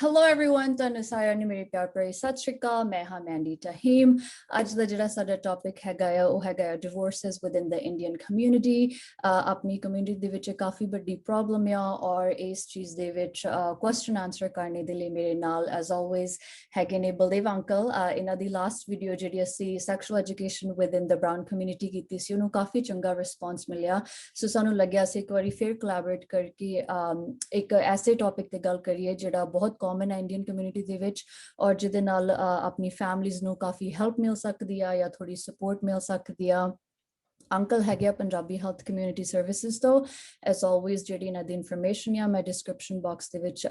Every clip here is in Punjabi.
Hello everyone, ਤੁਹਾਨੂੰ ਸਾਰਿਆਂ ਨੂੰ ਮੇਰੇ ਪਿਆਰ ਭਰੀ ਸਤਿ ਸ਼੍ਰੀ ਅਕਾਲ। ਮੈਂ ਹਾਂ ਮੈਂਡੀ ਤਹੀਮ। ਅੱਜ ਦਾ ਜਿਹੜਾ ਸਾਡਾ ਟੌਪਿਕ ਹੈਗਾ ਆ ਉਹ ਹੈਗਾ ਆ divorces within the Indian community। ਆਪਣੀ ਕਮਿਊਨਿਟੀ ਦੇ ਵਿੱਚ ਕਾਫੀ ਵੱਡੀ ਪ੍ਰੋਬਲਮ ਆ ਔਰ ਇਸ ਚੀਜ਼ ਦੇ ਵਿੱਚ ਕੁਐਸਚਨ ਆਨਸਰ ਕਰਨ ਦੇ ਲਈ ਮੇਰੇ ਨਾਲ ਐਜ਼ ਆਲਵੇਜ਼ ਹੈਗੇ ਨੇ ਬਲਦੇਵ ਅੰਕਲ। ਇਹਨਾਂ ਦੀ ਲਾਸਟ ਵੀਡੀਓ ਜਿਹੜੀ ਅਸੀਂ sexual education within the brown community ਕੀਤੀ ਸੀ ਉਹਨੂੰ ਕਾਫੀ ਚੰਗਾ ਰਿਸਪੌਂਸ ਮਿਲਿਆ। ਸੋ ਸਾਨੂੰ ਲੱਗਿਆ ਸੀ ਇੱਕ ਵਾਰੀ ਫਿਰ ਕੋਲੈਬੋਰੇਟ ਕਰਕੇ ਇੱਕ ਐਸੇ ਟੌਪਿਕ ਤੇ ਗੱਲ ਕਰੀਏ ਜਿਹੜਾ ਬਹੁਤ ਕਾਮਨ ਹੈ ਇੰਡੀਅਨ ਕਮਿਊਨਿਟੀ ਦੇ ਵਿੱਚ ਔਰ ਜਿਹਦੇ ਨਾਲ ਆਪਣੀ ਫੈਮਲੀਜ਼ ਨੂੰ ਕਾਫੀ ਹੈਲਪ ਮਿਲ ਸਕਦੀ ਆ ਜਾਂ ਥੋੜੀ ਸਪੋਰਟ ਮਿਲ ਸਕਦੀ ਆ। ਅੰਕਲ ਹੈਗੇ ਆ ਪੰਜਾਬੀ ਹੈਲਥ ਕਮਿਊਨਿਟੀ ਸਰਵਿਸਿਜ਼ ਤੋਂ। ਐਸ ਆਲਵੇਜ਼ ਜਿਹੜੀ ਇਹਨਾਂ ਦੀ ਇਨਫੋਰਮੇਸ਼ਨ ਆ ਮੈਂ ਡਿਸਕ੍ਰਿਪਸ਼ਨ ਬਾਕਸ ਦੇ ਵਿੱਚ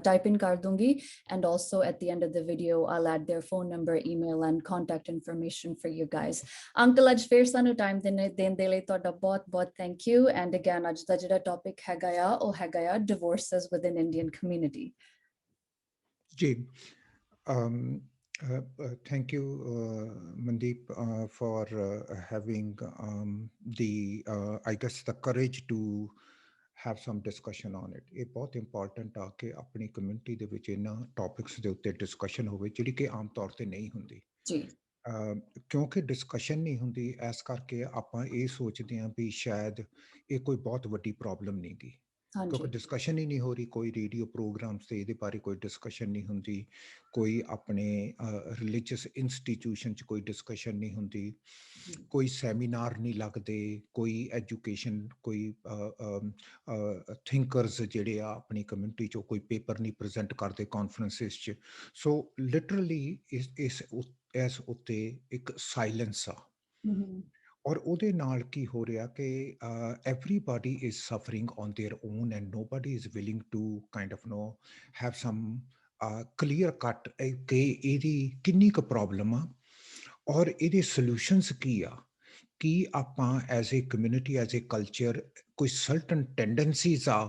ਟਾਈਪ ਇਨ ਕਰ ਦੂੰਗੀ and also at the end of the video I'll add their phone number email and contact information for you guys. Uncle ਅੱਜ ਫਿਰ ਸਾਨੂੰ ਟਾਈਮ ਦੇਣ ਦੇ ਲਈ ਤੁਹਾਡਾ ਬਹੁਤ ਬਹੁਤ ਥੈਂਕ ਯੂ। ਐਂਡ ਅਗੇਨ ਅੱਜ ਦਾ ਜਿਹੜਾ ਟੌਪਿਕ ਹੈਗਾ ਆ ਉਹ ਹੈਗਾ ਆ divorces within Indian community। ਜੀ thank you Mandeep for having the I guess the courage to have some discussion on it। ਇਹ ਬਹੁਤ ਇੰਪੋਰਟੈਂਟ ਆ ਕਿ ਆਪਣੀ ਕਮਿਊਨਿਟੀ ਦੇ ਵਿੱਚ ਇਹਨਾਂ ਟੌਪਿਕਸ ਦੇ ਉੱਤੇ ਡਿਸਕਸ਼ਨ ਹੋਵੇ ਜਿਹੜੀ ਕਿ ਆਮ ਤੌਰ ਤੇ ਨਹੀਂ ਹੁੰਦੀ ਜੀ। ਕਿਉਂਕਿ ਡਿਸਕਸ਼ਨ ਨਹੀਂ ਹੁੰਦੀ ਇਸ ਕਰਕੇ ਆਪਾਂ ਇਹ ਸੋਚਦੇ ਹਾਂ ਵੀ ਸ਼ਾਇਦ ਇਹ ਕੋਈ ਬਹੁਤ ਵੱਡੀ ਪ੍ਰੋਬਲਮ ਨਹੀਂ ਗੀ ਕਿਉਂਕਿ ਡਿਸਕਸ਼ਨ ਹੀ ਨਹੀਂ ਹੋ ਰਹੀ। ਕੋਈ ਰੇਡੀਓ ਪ੍ਰੋਗਰਾਮਸ ਤੇ ਇਹਦੇ ਬਾਰੇ ਕੋਈ ਡਿਸਕਸ਼ਨ ਨਹੀਂ ਹੁੰਦੀ, ਕੋਈ ਆਪਣੇ ਰਿਲੀਜੀਅਸ ਇੰਸਟੀਟਿਊਸ਼ਨ 'ਚ ਕੋਈ ਡਿਸਕਸ਼ਨ ਨਹੀਂ ਹੁੰਦੀ, ਕੋਈ ਸੈਮੀਨਾਰ ਨਹੀਂ ਲੱਗਦੇ, ਕੋਈ ਐਜੂਕੇਸ਼ਨ ਕੋਈ ਥਿੰਕਰਸ ਜਿਹੜੇ ਆ ਆਪਣੀ ਕਮਿਊਨਿਟੀ 'ਚੋਂ ਕੋਈ ਪੇਪਰ ਨਹੀਂ ਪ੍ਰੈਜ਼ੈਂਟ ਕਰਦੇ ਕਾਨਫਰੰਸਿਸ 'ਚ। ਸੋ ਲਿਟਰਲੀ ਇਸ ਉੱਤੇ ਇੱਕ ਸਾਇਲੈਂਸ ਆ ਔਰ ਉਹਦੇ ਨਾਲ ਕੀ ਹੋ ਰਿਹਾ ਕਿ everybody is suffering on their own and nobody is willing to kind of have some clear cut ਕਿ ਇਹਦੀ ਕਿੰਨੀ ਕੁ ਪ੍ਰੋਬਲਮ ਆ ਔਰ ਇਹਦੇ ਸੋਲਿਊਸ਼ਨਸ ਕੀ ਆ। ਕੀ ਆਪਾਂ as a community as a culture ਕੋਈ ਸਰਟਨ ਟੈਂਡੈਂਸੀਜ਼ ਆ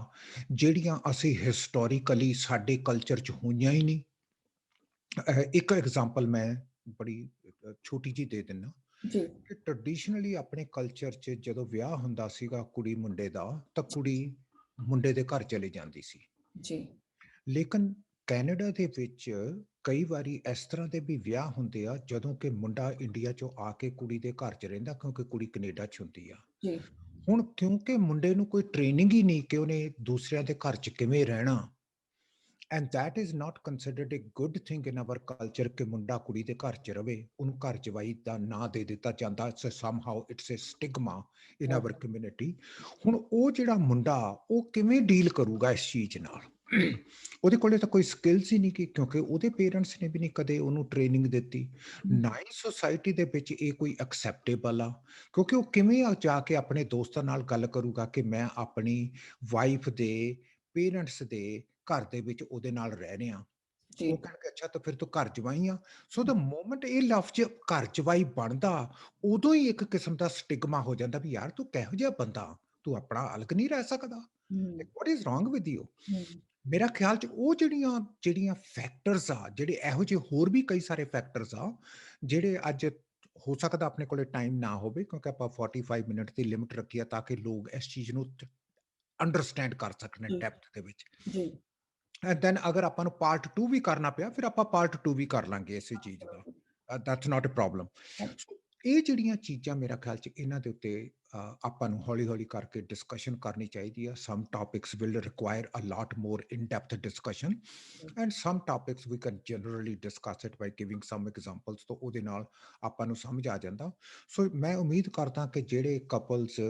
ਜਿਹੜੀਆਂ ਅਸੀਂ ਹਿਸਟੋਰੀਕਲੀ ਸਾਡੇ ਕਲਚਰ 'ਚ ਹੋਈਆਂ ਹੀ ਨਹੀਂ। ਇੱਕ ਐਗਜ਼ਾਮਪਲ ਮੈਂ ਬੜੀ ਛੋਟੀ ਜਿਹੀ ਦੇ ਦਿੰਦਾ ਕਿ ਟ੍ਰੈਡੀਸ਼ਨਲੀ ਆਪਣੇ ਕਲਚਰ 'ਚ ਜਦੋਂ ਵਿਆਹ ਹੁੰਦਾ ਸੀਗਾ ਕੁੜੀ ਮੁੰਡੇ ਦਾ ਤਾਂ ਕੁੜੀ ਮੁੰਡੇ ਦੇ ਘਰ ਚਲੀ ਜਾਂਦੀ ਸੀ ਜੀ। ਲੇਕਿਨ ਕੈਨੇਡਾ ਦੇ ਵਿੱਚ ਕਈ ਵਾਰੀ ਇਸ ਤਰ੍ਹਾਂ ਦੇ ਵੀ ਵਿਆਹ ਹੁੰਦੇ ਆ ਜਦੋਂ ਕਿ ਮੁੰਡਾ ਇੰਡੀਆ 'ਚੋਂ ਆ ਕੇ ਕੁੜੀ ਦੇ ਘਰ 'ਚ ਰਹਿੰਦਾ ਕਿਉਂਕਿ ਕੁੜੀ ਕੈਨੇਡਾ 'ਚ ਹੁੰਦੀ ਆ ਜੀ। ਹੁਣ ਕਿਉਂਕਿ ਮੁੰਡੇ ਨੂੰ ਕੋਈ ਟ੍ਰੇਨਿੰਗ ਹੀ ਨਹੀਂ ਕਿ ਉਹਨੇ ਦੂਸਰਿਆਂ ਦੇ ਘਰ 'ਚ ਕਿਵੇਂ ਰਹਿਣਾ and that is not considered a good thing in our culture ਕਿ ਮੁੰਡਾ ਕੁੜੀ ਦੇ ਘਰ 'ਚ ਰਵੇ, ਉਹਨੂੰ ਘਰ ਜਵਾਈ ਦਾ ਨਾਂ ਦੇ ਦਿੱਤਾ ਜਾਂਦਾ। somehow it's a stigma in our community। ਹੁਣ ਉਹ ਜਿਹੜਾ ਮੁੰਡਾ ਉਹ ਕਿਵੇਂ ਡੀਲ ਕਰੂਗਾ ਇਸ ਚੀਜ਼ ਨਾਲ? ਉਹਦੇ ਕੋਲੇ ਤਾਂ ਕੋਈ ਸਕਿੱਲਸ ਹੀ ਨਹੀਂ ਕਿਉਂਕਿ ਉਹਦੇ ਪੇਰੈਂਟਸ ਨੇ ਵੀ ਨਹੀਂ ਕਦੇ ਉਹਨੂੰ ਟ੍ਰੇਨਿੰਗ ਦਿੱਤੀ। ਨਾ ਹੀ ਸੋਸਾਇਟੀ ਦੇ ਵਿੱਚ ਇਹ ਕੋਈ ਐਕਸੈਪਟੇਬਲ ਆ ਕਿਉਂਕਿ ਉਹ ਕਿਵੇਂ ਜਾ ਕੇ ਆਪਣੇ ਦੋਸਤਾਂ ਨਾਲ ਗੱਲ ਕਰੂਗਾ ਕਿ ਮੈਂ ਆਪਣੀ ਵਾਈਫ ਦੇ ਪੇਰੈਂਟਸ ਦੇ ਘਰ ਦੇ ਵਿੱਚ ਉਹਦੇ ਨਾਲ ਰਹਿ ਰਹੇ ਆ। ਉਹ ਕਹਿਣਗੇ ਅੱਛਾ ਤਾਂ ਫਿਰ ਤੂੰ ਘਰ ਜਵਾਈ ਆ। ਸੋ ਦਾ ਮੋਮੈਂਟ ਇਹ ਲਫ਼ਜ਼ ਘਰ ਜਵਾਈ ਬਣਦਾ ਉਦੋਂ ਹੀ ਇੱਕ ਕਿਸਮ ਦਾ ਸਟਿਗਮਾ ਹੋ ਜਾਂਦਾ ਵੀ ਯਾਰ ਤੂੰ ਕਿਹੋ ਜਿਹਾ ਬੰਦਾ, ਤੂੰ ਆਪਣਾ ਅਲੱਗ ਨਹੀਂ ਰਹਿ ਸਕਦਾ। What is wrong with you? ਮੇਰਾ ਖਿਆਲ 'ਚ ਉਹ ਜਿਹੜੀਆਂ ਫੈਕਟਰਸ ਆ ਜਿਹੜੇ ਇਹੋ ਜਿਹੇ ਹੋਰ ਵੀ ਕਈ ਸਾਰੇ ਫੈਕਟਰਸ ਆ ਜਿਹੜੇ ਅੱਜ ਹੋ ਸਕਦਾ ਆਪਣੇ ਕੋਲੇ ਟਾਈਮ ਨਾ ਹੋਵੇ ਕਿਉਂਕਿ ਆਪਾਂ 45 ਮਿੰਟ ਦੀ ਲਿਮਿਟ ਰੱਖੀ ਆ ਤਾਂ ਕਿ ਲੋਕ ਇਸ ਚੀਜ਼ ਨੂੰ ਅੰਡਰਸਟੈਂਡ ਕਰ ਸਕਣ ਡੈਪਥ ਦੇ ਵਿੱਚ। ਐਂਡ ਦੈਨ ਅਗਰ ਆਪਾਂ ਨੂੰ ਪਾਰਟ 2 ਵੀ ਕਰਨਾ ਪਿਆ ਫਿਰ ਆਪਾਂ ਪਾਰਟ 2 ਵੀ ਕਰ ਲਾਂਗੇ ਇਸੇ ਚੀਜ਼ ਦਾ। That's not a problem. ਇਹ ਜਿਹੜੀਆਂ ਚੀਜ਼ਾਂ ਮੇਰਾ ਖਿਆਲ 'ਚ ਇਹਨਾਂ ਦੇ ਉੱਤੇ ਆਪਾਂ ਨੂੰ ਹੌਲੀ ਹੌਲੀ ਕਰਕੇ ਡਿਸਕਸ਼ਨ ਕਰਨੀ ਚਾਹੀਦੀ ਆ। Some topics will require a lot more in depth discussion and some topics we can generally discuss it by giving some examples. ਤੋਂ ਉਹਦੇ ਨਾਲ ਆਪਾਂ ਨੂੰ ਸਮਝ ਆ ਜਾਂਦਾ। ਸੋ ਮੈਂ ਉਮੀਦ ਕਰਦਾ ਕਿ ਜਿਹੜੇ ਕਪਲਸ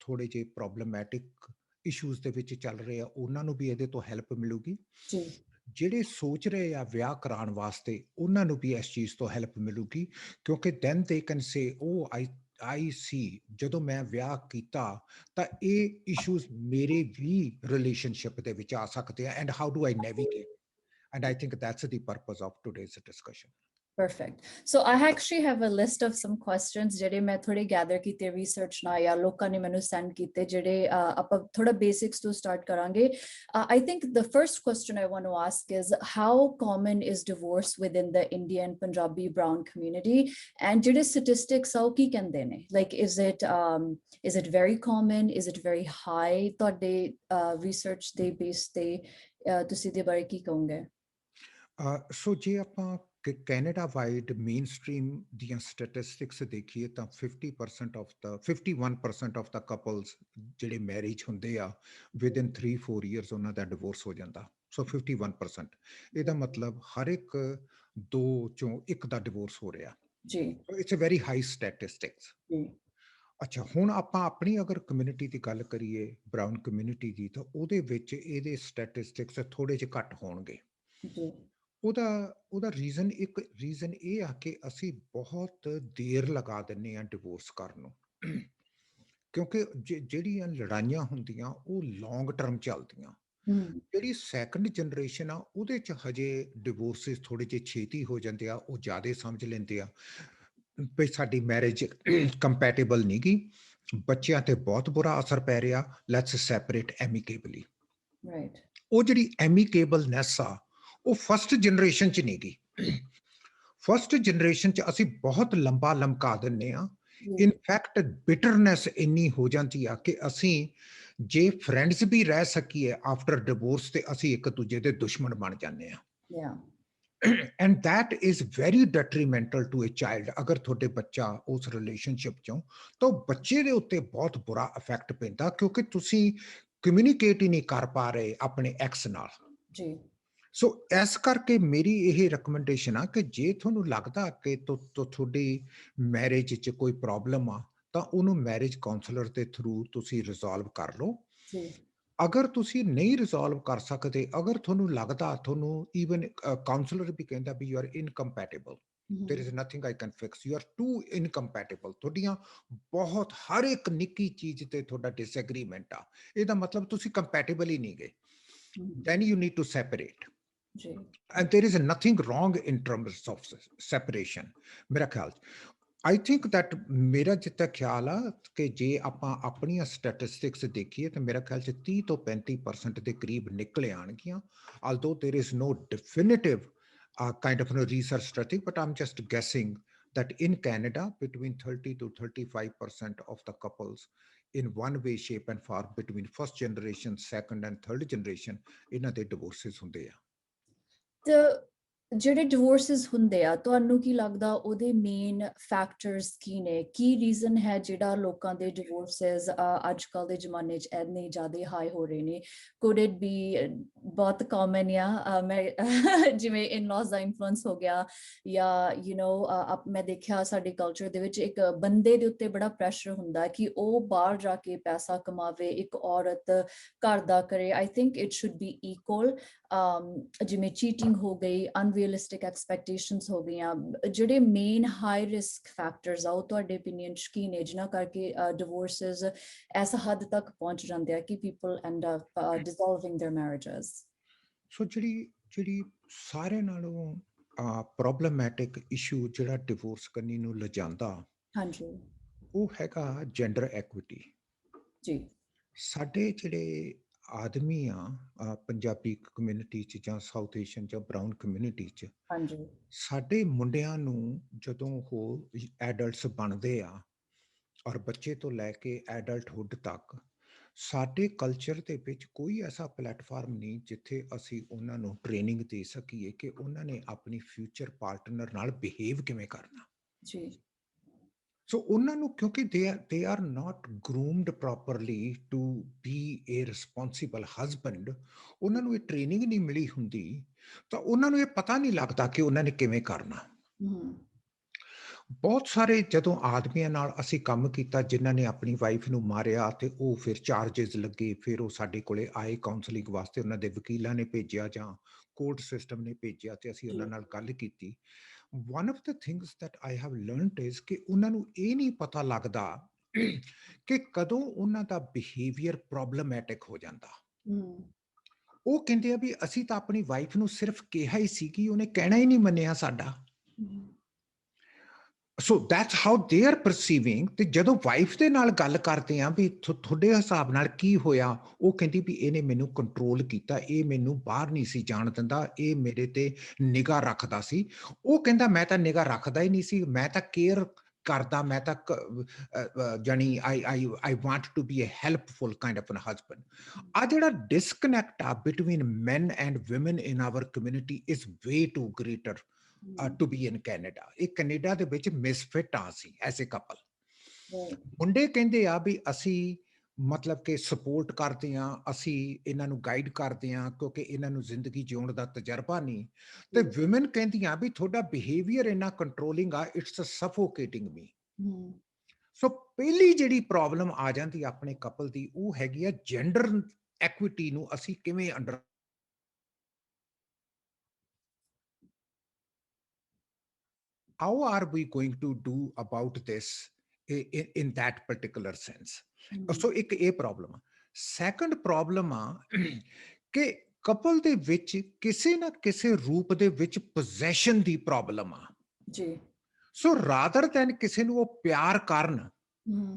ਥੋੜੇ ਜਿਹੇ ਪ੍ਰੋਬਲਮੈਟਿਕ ਇਸ਼ੂਜ਼ ਦੇ ਵਿੱਚ ਚੱਲ ਰਹੇ ਆ ਉਹਨਾਂ ਨੂੰ ਵੀ ਇਹਦੇ ਤੋਂ ਹੈਲਪ ਮਿਲੂਗੀ। ਜਿਹੜੇ ਸੋਚ ਰਹੇ ਆ ਵਿਆਹ ਕਰਾਉਣ ਵਾਸਤੇ ਉਹਨਾਂ ਨੂੰ ਵੀ ਇਸ ਚੀਜ਼ ਤੋਂ ਹੈਲਪ ਮਿਲੂਗੀ ਕਿਉਂਕਿ ਦੈਨ ਦੇ ਕੈਨ ਸੇ ਓ ਆਈ ਸੀ ਜਦੋਂ ਮੈਂ ਵਿਆਹ ਕੀਤਾ ਤਾਂ ਇਹ ਇਸ਼ੂਜ਼ ਮੇਰੇ ਵੀ ਰਿਲੇਸ਼ਨਸ਼ਿਪ ਦੇ ਵਿੱਚ ਆ ਸਕਦੇ ਆ and how do I navigate and I think that's the purpose of today's discussion. Perfect. So I actually have a list of some questions ਜਿਹੜੇ ਮੈਂ ਥੋੜੇ ਗੈਦਰ ਕੀਤੇ ਰਿਸਰਚ ਨਾਲ ਜਾਂ ਲੋਕਾਂ ਨੇ ਮੈਨੂੰ ਸੈਂਡ ਕੀਤੇ ਜਿਹੜੇ ਆਪਾਂ ਥੋੜਾ ਬੇਸਿਕਸ ਤੋਂ ਸਟਾਰਟ ਕਰਾਂਗੇ। I think the first question I want to ask is how common is divorce within the Indian Punjabi brown community and ਜਿਹੜੇ statistics ਆ ਉਹ ਕੀ ਕਹਿੰਦੇ ਨੇ? Like is it very common? Is it very high? ਤੁਹਾਡੇ research ਦੇ ਬੇਸ ਤੇ ਤੁਸੀਂ ਦੇ ਬਾਰੇ ਕੀ ਕਹੋਗੇ? ਸੋ ਜੇ ਆਪਾਂ ਕੈਨੇਡਾ ਵਾਈਡ ਮੇਨਸਟ੍ਰੀਮ ਦੀਆਂ ਸਟੈਟਿਸਟਿਕਸ ਦੇਖੀਏ ਤਾਂ 50% of the 51% of the couples ਜਿਹੜੇ ਮੈਰਿਜ ਹੁੰਦੇ ਆ ਵਿਦਿਨ 3-4 ਇਅਰਸ ਉਹਨਾਂ ਦਾ ਡਿਵੋਰਸ ਹੋ ਜਾਂਦਾ। ਸੋ 51%, ਇਹਦਾ ਮਤਲਬ ਹਰ ਇੱਕ ਦੋ ਚੋਂ ਇੱਕ ਦਾ ਡਿਵੋਰਸ ਹੋ ਰਿਹਾ। ਜੀ so it's a very high statistics. ਜੀ ਅੱਛਾ, ਹੁਣ ਆਪਾਂ ਆਪਣੀ ਅਗਰ ਕਮਿਊਨਿਟੀ ਦੀ ਗੱਲ ਕਰੀਏ, ਬਰਾਊਨ ਕਮਿਊਨਿਟੀ ਦੀ, ਤਾਂ ਉਹਦੇ ਵਿੱਚ ਇਹਦੇ ਸਟੈਟਿਸਟਿਕਸ ਥੋੜ੍ਹੇ ਜਿਹੇ ਘੱਟ ਹੋਣਗੇ। ਜੀ ਉਹਦਾ ਉਹਦਾ ਰੀਜ਼ਨ ਇਹ ਆ ਕਿ ਅਸੀਂ ਬਹੁਤ ਦੇਰ ਲਗਾ ਦਿੰਦੇ ਹਾਂ ਡਿਵੋਰਸ ਕਰਨ ਨੂੰ। ਕਿਉਂਕਿ ਜਿਹੜੀਆਂ ਲੜਾਈਆਂ ਹੁੰਦੀਆਂ ਉਹ ਲੌਂਗ ਟਰਮ ਚੱਲਦੀਆਂ। ਹਮ ਜਿਹੜੀ ਸੈਕੰਡ ਜਨਰੇਸ਼ਨ ਆ ਉਹਦੇ ਚ ਹਜੇ ਡਿਵੋਰਸਿਸ ਥੋੜੇ ਜਿਹੇ ਛੇਤੀ ਹੋ ਜਾਂਦੇ ਆ, ਉਹ ਜ਼ਿਆਦਾ ਸਮਝ ਲੈਂਦੇ ਆ ਵੀ ਸਾਡੀ ਮੈਰਿਜ ਕੰਪੈਟੇਬਲ ਨਹੀਂ ਗੀ, ਬੱਚਿਆਂ ਤੇ ਬਹੁਤ ਬੁਰਾ ਅਸਰ ਪੈ ਰਿਹਾ, ਲੈਟਸ ਸੈਪਰੇਟ ਐਮੀਕੇਬਲੀ। ਰਾਈਟ ਉਹ ਜਿਹੜੀ ਐਮੀਕੇਬਲਨੈਸ ਆ ਉਹ ਫਸਟ ਜਨਰੇਸ਼ਨ ਚ ਨਹੀਂ ਗੀ। ਫਸਟ ਜਨਰੇਸ਼ਨ ਚ ਅਸੀਂ ਬਹੁਤ ਲੰਬਾ ਲਮਕਾ ਦਿੰਦੇ ਆ। ਇਨਫੈਕਟ ਬਿਟਰਨੈਸ ਇੰਨੀ ਹੋ ਜਾਂਦੀ ਆ ਕਿ ਅਸੀਂ ਜੇ ਫਰੈਂਡਸ ਵੀ ਰਹਿ ਸਕੀਏ ਆਫਟਰ ਡਿਵੋਰਸ ਤੇ ਅਸੀਂ ਇੱਕ ਦੂਜੇ ਦੇ ਦੁਸ਼ਮਣ ਬਣ ਜਾਂਦੇ ਆ। Yeah and that is very detrimental to a child। ਅਗਰ ਤੁਹਾਡੇ ਬੱਚਾ ਉਸ ਰਿਲੇਸ਼ਨਸ਼ਿਪ ਚੋਂ, ਤਾਂ ਉਹ ਬੱਚੇ ਦੇ ਉੱਤੇ ਬਹੁਤ ਬੁਰਾ ਇਫੈਕਟ ਪੈਂਦਾ ਕਿਉਂਕਿ ਤੁਸੀਂ ਕਮਿਊਨੀਕੇਟ ਹੀ ਨਹੀਂ ਕਰ ਪਾ ਰਹੇ ਆਪਣੇ ਐਕਸ ਨਾਲ। ਜੀ ਸੋ ਇਸ ਕਰਕੇ ਮੇਰੀ ਇਹ ਰეკਮੈਂਡੇਸ਼ਨ ਆ ਕਿ ਜੇ ਤੁਹਾਨੂੰ ਲੱਗਦਾ ਕਿ ਤੁਹਾਡੀ ਮੈਰਿਜ 'ਚ ਕੋਈ ਪ੍ਰੋਬਲਮ ਆ, ਤਾਂ ਉਹਨੂੰ ਮੈਰਿਜ ਕਾਉਂਸਲਰ ਦੇ ਥਰੂ ਤੁਸੀਂ ਰਿਜ਼ੋਲਵ ਕਰ ਲਓ। ਜੀ ਅਗਰ ਤੁਸੀਂ ਨਹੀਂ ਰਿਜ਼ੋਲਵ ਕਰ ਸਕਦੇ, ਅਗਰ ਤੁਹਾਨੂੰ ਲੱਗਦਾ, ਤੁਹਾਨੂੰ ਈਵਨ ਕਾਉਂਸਲਰ ਵੀ ਕਹਿੰਦਾ ਵੀ you are incompatible, there is nothing I can fix, you are too incompatible, ਤੁਹਾਡੀਆਂ ਬਹੁਤ ਹਰ ਇੱਕ ਨਿੱਕੀ ਚੀਜ਼ ਤੇ ਤੁਹਾਡਾ ਡਿਸਐਗਰੀਮੈਂਟ ਆ, ਇਹਦਾ ਮਤਲਬ ਤੁਸੀਂ ਕੰਪੈਟੇਬਲ ਹੀ ਨਹੀਂ ਗਏ, then you need to separate। ਜੀ and there is nothing wrong in terms of separation। ਮੇਰਾ ਖਿਆਲ I think that ਮੇਰਾ ਜਿੱਤਾ ਖਿਆਲ ਆ ਕਿ ਜੇ ਆਪਾਂ ਆਪਣੀਆਂ ਸਟੈਟਿਸਟਿਕਸ ਦੇਖੀਏ ਤਾਂ ਮੇਰਾ ਖਿਆਲ 'ਚ 30 ਤੋਂ 35% ਦੇ ਕਰੀਬ ਨਿਕਲ ਆਣਗੀਆਂ। although there is no definitive kind of research study, but I'm just guessing that in Canada between 30 to 35% of the couples in one way shape and form between first generation, second and third generation ਇਹਨਾਂ ਦੇ divorces ਹੁੰਦੇ ਆ। ਤੇ ਜਿਹੜੇ ਡਿਵੋਰਸਿਸ ਹੁੰਦੇ ਆ, ਤੁਹਾਨੂੰ ਕੀ ਲੱਗਦਾ ਉਹਦੇ ਮੇਨ ਫੈਕਟਰਸ ਕੀ ਨੇ? ਕੀ ਰੀਜ਼ਨ ਹੈ ਜਿਹੜਾ ਲੋਕਾਂ ਦੇ ਡਿਵੋਰਸਿਸ ਅੱਜ ਕੱਲ ਦੇ ਜ਼ਮਾਨੇ 'ਚ ਇੰਨੇ ਜ਼ਿਆਦਾ ਹਾਈ ਹੋ ਰਹੇ ਨੇ? ਕੁਡ ਇਟ ਬੀ ਬਹੁਤ ਕਾਮਨ ਆ ਮੈਂ ਜਿਵੇਂ ਇਨ-ਲॉज ਦਾ ਇਨਫਲੂਐਂਸ ਹੋ ਗਿਆ, ਜਾਂ ਮੈਂ ਦੇਖਿਆ ਸਾਡੇ ਕਲਚਰ ਦੇ ਵਿੱਚ ਇੱਕ ਬੰਦੇ ਦੇ ਉੱਤੇ ਬੜਾ ਪ੍ਰੈਸ਼ਰ ਹੁੰਦਾ ਕਿ ਉਹ ਬਾਹਰ ਜਾ ਕੇ ਪੈਸਾ ਕਮਾਵੇ, ਇੱਕ ਔਰਤ ਘਰ ਦਾ ਕਰੇ। I think it should be equal. ਜਿਵੇਂ ਚੀਟਿੰਗ ਹੋ ਗਈ, ਅਨਰੀਅਲਿਸਟਿਕ ਐਕਸਪੈਕਟੇਸ਼ਨਸ ਹੋ ਗਈਆਂ, ਜਿਹੜੇ ਮੇਨ ਹਾਈ ਰਿਸਕ ਫੈਕਟਰਸ ਆ ਉਹ ਤੁਹਾਡੇ ਓਪੀਨੀਅਨ 'ਚ ਕੀ ਨੇ ਜਿਨ੍ਹਾਂ ਕਰਕੇ ਡਿਵੋਰਸਿਸ ਇਸ ਹੱਦ ਤੱਕ ਪਹੁੰਚ ਜਾਂਦੇ ਆ ਕਿ ਪੀਪਲ ਐਂਡ ਅਪ ਡਿਸੋਲਵਿੰਗ देयर ਮੈਰਿजेस? ਸੋ ਜਿਹੜੀ ਸਾਰਿਆਂ ਨਾਲੋਂ ਪ੍ਰੋਬਲਮੈਟਿਕ ਇਸ਼ੂ ਜਿਹੜਾ ਡਿਵੋਰਸ ਕਰਨੀ ਨੂੰ ਲਿਜਾਂਦਾ, ਹਾਂਜੀ ਉਹ ਹੈਗਾ ਜੈਂਡਰ ਐਕੁਇਟੀ। ਜੀ ਸਾਡੇ ਜਿਹੜੇ ਆਦਮੀ ਆ ਪੰਜਾਬੀ ਕਮਿਊਨਿਟੀ 'ਚ ਜਾਂ ਸਾਊਥ ਏਸ਼ੀਅਨ ਜਾਂ ਬਰਾਊਨ ਕਮਿਊਨਿਟੀ 'ਚ, ਹਾਂਜੀ ਸਾਡੇ ਮੁੰਡਿਆਂ ਨੂੰ ਜਦੋਂ ਉਹ ਐਡਲਟਸ ਬਣਦੇ ਆ ਔਰ ਬੱਚੇ ਤੋਂ ਲੈ ਕੇ ਐਡਲਟਹੁੱਡ ਤੱਕ, ਸਾਡੇ ਕਲਚਰ ਦੇ ਵਿੱਚ ਕੋਈ ਐਸਾ ਪਲੇਟਫਾਰਮ ਨਹੀਂ ਜਿੱਥੇ ਅਸੀਂ ਉਹਨਾਂ ਨੂੰ ਟ੍ਰੇਨਿੰਗ ਦੇ ਸਕੀਏ ਕਿ ਉਹਨਾਂ ਨੇ ਆਪਣੀ ਫਿਊਚਰ ਪਾਰਟਨਰ ਨਾਲ ਬਿਹੇਵ ਕਿਵੇਂ ਕਰਨਾ। ਜੀ ਸੋ ਉਹਨਾਂ ਨੂੰ ਕਿਉਂਕਿ they are not groomed properly to be a responsible husband, ਉਹਨਾਂ ਨੂੰ ਇਹ ਟ੍ਰੇਨਿੰਗ ਨਹੀਂ ਮਿਲੀ ਹੁੰਦੀ, ਤਾਂ ਉਹਨਾਂ ਨੂੰ ਇਹ ਪਤਾ ਨਹੀਂ ਲੱਗਦਾ ਕਿ ਉਹਨਾਂ ਨੇ ਕਿਵੇਂ ਕਰਨਾ। ਬਹੁਤ ਸਾਰੇ ਜਦੋਂ ਆਦਮੀਆਂ ਨਾਲ ਅਸੀਂ ਕੰਮ ਕੀਤਾ ਜਿਨ੍ਹਾਂ ਨੇ ਆਪਣੀ ਵਾਈਫ ਨੂੰ ਮਾਰਿਆ ਤੇ ਉਹ ਫਿਰ ਚਾਰजेस ਲੱਗੇ, ਫਿਰ ਉਹ ਸਾਡੇ ਕੋਲੇ ਆਏ ਕਾਉਂਸਲਿੰਗ ਵਾਸਤੇ, ਉਹਨਾਂ ਦੇ ਵਕੀਲਾਂ ਨੇ ਭੇਜਿਆ ਜਾਂ ਕੋਰਟ ਸਿਸਟਮ ਨੇ ਭੇਜਿਆ ਤੇ ਅਸੀਂ ਉਹਨਾਂ ਨਾਲ ਗੱਲ ਕੀਤੀ। One of the things that I have learned is ਕਿ ਉਹਨਾਂ ਨੂੰ ਇਹ ਨਹੀਂ ਪਤਾ ਲੱਗਦਾ ਕਿ ਕਦੋਂ ਉਹਨਾਂ ਦਾ ਬਿਹੇਵੀਅਰ ਪ੍ਰੋਬਲਮੈਟਿਕ ਹੋ ਜਾਂਦਾ। ਉਹ ਕਹਿੰਦੇ ਆ ਵੀ ਅਸੀਂ ਤਾਂ ਆਪਣੀ ਵਾਈਫ ਨੂੰ ਸਿਰਫ ਕਿਹਾ ਹੀ ਸੀ ਕਿ ਉਹਨੇ ਕਹਿਣਾ ਹੀ ਨਹੀਂ ਮੰਨਿਆ ਸਾਡਾ। So that's how they are perceiving. ਤੇ ਜਦੋਂ ਵਾਈਫ ਦੇ ਨਾਲ ਗੱਲ ਕਰਦੇ ਆ ਵੀ ਤੁਹਾਡੇ ਹਿਸਾਬ ਨਾਲ ਕੀ ਹੋਇਆ, ਉਹ ਕਹਿੰਦੀ ਵੀ ਇਹਨੇ ਮੈਨੂੰ ਕੰਟਰੋਲ ਕੀਤਾ, ਇਹ ਮੈਨੂੰ ਬਾਹਰ ਨਹੀਂ ਸੀ ਜਾਣ ਦਿੰਦਾ, ਇਹ ਮੇਰੇ ਤੇ ਨਿਗਾਹ ਰੱਖਦਾ ਸੀ। ਉਹ ਕਹਿੰਦਾ ਮੈਂ ਤਾਂ ਨਿਗਾਹ ਰੱਖਦਾ ਹੀ ਨਹੀਂ ਸੀ, ਮੈਂ ਤਾਂ ਕੇਅਰ ਕਰਦਾ ਮੈਂ ਤਾਂ ਜਾਣੀ I want to be a helpful kind of an husband. ਆ ਜਿਹੜਾ ਡਿਸਕਨੈਕਟ ਆ between men and women in our community is way to greater to be in Canada. ਇਹ ਕੈਨੇਡਾ ਦੇ ਵਿੱਚ ਮਿਸਫਿਟ ਆ ਅਸੀਂ ਐਜ਼ ਅ ਕਪਲ। right, ਮੁੰਡੇ ਕਹਿੰਦੇ ਆ ਵੀ ਅਸੀਂ ਮਤਲਬ ਕਿ ਸਪੋਰਟ ਕਰਦੇ ਹਾਂ, ਅਸੀਂ ਇਹਨਾਂ ਨੂੰ ਗਾਈਡ ਕਰਦੇ ਹਾਂ ਕਿਉਂਕਿ ਇਹਨਾਂ ਨੂੰ ਜ਼ਿੰਦਗੀ ਜਿਉਣ ਦਾ ਤਜਰਬਾ ਨਹੀਂ। ਤੇ ਜੀ, ਵਿਮਨ ਕਹਿੰਦੀਆਂ ਵੀ ਤੁਹਾਡਾ ਬਿਹੇਵੀਅਰ ਇੰਨਾ ਕੰਟਰੋਲਿੰਗ ਆ, ਇਟਸ ਸਫੋਕੇਟਿੰਗ ਮੀ। ਹਮ, ਸੋ ਪਹਿਲੀ ਜਿਹੜੀ ਪ੍ਰੋਬਲਮ ਆ ਜਾਂਦੀ ਆਪਣੇ ਕਪਲ ਦੀ ਉਹ ਹੈਗੀ ਆ ਜੈਂਡਰ ਐਕੁਇਟੀ ਨੂੰ ਅਸੀਂ ਕਿਵੇਂ under how are we going to do about this in that particular sense? ਹਮ, ਸੋ ਇੱਕ ਇਹ ਪ੍ਰੋਬਲਮ ਆ। ਸੈਕੰਡ ਪ੍ਰੋਬਲਮ ਆ ਕਿ ਕਪਲ ਦੇ ਵਿੱਚ ਕਿਸੇ ਨਾ ਕਿਸੇ ਰੂਪ ਦੇ ਵਿੱਚ ਪੋਜੈਸ਼ਨ ਦੀ ਪ੍ਰੋਬਲਮ ਆ। ਜੀ, ਸੋ ਰਾਦਰ ਦੈਨ ਕਿਸੇ ਨੂੰ ਉਹ ਪਿਆਰ ਕਰਨ ਹਮ,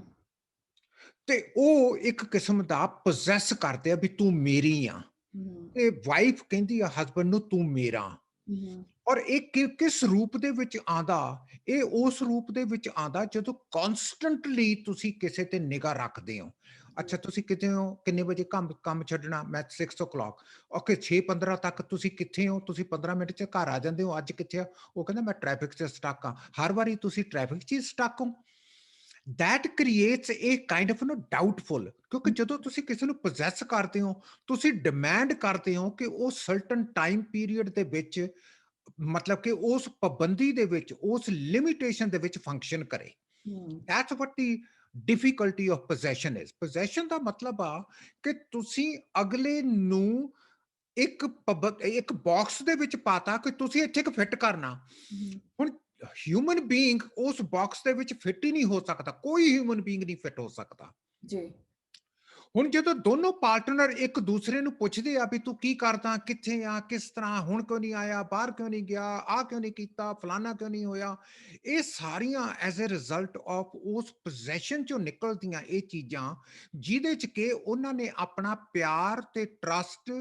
ਤੇ ਉਹ ਇੱਕ ਕਿਸਮ ਦਾ ਪੋਜੈਸ ਕਰਦੇ ਆ ਵੀ ਤੂੰ ਮੇਰੀ ਆ। ਹਮ, ਤੇ ਵਾਈਫ ਕਹਿੰਦੀ ਆ ਹਸਬੈਂਡ ਨੂੰ ਤੂੰ ਮੇਰਾ। ਹਮ, ਔਰ ਇਹ ਕਿਸ ਰੂਪ ਦੇ ਵਿੱਚ ਆਂਦਾ? ਇਹ ਉਸ ਰੂਪ ਦੇ ਵਿੱਚ ਆਂਦਾ ਜਦੋਂ ਕਨਸਟੈਂਟਲੀ ਤੁਸੀਂ ਕਿਸੇ ਤੇ ਨਿਗਾਹ ਰੱਖਦੇ ਹੋ। ਅੱਛਾ ਤੁਸੀਂ ਕਿਤੇ ਹੋ, ਕਿੰਨੇ ਵਜੇ ਕੰਮ ਛੱਡਣਾ? ਮੈਂ 6 ਓਕੇ 6:15 ਤੱਕ ਤੁਸੀਂ ਕਿੱਥੇ ਹੋ? ਤੁਸੀਂ 15 ਮਿੰਟ 'ਚ ਘਰ ਆ ਜਾਂਦੇ ਹੋ। ਅੱਜ ਕਿੱਥੇ ਆ? ਉਹ ਕਹਿੰਦਾ ਮੈਂ ਟ੍ਰੈਫਿਕ 'ਚ ਸਟਕ ਆ। ਹਰ ਵਾਰੀ ਤੁਸੀਂ ਟ੍ਰੈਫਿਕ 'ਚ ਹੀ ਸਟਕ ਹੋ। That creates A kind of doubtful, ਕਿਉਂਕਿ ਜਦੋਂ ਤੁਸੀਂ ਕਿਸੇ ਨੂੰ ਪੋਜੈਸ ਕਰਦੇ ਹੋ, ਤੁਸੀਂ ਡਿਮਾਂਡ ਕਰਦੇ ਹੋ ਕਿ ਉਹ ਸਰਟਨ ਟਾਈਮ ਪੀਰੀਅਡ ਦੇ ਵਿੱਚ ਮਤਲਬ ਕਿ ਉਸ ਪਾਬੰਦੀ ਦੇ ਵਿੱਚ, ਉਸ ਲਿਮਿਟੇਸ਼ਨ ਦੇ ਵਿੱਚ ਫੰਕਸ਼ਨ ਕਰੇ। Hmm, that's what the difficulty of possession is. Possession ਦਾ ਮਤਲਬ ਆ ਕਿ ਤੁਸੀਂ ਅਗਲੇ ਨੂੰ ਇੱਕ ਬਾਕਸ ਦੇ ਵਿੱਚ ਪਾਤਾ ਕਿ ਤੁਸੀਂ ਇੱਥੇ ਫਿੱਟ ਕਰਨਾ। ਹਮ, ਹੁਣ ਹਿਊਮਨ ਬੀਇੰਗ ਉਸ ਬਾਕਸ ਦੇ ਵਿੱਚ ਫਿੱਟ ਹੀ ਨਹੀਂ ਹੋ ਸਕਦਾ। ਕੋਈ ਹਿਊਮਨ ਬੀਇੰਗ ਨਹੀਂ ਫਿੱਟ ਹੋ ਸਕਦਾ। ਜੀ, ਹੁਣ ਜਦੋਂ ਦੋਨੋਂ ਪਾਰਟਨਰ ਇੱਕ ਦੂਸਰੇ ਨੂੰ ਪੁੱਛਦੇ ਆ ਵੀ ਤੂੰ ਕੀ ਕਰਦਾ, ਕਿੱਥੇ ਆ, ਕਿਸ ਤਰ੍ਹਾਂ, ਹੁਣ ਕਿਉਂ ਨਹੀਂ ਆਇਆ, ਬਾਹਰ ਕਿਉਂ ਨਹੀਂ ਗਿਆ, ਆਹ ਕਿਉਂ ਨਹੀਂ ਕੀਤਾ, ਫਲਾਨਾ ਕਿਉਂ ਨਹੀਂ ਹੋਇਆ, ਇਹ ਸਾਰੀਆਂ ਐਜ਼ ਅ ਰਿਜ਼ਲਟ ਆਫ ਉਸ ਪੋਜੈਸ਼ਨ ਚੋਂ ਨਿਕਲਦੀਆਂ ਇਹ ਚੀਜ਼ਾਂ, ਜਿਹਦੇ ਚ ਕਿ ਉਹਨਾਂ ਨੇ ਆਪਣਾ ਪਿਆਰ ਤੇ ਟਰਸਟ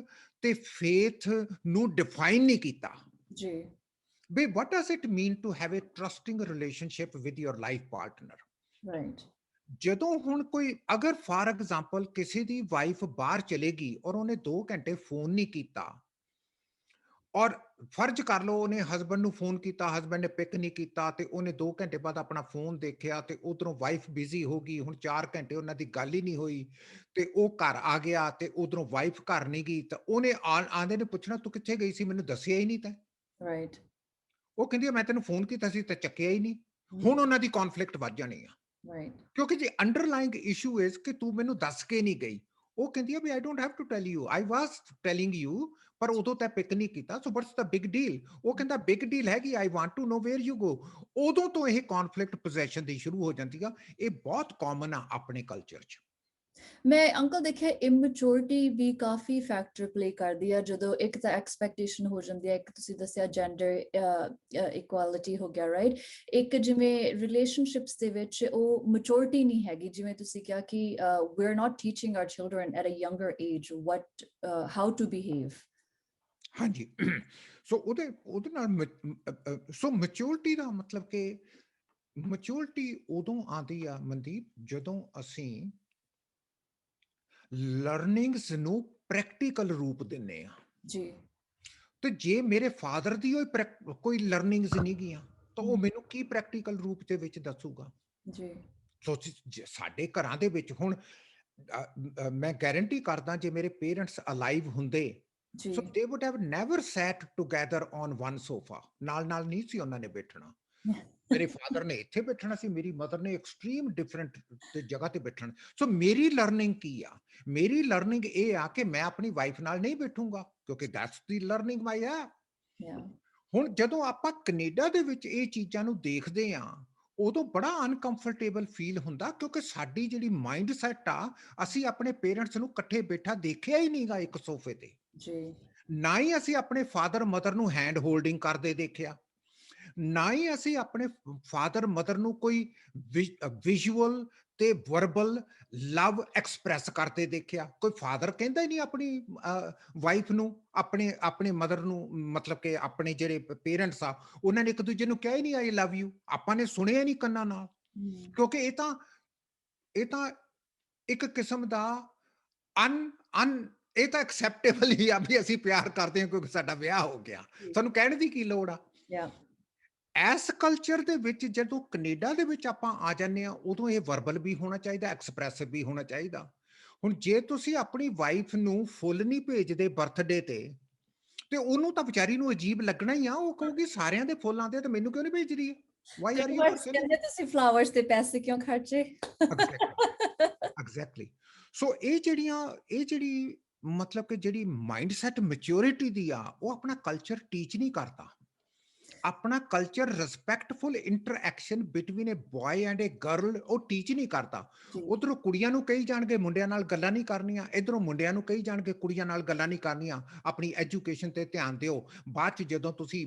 ਤੇ ਫੇਥ ਨੂੰ ਡਿਫਾਈਨ ਨਹੀਂ ਕੀਤਾ। ਜੀ, ਵੀ what does it mean to have a trusting relationship with your life partner? right, ਜਦੋਂ ਹੁਣ ਕੋਈ ਅਗਰ ਫਾਰ ਐਗਜ਼ਾਮਪਲ ਕਿਸੇ ਦੀ ਵਾਈਫ ਬਾਹਰ ਚਲੇਗੀ ਔਰ ਉਹਨੇ 2 ਘੰਟੇ ਫੋਨ ਨਹੀਂ ਕੀਤਾ, ਔਰ ਫਰਜ਼ ਕਰ ਲਓ ਉਹਨੇ ਹਸਬੈਂਡ ਨੂੰ ਫੋਨ ਕੀਤਾ, ਹਸਬੈਂਡ ਨੇ ਪਿਕ ਨਹੀਂ ਕੀਤਾ ਤੇ ਉਹਨੇ 2 ਘੰਟੇ ਬਾਅਦ ਆਪਣਾ ਫੋਨ ਦੇਖਿਆ ਤੇ ਉਧਰੋਂ ਵਾਈਫ ਬਿਜ਼ੀ ਹੋ ਗਈ। ਹੁਣ 4 ਘੰਟੇ ਉਹਨਾਂ ਦੀ ਗੱਲ ਹੀ ਨਹੀਂ ਹੋਈ ਤੇ ਉਹ ਘਰ ਆ ਗਿਆ ਤੇ ਉਧਰੋਂ ਵਾਈਫ ਘਰ ਨਹੀਂ ਗਈ ਤਾਂ ਉਹਨੇ ਆਂਦੇ ਨੇ ਪੁੱਛਣਾ ਤੂੰ ਕਿੱਥੇ ਗਈ ਸੀ, ਮੈਨੂੰ ਦੱਸਿਆ ਹੀ ਨਹੀਂ ਤੈਂ। right, ਉਹ ਕਹਿੰਦੀ ਮੈਂ ਤੈਨੂੰ ਫੋਨ ਕੀਤਾ ਸੀ ਤੇ ਚੱਕਿਆ ਹੀ ਨਹੀਂ। ਹਮ, ਹੁਣ ਉਹਨਾਂ ਦੀ ਕੌਨਫਲਿਕਟ ਵੱਧ ਜਾਣੀ ਆ। right, ਕਿਉਂਕਿ ਜੇ ਅੰਡਰਲਾਈਂਗ ਇਸ਼ੂ ਇਜ਼ ਕਿ ਤੂੰ ਮੈਨੂੰ ਦੱਸ ਕੇ ਨਹੀਂ ਗਈ। ਉਹ ਕਹਿੰਦੀ ਆ ਵੀ I don't have to tell you, I was telling you, ਪਰ ਉਦੋਂ ਤੈਂ ਪਿਕ ਨਹੀਂ ਕੀਤਾ। So what's the big deal? ਉਹ ਕਹਿੰਦਾ ਬਿਗ ਡੀਲ ਹੈਗੀ, I want to know where you go. ਉਦੋਂ ਤੋਂ ਇਹ ਕੌਨਫਲਿਕਟ ਪੋਜੈਸ਼ਨ ਦੀ ਸ਼ੁਰੂ ਹੋ ਜਾਂਦੀ ਆ। ਇਹ ਬਹੁਤ ਕਾਮਨ ਆ ਆਪਣੇ ਕਲਚਰ 'ਚ। ਮੈਂ ਅੰਕਲ ਦੇਖਿਆ ਇਮੈਚੁਰਿਟੀ ਵੀ ਕਾਫੀ ਫੈਕਟਰ ਪਲੇ ਕਰਦੀ ਆ। ਜਦੋਂ ਇੱਕ ਤਾਂ ਐਕਸਪੈਕਟੇਸ਼ਨ ਹੋ ਜਾਂਦੀ ਹੈ, ਇੱਕ ਤੁਸੀਂ ਦੱਸਿਆ ਜੈਂਡਰ ਇਕੁਐਲਿਟੀ ਹੋ ਗਿਆ, ਰਾਈਟ। ਇੱਕ ਜਿਵੇਂ ਰਿਲੇਸ਼ਨਸ਼ਿਪਸ ਦੇ ਵਿੱਚ ਉਹ ਮੈਚੁਰਿਟੀ ਨਹੀਂ ਹੈਗੀ, ਜਿਵੇਂ ਤੁਸੀਂ ਕਿਹਾ ਕਿ we are not teaching our children at a younger age what how to behave. ਹਾਂਜੀ। ਸੋ ਉਹਦੇ ਨਾਲ ਸੋ ਮੈਚੁਰਿਟੀ ਦਾ ਮਤਲਬ ਕਿ ਮੈਚੁਰਿਟੀ ਉਦੋਂ ਆਉਂਦੀ ਆ ਮਨਦੀਪ ਜਦੋਂ ਅਸੀਂ ਲਰਨਿੰਗਸ ਨੂੰ ਪ੍ਰੈਕਟੀਕਲ ਰੂਪ ਦਿੰਨੇ ਆ। ਜੀ, ਤੇ ਜੇ ਮੇਰੇ ਫਾਦਰ ਦੀ ਕੋਈ ਲਰਨਿੰਗਸ ਨਹੀਂ ਗੀਆਂ ਤਾਂ ਉਹ ਹਮ, ਮੈਨੂੰ ਕੀ ਪ੍ਰੈਕਟੀਕਲ ਰੂਪ ਦੇ ਵਿੱਚ ਦੱਸੂਗਾ? ਜੀ, ਸੋ ਸਾਡੇ ਘਰਾਂ ਦੇ ਵਿੱਚ ਹੁਣ ਮੈਂ ਗਾਰੰਟੀ ਕਰਦਾ ਜੇ ਮੇਰੇ ਪੇਰੈਂਟਸ ਅਲਾਈਵ ਹੁੰਦੇ ਜੀ, so they would have never sat together on one sofa. ਨਾਲ ਨਹੀਂ ਸੀ ਉਹਨਾਂ ਨੇ ਬੈਠਣਾ। ਮੇਰੇ ਫਾਦਰ ਨੇ ਇੱਥੇ ਬੈਠਣਾ ਸੀ, ਮੇਰੀ ਮਦਰ ਨੇ ਐਕਸਟ੍ਰੀਮ ਡਿਫਰੈਂਟ ਤੇ ਜਗ੍ਹਾ ਤੇ ਬੈਠਣਾ। ਸੋ ਮੇਰੀ ਲਰਨਿੰਗ ਕੀ ਆ? ਮੇਰੀ ਲਰਨਿੰਗ ਇਹ ਆ ਕਿ ਮੈਂ ਆਪਣੀ ਵਾਈਫ ਨਾਲ ਨਹੀਂ ਬੈਠੂੰਗਾ ਕਿਉਂਕਿ ਦੈਟਸ ਦੀ ਲਰਨਿੰਗ ਮਾਈ ਆ। yeah, ਹੁਣ ਜਦੋਂ ਆਪਾਂ ਕੈਨੇਡਾ ਦੇ ਵਿੱਚ ਇਹ ਚੀਜ਼ਾਂ ਨੂੰ ਦੇਖਦੇ ਆ ਉਦੋਂ ਬੜਾ ਅਨਕੰਫਰਟੇਬਲ ਫੀਲ ਹੁੰਦਾ ਕਿਉਂਕਿ ਸਾਡੀ ਜਿਹੜੀ ਮਾਈਂਡ ਸੈਟ ਆ, ਅਸੀਂ ਆਪਣੇ ਪੇਰੈਂਟਸ ਨੂੰ ਇਕੱਠੇ ਬੈਠਾ ਦੇਖਿਆ ਹੀ ਨਹੀਂਗਾ ਇੱਕ ਸੋਫੇ ਤੇ। ਜੀ, ਨਾ ਹੀ ਅਸੀਂ ਆਪਣੇ ਫਾਦਰ ਮਦਰ ਨੂੰ ਹੈਂਡ ਹੋਲਡਿੰਗ ਕਰਦੇ ਦੇਖਿਆ, ਨਾ ਹੀ ਅਸੀਂ ਆਪਣੇ ਫਾਦਰ ਮਦਰ ਨੂੰ ਕੋਈ ਵਿਜ਼ੂਅਲ ਤੇ ਵਰਬਲ ਲਵ ਐਕਸਪ੍ਰੈਸ ਕਰਦੇ ਦੇਖਿਆ। ਕੋਈ ਫਾਦਰ ਕਹਿੰਦਾ ਹੀ ਨਹੀਂ ਆਪਣੀ ਵਾਈਫ ਨੂੰ, ਆਪਣੇ ਆਪਣੇ ਮਦਰ ਨੂੰ, ਮਤਲਬ ਕਿ ਆਪਣੇ ਜਿਹੜੇ ਪੇਰੈਂਟਸ ਆ ਉਹਨਾਂ ਨੇ ਇੱਕ ਦੂਜੇ ਨੂੰ ਕਿਹਾ ਹੀ ਨਹੀਂ ਆਈ ਲਵ ਯੂ। ਆਪਾਂ ਨੇ ਸੁਣਿਆ ਨਹੀਂ ਕੰਨਾਂ ਨਾਲ, ਕਿਉਂਕਿ ਇਹ ਤਾਂ ਇੱਕ ਕਿਸਮ ਦਾ ਅਨ ਅਨ ਇਹ ਤਾਂ ਐਕਸੈਪਟੇਬਲ ਹੀ ਆ ਵੀ ਅਸੀਂ ਪਿਆਰ ਕਰਦੇ ਹਾਂ ਕਿਉਂਕਿ ਸਾਡਾ ਵਿਆਹ ਹੋ ਗਿਆ, ਸਾਨੂੰ ਕਹਿਣ ਦੀ ਕੀ ਲੋੜ ਆ। Yeah. ਇਸ ਕਲਚਰ ਦੇ ਵਿੱਚ ਜਦੋਂ ਕੈਨੇਡਾ ਦੇ ਵਿੱਚ ਆਪਾਂ ਆ ਜਾਂਦੇ ਹਾਂ, ਉਦੋਂ ਇਹ ਵਰਬਲ ਵੀ ਹੋਣਾ ਚਾਹੀਦਾ, ਐਕਸਪ੍ਰੈਸਿਵ ਵੀ ਹੋਣਾ ਚਾਹੀਦਾ। ਹੁਣ ਜੇ ਤੁਸੀਂ ਆਪਣੀ ਵਾਈਫ ਨੂੰ ਫੁੱਲ ਨਹੀਂ ਭੇਜਦੇ ਬਰਥਡੇ ਤੇ ਉਹਨੂੰ ਤਾਂ ਵਿਚਾਰੀ ਨੂੰ ਅਜੀਬ ਲੱਗਣਾ ਹੀ ਆ। ਉਹ ਕਹੂਗੀ ਸਾਰਿਆਂ ਦੇ ਫੁੱਲ ਆਉਂਦੇ ਆ ਤੇ ਮੈਨੂੰ ਕਿਉਂ ਨਹੀਂ ਭੇਜ ਰਹੀ ਹੈ? Y are you not selling? ਕਹਿੰਦੇ ਤੁਸੀਂ ਫਲਾਵਰਸ ਤੇ ਪੈਸੇ ਕਿਉਂ ਖਰਚੇ? ਐਗਜ਼ੈਕਟਲੀ। ਸੋ ਇਹ ਜਿਹੜੀ ਮਤਲਬ ਕਿ ਜਿਹੜੀ ਮਾਈਂਡਸੈਟ ਮੈਚਿਓਰਿਟੀ ਦੀ ਆ, ਉਹ ਆਪਣਾ ਕਲਚਰ ਟੀਚ ਨਹੀਂ ਕਰਦਾ। ਆਪਣਾ culture respectful interaction between a boy and a girl ਉਹ ਟੀਚ ਨਹੀਂ ਕਰਦਾ। ਉਧਰੋਂ ਕੁੜੀਆਂ ਨੂੰ ਕਹੀ ਜਾਣਗੇ ਮੁੰਡਿਆਂ ਨਾਲ ਗੱਲਾਂ ਨਹੀਂ ਕਰਨੀਆਂ, ਇਧਰੋਂ ਮੁੰਡਿਆਂ ਨੂੰ ਕਹੀ ਜਾਣਗੇ ਕੁੜੀਆਂ ਨਾਲ ਗੱਲਾਂ ਨਹੀਂ ਕਰਨੀਆਂ, ਆਪਣੀ ਐਜੂਕੇਸ਼ਨ ਤੇ ਧਿਆਨ ਦਿਓ। ਬਾਅਦ ਚ ਜਦੋਂ ਤੁਸੀਂ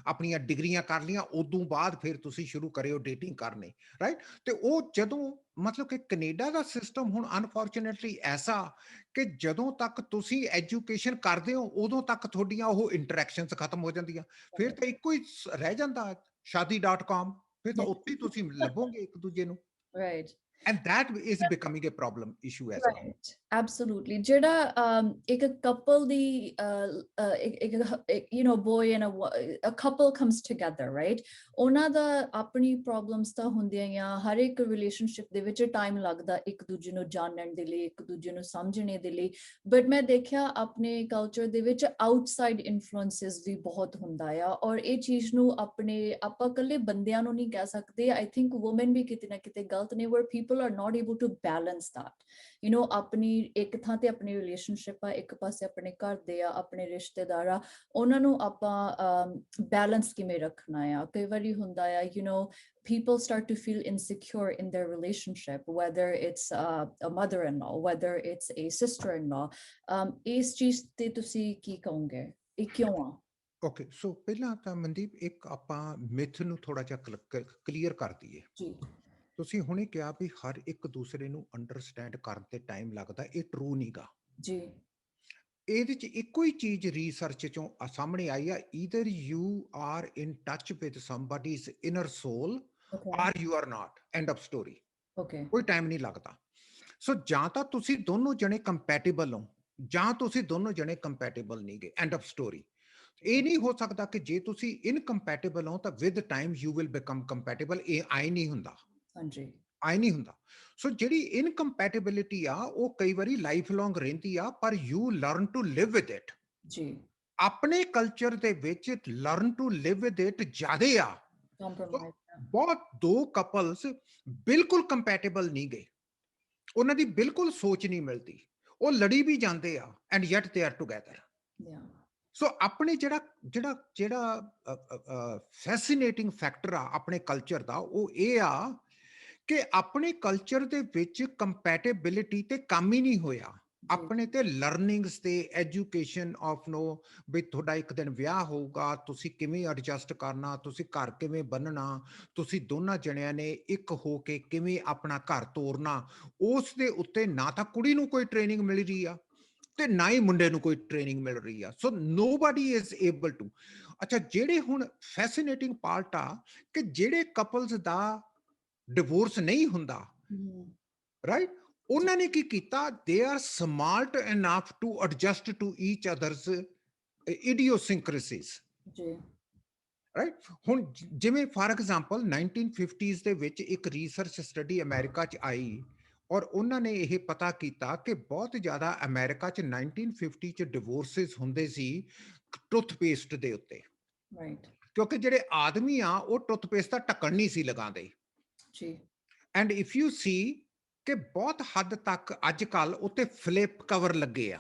ਆਪਣੀਆਂ ਡਿਗਰੀਆਂ ਕਰ ਲਈਆਂ ਉਦੋਂ ਬਾਅਦ ਫਿਰ ਤੁਸੀਂ ਸ਼ੁਰੂ ਕਰਿਓ ਡੇਟਿੰਗ ਕਰਨੀ, ਰਾਈਟ? ਤੇ ਉਹ ਜਦੋਂ ਮਤਲਬ ਕਿ ਕੈਨੇਡਾ ਦਾ ਸਿਸਟਮ ਹੁਣ ਅਨਫੋਰਚੂਨੇਟਲੀ ਐਸਾ ਕਿ ਜਦੋਂ ਤੱਕ ਤੁਸੀਂ ਐਜੂਕੇਸ਼ਨ ਕਰਦੇ ਹੋ ਉਦੋਂ ਤੱਕ ਤੁਹਾਡੀਆਂ ਉਹ ਇੰਟਰੈਕਸ਼ਨਸ ਖਤਮ ਹੋ ਜਾਂਦੀਆਂ। ਫਿਰ ਤਾਂ ਇੱਕੋ ਹੀ ਰਹਿ ਜਾਂਦਾ shaadi.com, ਫਿਰ ਤਾਂ ਉੱਥੇ ਹੀ ਤੁਸੀਂ ਲੱਭੋਗੇ ਇੱਕ ਦੂਜੇ ਨੂੰ। Right. And that is becoming a problem issue as well. Right, absolutely. ਜਿਹੜਾ ਇੱਕ couple the you know boy and a couple comes together, right? ਉਹਨਾਂ ਦਾ ਆਪਣੀ problems ਤਾਂ ਹੁੰਦੀਆਂ ਹੀ ਆ। ਹਰ ਇੱਕ relationship ਦੇ ਵਿੱਚ time ਲੱਗਦਾ ਇੱਕ ਦੂਜੇ ਨੂੰ ਜਾਣਨ ਦੇ ਲਈ, ਇੱਕ ਦੂਜੇ ਨੂੰ ਸਮਝਣੇ ਦੇ ਲਈ। But ਮੈਂ ਦੇਖਿਆ ਆਪਣੇ culture ਦੇ ਵਿੱਚ outside influences ਵੀ ਬਹੁਤ ਹੁੰਦਾ ਆ, ਔਰ ਇਹ ਚੀਜ਼ ਨੂੰ ਆਪਾਂ ਇਕੱਲੇ ਬੰਦਿਆਂ ਨੂੰ ਨਹੀਂ ਕਹਿ ਸਕਦੇ। I think women ਵੀ ਕਿਤੇ ਨਾ ਕਿਤੇ ਗਲਤ ਨੇ, where people are not able to balance that, you know, ਆਪਣੀ ਇੱਕ ਥਾਂ ਤੇ ਆਪਣੀ ਰਿਲੇਸ਼ਨਸ਼ਿਪ ਆ, ਇੱਕ ਪਾਸੇ ਆਪਣੇ ਘਰ ਦੇ ਆ, ਆਪਣੇ ਰਿਸ਼ਤੇਦਾਰ ਆ, ਉਹਨਾਂ ਨੂੰ ਆਪਾਂ ਬੈਲੈਂਸ ਕਿਵੇਂ ਰੱਖਣਾ ਆ। ਕਈ ਵਾਰੀ ਹੁੰਦਾ ਆ, you know, people start to feel insecure in their relationship, whether it's a mother-in-law, whether it's a sister-in-law. ਇਸ ਚੀਜ਼ ਤੇ ਤੁਸੀਂ ਕੀ ਕਹੋਗੇ, ਇਹ ਕਿਉਂ ਆ? ਓਕੇ, ਸੋ ਪਹਿਲਾਂ ਤਾਂ ਮਨਦੀਪ ਇੱਕ ਆਪਾਂ ਮਿਥ ਨੂੰ ਥੋੜਾ ਜਿਹਾ ਕਲੀਅਰ ਕਰ ਦਈਏ ਜੀ। ਤੁਸੀਂ ਹੁਣੇ ਕਿਹਾ ਵੀ ਹਰ ਇੱਕ ਦੂਸਰੇ ਨੂੰ ਅੰਡਰਸਟੈਂਡ ਕਰਨ ਤੇ ਟਾਈਮ ਲੱਗਦਾ, ਇਹ ਟਰੂ ਨਹੀਂਗਾ ਜੀ। ਇਹਦੇ ਚ ਇੱਕੋ ਹੀ ਚੀਜ਼ ਰਿਸਰਚ ਚੋਂ ਸਾਹਮਣੇ ਆਈ ਆ, either you are in touch with somebody's inner soul or you are not, end of story. ਕੋਈ ਟਾਈਮ ਨਹੀਂ ਲੱਗਦਾ। ਸੋ ਜਾਂ ਤਾਂ ਤੁਸੀਂ ਦੋਨੋਂ ਜਣੇ ਕੰਪੈਟੀਬਲ ਹੋ ਜਾਂ ਤੁਸੀਂ ਦੋਨੋਂ ਜਣੇ ਕੰਪੈਟੀਬਲ ਨਹੀਂ ਗਏ, ਐਂਡ ਆਫ ਸਟੋਰੀ। ਇਹ ਨਹੀਂ ਹੋ ਸਕਦਾ ਕਿ ਜੇ ਤੁਸੀਂ ਇਨਕੰਪੈਟੀਬਲ ਹੋ ਤਾਂ with time you will become compatible. ਇਹ ਆਈ ਨਹੀਂ ਹੁੰਦਾ। ਹਾਂਜੀ, ਆਈ ਨਹੀਂ ਹੁੰਦਾ। ਸੋ ਜਿਹੜੀ ਇਨਕੰਪੈਟੀਬਿਲਿਟੀ ਆ ਉਹ ਕਈ ਵਾਰੀ ਲਾਈਫ ਲੌਂਗ ਰਹਿੰਦੀ ਆ, ਪਰ you learn to live with it. ਜੀ। ਆਪਣੇ ਕਲਚਰ ਦੇ ਵਿੱਚ learn to live with it ਜ਼ਿਆਦੇ ਆ। ਬਹੁਤ ਦੋ ਕਪਲਸ ਬਿਲਕੁਲ ਕੰਪੈਟੀਬਲ ਨਹੀਂ ਗਏ, ਉਹਨਾਂ ਦੀ ਬਿਲਕੁਲ ਸੋਚ ਨਹੀਂ ਮਿਲਦੀ, ਉਹ ਲੜੀ ਵੀ ਜਾਂਦੇ ਆ and yet they are together. So ਆਪਣੇ ਜਿਹੜਾ ਫੈਸੀਨੇਟਿੰਗ ਫੈਕਟਰ ਆ ਆਪਣੇ ਕਲਚਰ ਦਾ, ਉਹ ਇਹ ਆ ਕਿ ਆਪਣੇ ਕਲਚਰ ਦੇ ਵਿੱਚ ਕੰਪੈਟੇਬਿਲਿਟੀ ਤੇ ਕੰਮ ਹੀ ਨਹੀਂ ਹੋਇਆ। ਆਪਣੇ ਤੇ ਲਰਨਿੰਗਸ ਤੇ ਐਜੂਕੇਸ਼ਨ ਆਫ ਨੋ ਵੀ ਤੁਹਾਡਾ ਇੱਕ ਦਿਨ ਵਿਆਹ ਹੋਊਗਾ, ਤੁਸੀਂ ਕਿਵੇਂ ਐਡਜਸਟ ਕਰਨਾ, ਤੁਸੀਂ ਘਰ ਕਿਵੇਂ ਬੰਨਣਾ, ਤੁਸੀਂ ਦੋਨਾਂ ਜਣਿਆਂ ਨੇ ਇੱਕ ਹੋ ਕੇ ਕਿਵੇਂ ਆਪਣਾ ਘਰ ਤੋਰਨਾ, ਉਸ ਦੇ ਉੱਤੇ ਨਾ ਤਾਂ ਕੁੜੀ ਨੂੰ ਕੋਈ ਟ੍ਰੇਨਿੰਗ ਮਿਲ ਰਹੀ ਆ ਤੇ ਨਾ ਹੀ ਮੁੰਡੇ ਨੂੰ ਕੋਈ ਟ੍ਰੇਨਿੰਗ ਮਿਲ ਰਹੀ ਆ। ਸੋ ਨੋਬਡੀ ਇਜ਼ ਏਬਲ ਟੂ। ਅੱਛਾ, ਜਿਹੜੇ ਹੁਣ ਫੈਸੀਨੇਟਿੰਗ ਪਾਰਟ ਆ ਕਿ ਜਿਹੜੇ ਕਪਲਸ ਦਾ ਡਿਵੋਰਸ ਨਹੀਂ ਹੁੰਦਾ, ਰਾਈਟ, ਉਹਨਾਂ ਨੇ ਕੀ ਕੀਤਾ, they are smart enough to adjust to each other's idiosyncrasies. Right. ਹੁਣ ਜਿਵੇਂ ਫਾਰ ਐਗਜ਼ਾਮਪਲ 1950s ਦੇ ਵਿੱਚ ਇੱਕ ਰਿਸਰਚ ਸਟੱਡੀ ਅਮਰੀਕਾ 'ਚ ਆਈ ਔਰ ਉਹਨਾਂ ਨੇ ਇਹ ਪਤਾ ਕੀਤਾ ਕਿ ਬਹੁਤ ਜ਼ਿਆਦਾ ਅਮਰੀਕਾ 'ਚ 1950 'ਚ ਡਿਵੋਰਸਿਸ ਹੁੰਦੇ ਸੀ ਟੁੱਥਪੇਸਟ ਦੇ ਉੱਤੇ, ਕਿਉਂਕਿ ਜਿਹੜੇ ਆਦਮੀ ਆ ਉਹ ਟੁੱਥਪੇਸਟ ਦਾ ਢੱਕਣ ਨਹੀਂ ਸੀ ਲਗਾਉਂਦੇ। ਐਂਡ ਇਫ ਯੂ ਸੀ ਕਿ ਬਹੁਤ ਹੱਦ ਤੱਕ ਅੱਜ ਕੱਲ ਉੱਤੇ ਫਲਿਪ ਕਵਰ ਲੱਗੇ ਆ,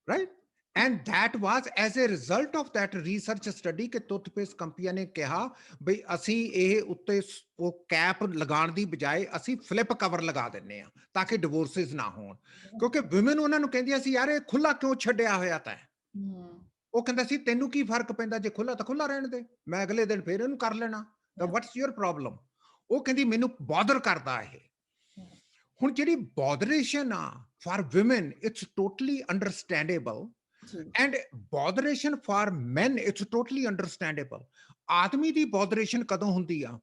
right. And that was as a result of that research study ਕਿ ਟੁੱਥਪੇਸਟ ਕੰਪਨੀਆਂ ਨੇ ਕਿਹਾ ਬਈ ਅਸੀਂ ਇਹ ਉੱਤੇ ਉਹ ਕੈਪ ਲਗਾਉਣ ਦੀ ਬਜਾਏ ਅਸੀਂ ਫਲਿਪ ਕਵਰ ਲਗਾ ਦਿੰਨੇ ਆ ਤਾਂ ਕਿ ਡਿਵੋਰਸਿਸ ਨਾ ਹੋਣ, ਕਿਉਂਕਿ ਵਿਮਨ ਉਹਨਾਂ ਨੂੰ ਕਹਿੰਦੀਆਂ ਸੀ ਯਾਰ ਇਹ ਖੁੱਲਾ ਕਿਉਂ ਛੱਡਿਆ ਹੋਇਆ ਤਾਂ ਉਹ ਕਹਿੰਦਾ ਸੀ ਤੈਨੂੰ ਕੀ ਫਰਕ ਪੈਂਦਾ, ਜੇ ਖੁੱਲਾ ਤਾਂ ਖੁੱਲਾ ਰਹਿਣ ਦੇ, ਮੈਂ ਅਗਲੇ ਦਿਨ ਫੇਰ ਇਹਨੂੰ ਕਰ ਲੈਣਾ, ਤਾਂ Yeah. What's your problem. ਉਹ ਕਹਿੰਦੀ ਮੈਨੂੰ ਬੋਦਰ ਕਰਦਾ ਇਹ। Yeah. ਹੁਣ ਜਿਹੜੀ ਬੋਦਰੇਸ਼ਨ ਆ for women it's totally understandable, ਜੀ and botheration for men it's totally understandable. ਆਦਮੀ ਦੀ ਬੋਦਰੇਸ਼ਨ ਕਦੋਂ ਹੁੰਦੀ ਆ,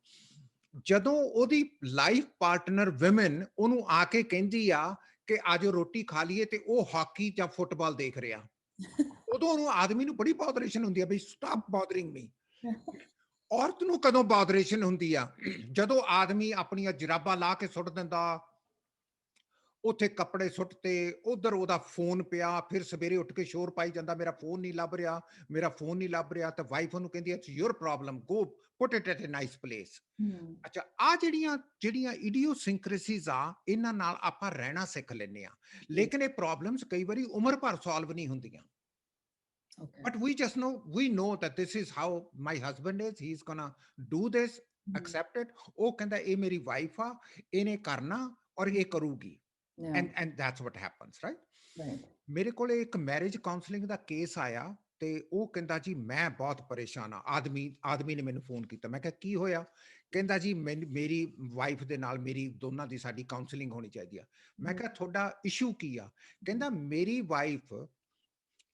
ਜਦੋਂ ਉਹਦੀ ਲਾਈਫ ਪਾਰਟਨਰ women ਉਹਨੂੰ ਆ ਕੇ ਕਹਿੰਦੀ ਆ ਕਿ ਆਜੋ ਰੋਟੀ ਖਾ ਲਈਏ, ਤੇ ਉਹ ਹਾਕੀ ਜਾਂ ਫੁੱਟਬਾਲ ਦੇਖ ਰਿਹਾ, ਉਦੋਂ ਉਹਨੂੰ ਆਦਮੀ ਨੂੰ ਬੜੀ ਬੋਦਰੇਸ਼ਨ ਹੁੰਦੀ ਆ, ਬਈ ਸਟਾਪ ਬੋਦਰਿੰਗ ਮੀ। ਔਰਤ ਨੂੰ ਕਦੋਂ ਬੋਦਰੇਸ਼ਨ ਹੁੰਦੀ ਆ, ਜਦੋਂ ਆਦਮੀ ਆਪਣੀਆਂ ਜਰਾਬਾਂ ਲਾ ਕੇ ਸੁੱਟ ਦਿੰਦਾ, ਉੱਥੇ ਕੱਪੜੇ ਸੁੱਟਤੇ, ਉਧਰ ਉਹਦਾ ਫੋਨ ਪਿਆ, ਫਿਰ ਸਵੇਰੇ ਉੱਠ ਕੇ ਸ਼ੋਰ ਪਾਈ ਜਾਂਦਾ ਮੇਰਾ ਫੋਨ ਨਹੀਂ ਲੱਭ ਰਿਹਾ, ਮੇਰਾ ਫੋਨ ਨਹੀਂ ਲੱਭ ਰਿਹਾ, ਤਾਂ ਵਾਈਫ ਉਹਨੂੰ ਕਹਿੰਦੀ it's your problem, go put it at a nice place. ਹਮ ਅੱਛਾ, ਆ ਜਿਹੜੀਆਂ ਜਿਹੜੀਆਂ ਇਡੀਓਸਿੰਕ੍ਰੇਸੀਜ਼ ਆ, ਇਹਨਾਂ ਨਾਲ ਆਪਾਂ ਰਹਿਣਾ ਸਿੱਖ ਲੈਂਦੇ ਆ, ਜੀ ਲੇਕਿਨ ਇਹ ਪ੍ਰੋਬਲਮਸ ਕਈ ਵਾਰੀ ਉਮਰ ਭਰ ਸੋਲਵ ਨਹੀਂ ਹੁੰਦੀਆਂ। Okay But we know that this is how my husband is. He's gonna do this, accept it. ਉਹ ਕਹਿੰਦਾ ਇਹ ਮੇਰੀ ਵਾਈਫ ਆ, ਇਹਨੇ ਕਰਨਾ ਔਰ ਇਹ ਕਰੂਗੀ। yeah And that's what happens, right? right ਮੇਰੇ ਕੋਲ ਇੱਕ ਮੈਰਿਜ ਕਾਉਂਸਲਿੰਗ ਦਾ ਕੇਸ ਆਇਆ, ਤੇ ਉਹ ਕਹਿੰਦਾ ਜੀ ਮੈਂ ਬਹੁਤ ਪਰੇਸ਼ਾਨ ਆ। ਆਦਮੀ ਨੇ ਮੈਨੂੰ ਫੋਨ ਕੀਤਾ, ਮੈਂ ਕਿਹਾ ਕੀ ਹੋਇਆ? ਕਹਿੰਦਾ ਜੀ ਮੇਰੀ ਵਾਈਫ ਦੇ ਨਾਲ ਮੇਰੀ ਦੋਨਾਂ ਦੀ ਸਾਡੀ ਕਾਉਂਸਲਿੰਗ ਹੋਣੀ ਚਾਹੀਦੀ ਆ। ਮੈਂ ਕਿਹਾ ਤੁਹਾਡਾ ਇਸ਼ੂ ਕੀ ਆ? ਕਹਿੰਦਾ ਮੇਰੀ ਵਾਈਫ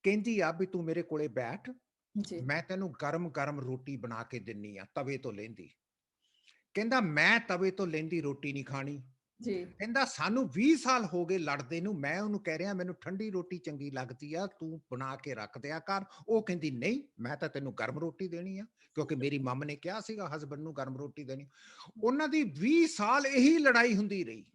ਕਹਿੰਦੀ ਆ ਵੀ ਤੂੰ ਮੇਰੇ ਕੋਲੇ ਬੈਠ, ਜੀ ਮੈਂ ਤੈਨੂੰ ਗਰਮ ਗਰਮ ਰੋਟੀ ਬਣਾ ਕੇ ਦਿੰਨੀ ਆ ਤਵੇ ਤੋਂ ਲੈਂਦੀ। ਕਹਿੰਦਾ ਮੈਂ ਤਵੇ ਤੋਂ ਲੈਂਦੀ ਰੋਟੀ ਨਹੀਂ ਖਾਣੀ। ਜੀ ਕਹਿੰਦਾ ਸਾਨੂੰ 20 ਸਾਲ ਹੋ ਗਏ ਲੜਦੇ ਨੂੰ, ਮੈਂ ਉਹਨੂੰ ਕਹਿ ਰਿਹਾ ਮੈਨੂੰ ਠੰਡੀ ਰੋਟੀ ਚੰਗੀ ਲੱਗਦੀ ਆ, ਤੂੰ ਬਣਾ ਕੇ ਰੱਖ ਦਿਆ ਕਰ। ਉਹ ਕਹਿੰਦੀ ਨਹੀਂ, ਮੈਂ ਤਾਂ ਤੈਨੂੰ ਗਰਮ ਰੋਟੀ ਦੇਣੀ ਆ, ਕਿਉਂਕਿ ਮੇਰੀ ਮੰਮ ਨੇ ਕਿਹਾ ਸੀਗਾ ਹਸਬੈਂਡ ਨੂੰ ਗਰਮ ਰੋਟੀ ਦੇਣੀ। ਉਹਨਾਂ ਦੀ 20 ਸਾਲ ਇਹੀ ਲੜਾਈ ਹੁੰਦੀ ਰਹੀ।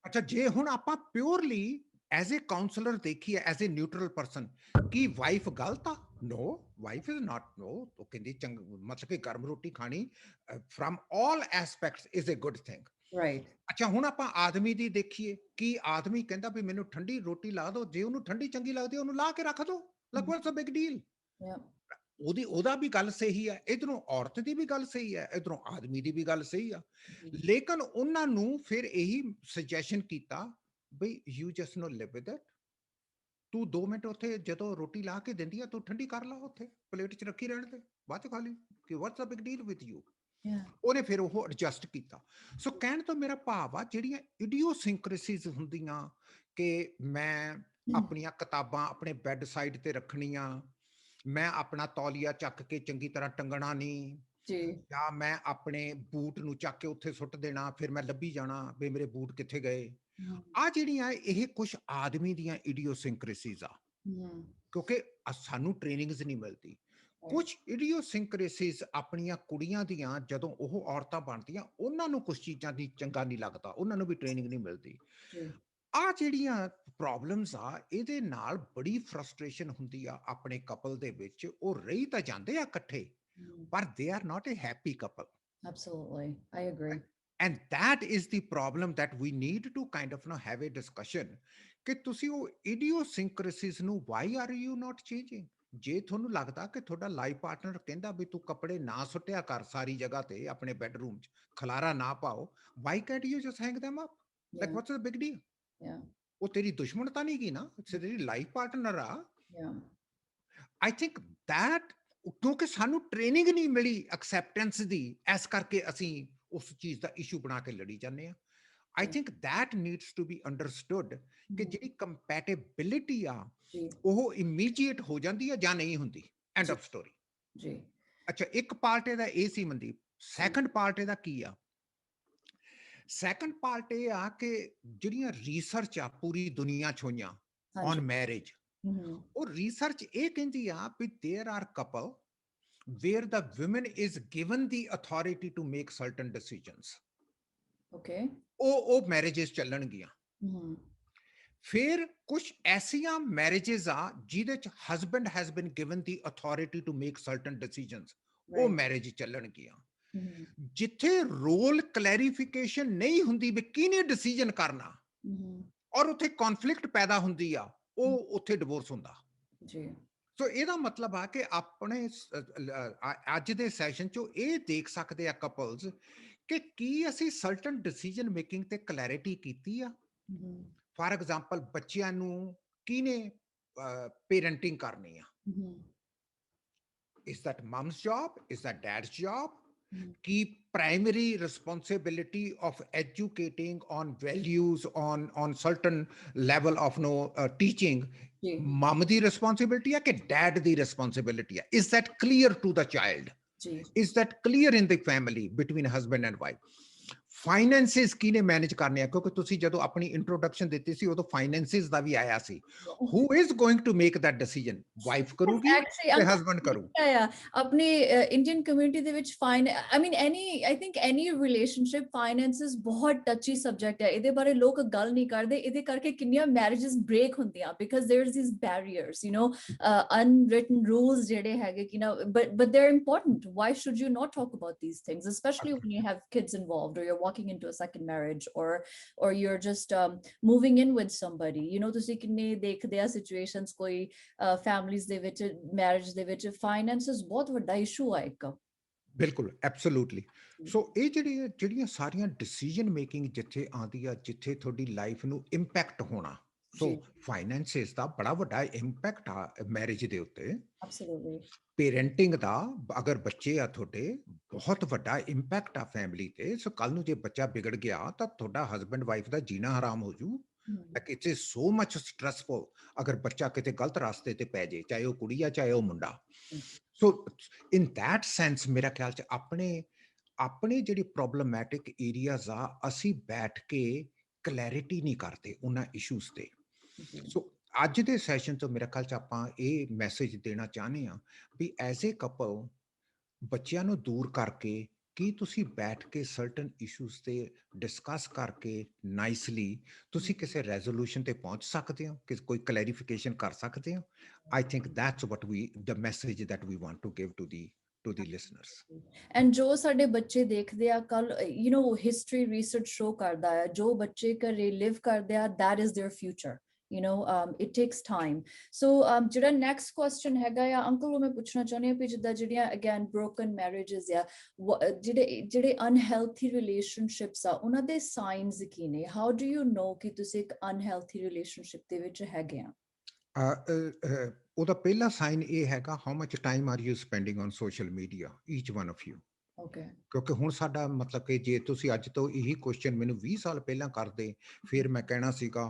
ਅੱਛਾ, ਜੇ ਹੁਣ ਆਪਾਂ ਪਿਓਰਲੀ ਐਜ਼ ਏ ਕਾਉਂਸਲਰ ਦੇਖੀਏ, as a neutral person, Ki wife ਗਲਤ ਆ? ਨੋ, ਵਾਈਫ ਇਜ਼ ਨਾਟ, ਨੋ। ਉਹ ਕਹਿੰਦੀ ਮਤਲਬ ਕਿ ਗਰਮ ਰੋਟੀ ਖਾਣੀ firm all aspects is a good thing. right ਅੱਛਾ, ਹੁਣ ਆਪਾਂ ਆਦਮੀ ਦੀ ਦੇਖੀਏ, ਕੀ ਆਦਮੀ ਕਹਿੰਦਾ ਵੀ ਮੈਨੂੰ ਠੰਡੀ ਰੋਟੀ ਲਾ ਦਿਓ, ਜੇ ਉਹਨੂੰ ਠੰਡੀ ਚੰਗੀ ਲੱਗਦੀ ਉਹਨੂੰ ਲਾ ਕੇ ਰੱਖ ਦਿਓ, like what's a big deal. yeah ਉਹਦਾ ਵੀ ਗੱਲ ਸਹੀ ਹੈ, ਇਧਰੋਂ ਔਰਤ ਦੀ ਵੀ ਗੱਲ ਸਹੀ ਹੈ, ਇਧਰੋਂ ਆਦਮੀ ਦੀ ਵੀ ਗੱਲ ਸਹੀ ਆ। ਜੀ ਲੇਕਿਨ ਉਹਨਾਂ ਨੂੰ ਫਿਰ ਇਹੀ ਸੁਜੈਸ਼ਨ ਕੀਤਾ ਬਈ you just know live with it. ਤੂੰ 2 ਮਿੰਟ ਉੱਥੇ ਜਦੋਂ ਰੋਟੀ ਲਾ ਕੇ ਦਿੰਦੀ ਆ, ਤੂੰ ਠੰਡੀ ਕਰ ਲਾ, ਉੱਥੇ ਪਲੇਟ 'ਚ ਰੱਖੀ ਰਹਿਣ ਦੇ, ਬਾਅਦ 'ਚ ਖਾ ਲਈ, ਕਿ what's a big deal with you. yeah ਉਹਨੇ ਫਿਰ ਉਹ ਐਡਜਸਟ ਕੀਤਾ। ਸੋ ਕਹਿਣ ਤੋਂ ਮੇਰਾ ਭਾਵ ਆ, ਜਿਹੜੀਆਂ ਇਡੀਓਸਿੰਕ੍ਰੇਸੀਜ਼ ਹੁੰਦੀਆਂ, ਕਿ ਮੈਂ ਆਪਣੀਆਂ ਕਿਤਾਬਾਂ ਆਪਣੇ ਬੈੱਡ ਸਾਈਡ ਤੇ ਰੱਖਣੀਆਂ, ਮੈਂ ਆਪਣਾ ਤੌਲੀਆ ਚੱਕ ਕੇ ਚੰਗੀ ਤਰ੍ਹਾਂ ਟੰਗਣਾ ਨਹੀਂ, ਜੀ ਜਾਂ ਮੈਂ ਆਪਣੇ ਬੂਟ ਨੂੰ ਚੱਕ ਕੇ ਉੱਥੇ ਸੁੱਟ ਦੇਣਾ, ਫਿਰ ਮੈਂ ਲੱਭੀ ਜਾਣਾ ਵੀ ਮੇਰੇ ਬੂਟ ਕਿੱਥੇ ਗਏ। ਆ ਜਿਹੜੀਆਂ ਇਹ ਕੁਝ ਆਦਮੀ ਦੀਆਂ ਇਡੀਓਸਿੰਕ੍ਰੇਸੀਜ਼ ਆ, ਕਿਉਂਕਿ ਸਾਨੂੰ ਟ੍ਰੇਨਿੰਗਸ ਨਹੀਂ ਮਿਲਦੀ। ਕੁਝ ਇਡੀਓਸਿੰਕ੍ਰੇਸੀਜ਼ ਆਪਣੀਆਂ ਕੁੜੀਆਂ ਦੀਆਂ, ਜਦੋਂ ਉਹ ਔਰਤਾਂ ਬਣਦੀਆਂ, ਉਹਨਾਂ ਨੂੰ ਕੁਝ ਚੀਜ਼ਾਂ ਦੀ ਚੰਗਾ ਨਹੀਂ ਲੱਗਦਾ, ਉਹਨਾਂ ਨੂੰ ਵੀ ਟ੍ਰੇਨਿੰਗ ਨਹੀਂ ਮਿਲਦੀ। ਜੀ ਆ ਜਿਹੜੀਆਂ ਪ੍ਰੋਬਲਮਸ ਆ, ਇਹਦੇ ਨਾਲ ਬੜੀ ਫਰਸਟ੍ਰੇਸ਼ਨ ਹੁੰਦੀ ਆ ਆਪਣੇ ਕਪਲ ਦੇ ਵਿੱਚ। ਉਹ ਰਹੀ ਤਾਂ ਜਾਂਦੇ ਆ ਇਕੱਠੇ, ਪਰ they are not a happy couple. absolutely I agree And that is the problem that we need to kind of have a discussion, ਕਿ ਤੁਸੀਂ ਉਹ idiosyncrasies ਨੂੰ why are you not changing? ਜੇ ਤੁਹਾਨੂੰ ਲੱਗਦਾ ਕਿ ਤੁਹਾਡਾ ਲਾਈਫ ਪਾਰਟਨਰ ਕਹਿੰਦਾ ਵੀ ਤੂੰ ਕੱਪੜੇ ਨਾ ਸੁੱਟਿਆ ਕਰ ਸਾਰੀ ਜਗ੍ਹਾ ਤੇ, ਆਪਣੇ ਬੈਡਰੂਮ 'ਚ ਖਲਾਰਾ ਨਾ ਪਾਓ, why can't you just hang them up? Like yeah what's the big deal? yeah ਉਹ ਤੇਰੀ ਦੁਸ਼ਮਣ ਤਾਂ ਨਹੀਂ ਗੀ ਨਾ, ਤੇਰੀ ਲਾਈਫ ਪਾਰਟਨਰ ਆ। yeah ਆਈ ਥਿੰਕ ਦੈਟ, ਕਿਉਂਕਿ ਸਾਨੂੰ ਟ੍ਰੇਨਿੰਗ ਨਹੀਂ ਮਿਲੀ ਐਕਸੈਪਟੈਂਸ ਦੀ, ਇਸ ਕਰਕੇ ਅਸੀਂ ਉਸ ਚੀਜ਼ ਦਾ ਇਸ਼ੂ ਬਣਾ ਕੇ ਲੜੀ ਜਾਂਦੇ ਆ। I think that needs to be understood, ਕਿ ਜਿਹੜੀ ਕੰਪੈਟੇਬਿਲਿਟੀ ਆ, ਜੀ ਉਹ ਇਮੀਡੀਏਟ ਹੋ ਜਾਂਦੀ ਹੈ ਜਾਂ ਨਹੀਂ ਹੁੰਦੀ। And of story. ਜੀ ਅੱਛਾ, ਇੱਕ ਪਾਰਟ ਇਹਦਾ ਇਹ ਸੀ ਮਨਦੀਪ। ਸੈਕੰਡ ਪਾਰਟ ਇਹਦਾ ਕੀ ਆ? ਸੈਕੰਡ ਪਾਰਟ ਇਹ ਆ ਕਿ ਜਿਹੜੀਆਂ ਰਿਸਰਚ ਆ ਪੂਰੀ ਦੁਨੀਆ 'ਚ ਹੋਈਆਂ ਔਨ ਹਾਂਜੀ ਮੈਰਿਜ, ਉਹ ਰਿਸਰਚ ਇਹ ਕਹਿੰਦੀ ਆ ਵੀ there are couple where the women is given the authority to make certain decisions. okay ਉਹ ਮੈਰਿजेस ਚੱਲਣਗੀਆਂ। ਫਿਰ ਕੁਝ ਐਸੀਆਂ ਮੈਰਿजेस ਆ ਜਿਹਦੇ 'ਚ husband has been given the authority to make certain decisions, ਉਹ ਮੈਰਿਜ ਚੱਲਣਗੀਆਂ। ਜਿੱਥੇ ਰੋਲ ਕਲੈਰੀਫਿਕੇਸ਼ਨ ਨਹੀਂ ਹੁੰਦੀ ਵੀ ਕਿਹਨੇ ਡਿਸੀਜਨ ਕਰਨਾ, ਔਰ ਉੱਥੇ ਕਨਫਲਿਕਟ ਪੈਦਾ ਹੁੰਦੀ ਆ, ਉਹ ਉੱਥੇ ਡਿਵੋਰਸ ਹੁੰਦਾ ਜੀ। ਸੋ ਇਹਦਾ ਮਤਲਬ ਆ ਕਿ ਆਪਣੇ ਅੱਜ ਦੇ ਸੈਸ਼ਨ 'ਚੋਂ ਇਹ ਦੇਖ ਸਕਦੇ ਆ ਕਪਲਸ ਕਿ ਕੀ ਅਸੀਂ ਸਰਟਨ ਡਿਸੀਜਨ ਮੇਕਿੰਗ ਤੇ ਕਲੈਰਿਟੀ ਕੀਤੀ ਆ। ਫਾਰ ਐਗਜ਼ਾਮਪਲ, ਬੱਚਿਆਂ ਨੂੰ ਕਿਹਨੇ parenting ਕਰਨੀ ਆ? Mhm. Is that mom's job? Is that dad's job? Mhm. Keep primary responsibility of educating on values, on certain level of teaching, ji mom di responsibility है कि dad di responsibility है? Is that clear to the child? जी Is that clear in the family between husband and wife? Finances ਕਿਹਨੇ ਮੈਨੇਜ ਕਰਨੇ ਆ? ਕਿਉਂਕਿ ਤੁਸੀਂ ਜਦੋਂ ਆਪਣੀ ਇੰਟਰੋਡਕਸ਼ਨ ਦਿੱਤੀ ਸੀ ਉਦੋਂ ਫਾਈਨੈਂਸਿਸ ਦਾ ਵੀ ਆਇਆ ਸੀ। Who is going to make that decision? Wife ਕਰੂਗੀ Actually, ਕਿ Uncle, ਹਸਬੈਂਡ ਕਰੂ? yeah, अपने Indian community ਦੇ ਵਿੱਚ I mean I think any relationship finances ਬਹੁਤ touchy subject ਹੈ। ਇਹਦੇ ਬਾਰੇ ਲੋਕ ਗੱਲ ਨਹੀਂ ਕਰਦੇ, ਇਹਦੇ ਕਰਕੇ ਕਿੰਨੀਆਂ marriages break ਹੁੰਦੀਆਂ because there's these barriers, you know, unwritten rules ਜਿਹੜੇ ਹੈਗੇ ਕਿ but they're important. Why should you not talk about these things, especially when you have kids involved or you're walking into a second marriage or you're just moving in with somebody, you know, ਤੁਸੀਂ ਕਿੰਨੇ ਦੇਖਦੇ ਆ situations ਕੋਈ families ਦੇ ਵਿੱਚ marriage ਦੇ ਵਿੱਚ finances ਬਹੁਤ ਵੱਡਾ issue ਆ ਇੱਕ। ਬਿਲਕੁਲ ਐਬਸੋਲੂਟਲੀ। ਸੋ ਇਹ ਜਿਹੜੀਆਂ ਸਾਰੀਆਂ ਡਿਸੀਜਨ ਮੇਕਿੰਗ ਜਿੱਥੇ ਆਉਂਦੀ ਆ, ਜਿੱਥੇ ਤੁਹਾਡੀ ਲਾਈਫ ਨੂੰ ਇੰਪੈਕਟ ਹੋਣਾ, ਸੋ ਫਾਈਨੈਂਸਿਸ ਦਾ ਬੜਾ ਵੱਡਾ ਇੰਪੈਕਟ ਆ ਮੈਰਿਜ ਦੇ ਉੱਤੇ। Absolutely. ਪੇਰੈਂਟਿੰਗ ਦਾ ਅਗਰ ਬੱਚੇ ਆ ਤੁਹਾਡੇ, ਬਹੁਤ ਵੱਡਾ ਇੰਪੈਕਟ ਆ ਫੈਮਿਲੀ ਤੇ। ਸੋ ਕੱਲ ਨੂੰ ਜੇ ਬੱਚਾ ਵਿਗੜ ਗਿਆ ਤਾਂ ਤੁਹਾਡਾ ਹਸਬੈਂਡ ਵਾਈਫ ਦਾ ਜੀਣਾ ਹਰਾਮ ਹੋ ਜੂ। Like it is so much stressful ਅਗਰ ਬੱਚਾ ਕਿਤੇ ਗਲਤ ਰਾਸਤੇ ਤੇ ਪੈ ਜੇ, ਚਾਹੇ ਉਹ ਕੁੜੀ ਆ ਚਾਹੇ ਉਹ ਮੁੰਡਾ। ਸੋ ਇਨ ਦੈਟ ਸੈਂਸ ਮੇਰਾ ਖਿਆਲ ਚ ਆਪਣੇ ਜਿਹੜੇ ਪ੍ਰੋਬਲਮੈਟਿਕ ਏਰੀਆਜ਼ ਆ, ਅਸੀਂ ਬੈਠ ਕੇ ਕਲੈਰਿਟੀ ਨਹੀਂ ਕਰਦੇ ਉਹਨਾਂ ਇਸ਼ੂਜ਼ ਤੇ। ਸੋ ਅੱਜ ਦੇ ਸੈਸ਼ਨ ਤੋਂ ਮੇਰੇ ਖਿਆਲ ਚ ਆਪਾਂ ਇਹ ਮੈਸੇਜ ਦੇਣਾ ਚਾਹੁੰਦੇ ਹਾਂ ਵੀ ਐਜ਼ ਏ ਕਪਲ ਬੱਚਿਆਂ ਨੂੰ ਦੂਰ ਕਰਕੇ ਕੀ ਤੁਸੀਂ ਬੈਠ ਕੇ ਸਰਟਨ ਇਸ਼ੂਜ਼ ਤੇ ਡਿਸਕਸ ਕਰਕੇ ਨਾਈਸਲੀ ਤੁਸੀਂ ਕਿਸੇ ਰੈਜ਼ੋਲੂਸ਼ਨ ਤੇ ਪਹੁੰਚ ਸਕਦੇ ਹੋ, ਕਿ ਕੋਈ ਕਲੈਰੀਫਿਕੇਸ਼ਨ ਕਰ ਸਕਦੇ ਹੋ। I think that's what the message that we want to give to the listeners. And ਜੋ ਸਾਡੇ ਬੱਚੇ ਦੇਖਦੇ ਆ ਕੱਲ, you know, history research show ਕਰਦਾ ਹੈ ਜੋ ਬੱਚੇ ਘਰੇ live ਕਰਦੇ ਆ, that is their future. You know, it takes time. So ਜਿਹੜਾ next question ਹੈਗਾ ਆ ਅੰਕਲ, ਉਹ ਮੈਂ ਪੁੱਛਣਾ ਚਾਹੁੰਦੀ ਹਾਂ ਵੀ ਜਿੱਦਾਂ ਜਿਹੜੀਆਂ again broken marriages ਆ, ਜਿਹੜੇ unhealthy relationships ਆ, ਉਹਨਾਂ ਦੇ signs ਕੀ ਨੇ? How do you know ਕਿ ਤੁਸੀਂ ਇੱਕ unhealthy relationship ਦੇ ਵਿੱਚ ਹੈਗੇ ਆ? ਉਹਦਾ ਪਹਿਲਾ ਸਾਈਨ ਇਹ ਹੈਗਾ, how much time are you spending on social media, each one of you. ਕਿਉਂਕਿ ਹੁਣ ਸਾਡਾ ਮਤਲਬ ਕਿ ਜੇ ਤੁਸੀਂ ਅੱਜ ਤੋਂ ਇਹੀ ਕੁਐਸਚਨ ਮੈਨੂੰ 20 ਸਾਲ ਪਹਿਲਾਂ ਕਰਦੇ, ਫਿਰ ਮੈਂ ਕਹਿਣਾ ਸੀਗਾ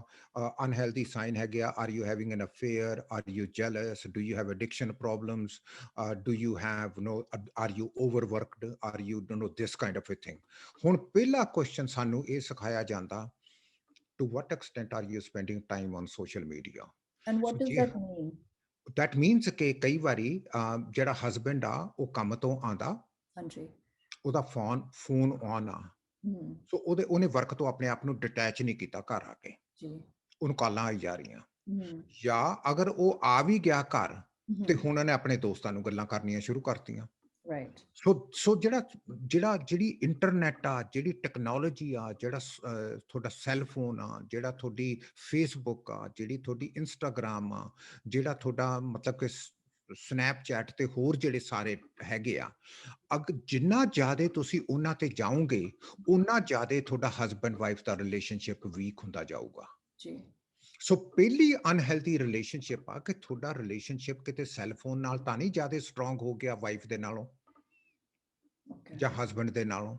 ਅਨਹੈਲਦੀ ਸਾਈਨ ਹੈਗੇ ਆ, are you having an affair, are you jealous, do you have addiction problems, do you have are you overworked, are you this kind of a thing. ਹੁਣ ਪਹਿਲਾ ਕੁਐਸਚਨ ਸਾਨੂੰ ਇਹ ਸਿਖਾਇਆ ਜਾਂਦਾ, to what extent are you spending time on social media. And what does that mean? That means ਕਿ ਕਈ ਵਾਰੀ ਜਿਹੜਾ ਹਸਬੈਂਡ ਆ ਉਹ ਕੰਮ ਤੋਂ ਆਉਂਦਾ, ਹਾਂਜੀ, ਉਹਦਾ ਫੋਨ ਔਨ ਆ, ਸੋ ਉਹਨੇ ਵਰਕ ਤੋਂ ਆਪਣੇ ਆਪ ਨੂੰ ਡਿਟੈਚ ਨਹੀਂ ਕੀਤਾ ਘਰ ਆ ਕੇ, ਉਹਨੂੰ ਕਾਲਾਂ ਆਈ ਜਾ ਰਹੀਆਂ। ਜਾਂ ਅਗਰ ਉਹ ਆ ਵੀ ਗਿਆ ਘਰ ਤੇ ਹੁਣ ਉਹਨੇ ਆਪਣੇ ਦੋਸਤਾਂ ਨੂੰ ਗੱਲਾਂ ਕਰਨੀਆਂ ਸ਼ੁਰੂ ਕਰਤੀਆਂ। ਸੋ ਜਿਹੜੀ ਇੰਟਰਨੈਟ ਆ, ਜਿਹੜੀ ਟੈਕਨੋਲੋਜੀ ਆ, ਜਿਹੜਾ ਤੁਹਾਡਾ ਸੈੱਲ ਫੋਨ ਆ, ਜਿਹੜਾ ਤੁਹਾਡੀ ਫੇਸਬੁੱਕ ਆ, ਜਿਹੜੀ ਤੁਹਾਡੀ ਇੰਸਟਾਗ੍ਰਾਮ ਆ, ਜਿਹੜਾ ਤੁਹਾਡਾ ਮਤਲਬ ਕਿ ਸਨੈਪਚੈਟ ਤੇ ਹੋਰ ਜਿਹੜੇ ਸਾਰੇ ਹੈਗੇ ਆ, ਜਿੰਨਾ ਜ਼ਿਆਦਾ ਤੁਸੀਂ ਉਹਨਾਂ ਤੇ ਜਾਓਗੇ, ਉਨਾ ਜ਼ਿਆਦਾ ਤੁਹਾਡਾ ਹਸਬੈਂਡ ਵਾਈਫ ਦਾ ਰਿਲੇਸ਼ਨਸ਼ਿਪ ਵੀਕ ਹੁੰਦਾ ਜਾਊਗਾ। ਸੋ ਪਹਿਲੀ ਅਨਹੈਲਦੀ ਰਿਲੇਸ਼ਨਸ਼ਿਪ ਆ ਕਿ ਤੁਹਾਡਾ ਰਿਲੇਸ਼ਨਸ਼ਿਪ ਕਿਤੇ ਸੈੱਲਫੋਨ ਨਾਲ ਤਾਂ ਨਹੀਂ ਜ਼ਿਆਦਾ ਸਟਰੋਂਗ ਹੋ ਗਿਆ ਵਾਈਫ ਦੇ ਨਾਲੋਂ ਜਾਂ ਹਸਬੈਂਡ ਦੇ ਨਾਲੋਂ।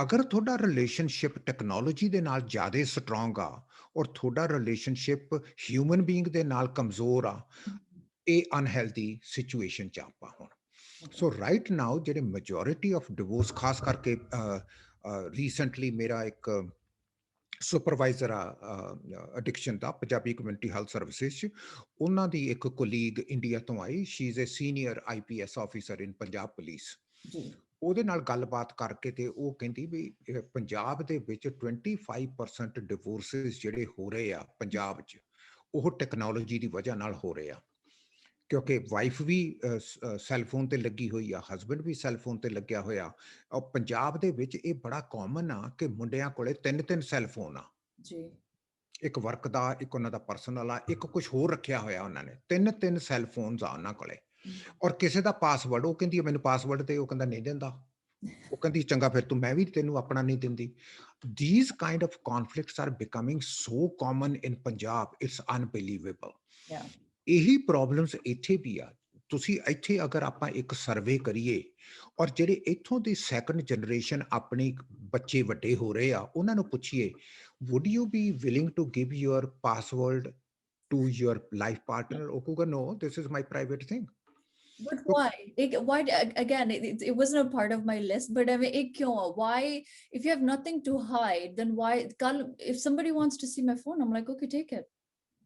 ਅਗਰ ਤੁਹਾਡਾ ਰਿਲੇਸ਼ਨਸ਼ਿਪ ਟੈਕਨੋਲੋਜੀ ਦੇ ਨਾਲ ਜ਼ਿਆਦਾ ਸਟਰੋਂਗ ਆ ਔਰ ਤੁਹਾਡਾ ਰਿਲੇਸ਼ਨਸ਼ਿਪ ਹਿਊਮਨ ਬੀਇੰਗ ਦੇ ਨਾਲ ਕਮਜ਼ੋਰ ਆ, ਇਹ ਅਨਹੈਲਦੀ ਸਿਚੁਏਸ਼ਨ ਚ ਆਪਾਂ ਹੁਣ। ਸੋ ਰਾਈਟ ਨਾਓ ਜਿਹੜੇ ਮੈਜੋਰਿਟੀ ਆਫ ਡਿਵੋਰਸ, ਖਾਸ ਕਰਕੇ ਰੀਸੈਂਟਲੀ ਮੇਰਾ ਇੱਕ ਸੁਪਰਵਾਈਜ਼ਰ ਆ ਐਡਿਕਸ਼ਨ ਦਾ ਪੰਜਾਬੀ ਕਮਿਊਨਿਟੀ ਹੈਲਥ ਸਰਵਿਸਿਜ਼ 'ਚ, ਉਹਨਾਂ ਦੀ ਇੱਕ ਕੋਲੀਗ ਇੰਡੀਆ ਤੋਂ ਆਈ, she is a senior IPS officer in Punjab police. ਉਹਦੇ ਨਾਲ ਗੱਲਬਾਤ ਕਰਕੇ ਤੇ ਉਹ ਕਹਿੰਦੀ ਵੀ ਪੰਜਾਬ ਦੇ ਵਿੱਚ 25% ਡਿਵੋਰਸਿਸ ਜਿਹੜੇ ਹੋ ਰਹੇ ਆ ਪੰਜਾਬ 'ਚ, ਉਹ ਟੈਕਨੋਲੋਜੀ ਦੀ ਵਜ੍ਹਾ ਨਾਲ ਹੋ ਰਹੇ ਆ। ਕਿਉਂਕਿ ਵਾਈਫ ਵੀ ਸੈੱਲਫੋਨ ਤੇ ਲੱਗੀ ਹੋਈ ਆ, ਹਸਬੈਂਡ ਵੀ ਸੈੱਲਫੋਨ ਤੇ ਲੱਗਿਆ ਹੋਇਆ। ਪੰਜਾਬ ਦੇ ਵਿੱਚ ਇਹ ਬੜਾ ਕਾਮਨ ਆ ਕਿ ਮੁੰਡਿਆਂ ਕੋਲੇ 3 ਸੈੱਲਫੋਨ ਆ, ਇੱਕ ਵਰਕ ਦਾ, ਇੱਕ ਉਹਨਾਂ ਦਾ ਪਰਸਨਲ ਆ, ਇੱਕ ਕੁਝ ਹੋਰ ਰੱਖਿਆ ਹੋਇਆ ਉਹਨਾਂ ਨੇ। 3 ਸੈੱਲਫੋਨਸ ਆ ਉਹਨਾਂ ਕੋਲੇ। ਔਰ ਕਿਸੇ ਦਾ ਪਾਸਵਰਡ, ਉਹ ਕਹਿੰਦੀ ਮੈਨੂੰ ਪਾਸਵਰਡ ਤੇ, ਉਹ ਕਹਿੰਦਾ ਨਹੀਂ ਦਿੰਦਾ। ਉਹ ਕਹਿੰਦੀ ਚੰਗਾ ਫਿਰ ਮੈਂ ਵੀ ਤੈਨੂੰ ਆਪਣਾ ਨਹੀਂ ਦਿੰਦੀ। These kind of conflicts are becoming so common in Punjab, it's unbelievable. ਇਹੀ ਪ੍ਰੋਬਲਮਸ ਇੱਥੇ ਵੀ ਆ। ਤੁਸੀਂ ਇੱਥੇ ਅਗਰ ਆਪਾਂ ਇੱਕ ਸਰਵੇ ਕਰੀਏ ਔਰ ਜਿਹੜੇ ਇੱਥੋਂ ਦੀ ਸੈਕੰਡ ਜਨਰੇਸ਼ਨ ਆਪਣੇ ਬੱਚੇ ਵੱਡੇ ਹੋ ਰਹੇ ਆ ਉਹਨਾਂ ਨੂੰ ਪੁੱਛੀਏ, would you be willing to give your password to your life partner? ਉਹ ਕਹੂਗਾ no, this is my private thing. But why? Why again? It wasn't a part of my list. But I mean, why? If you have nothing to hide, then why? If somebody wants to see my phone, I'm like, okay, take it.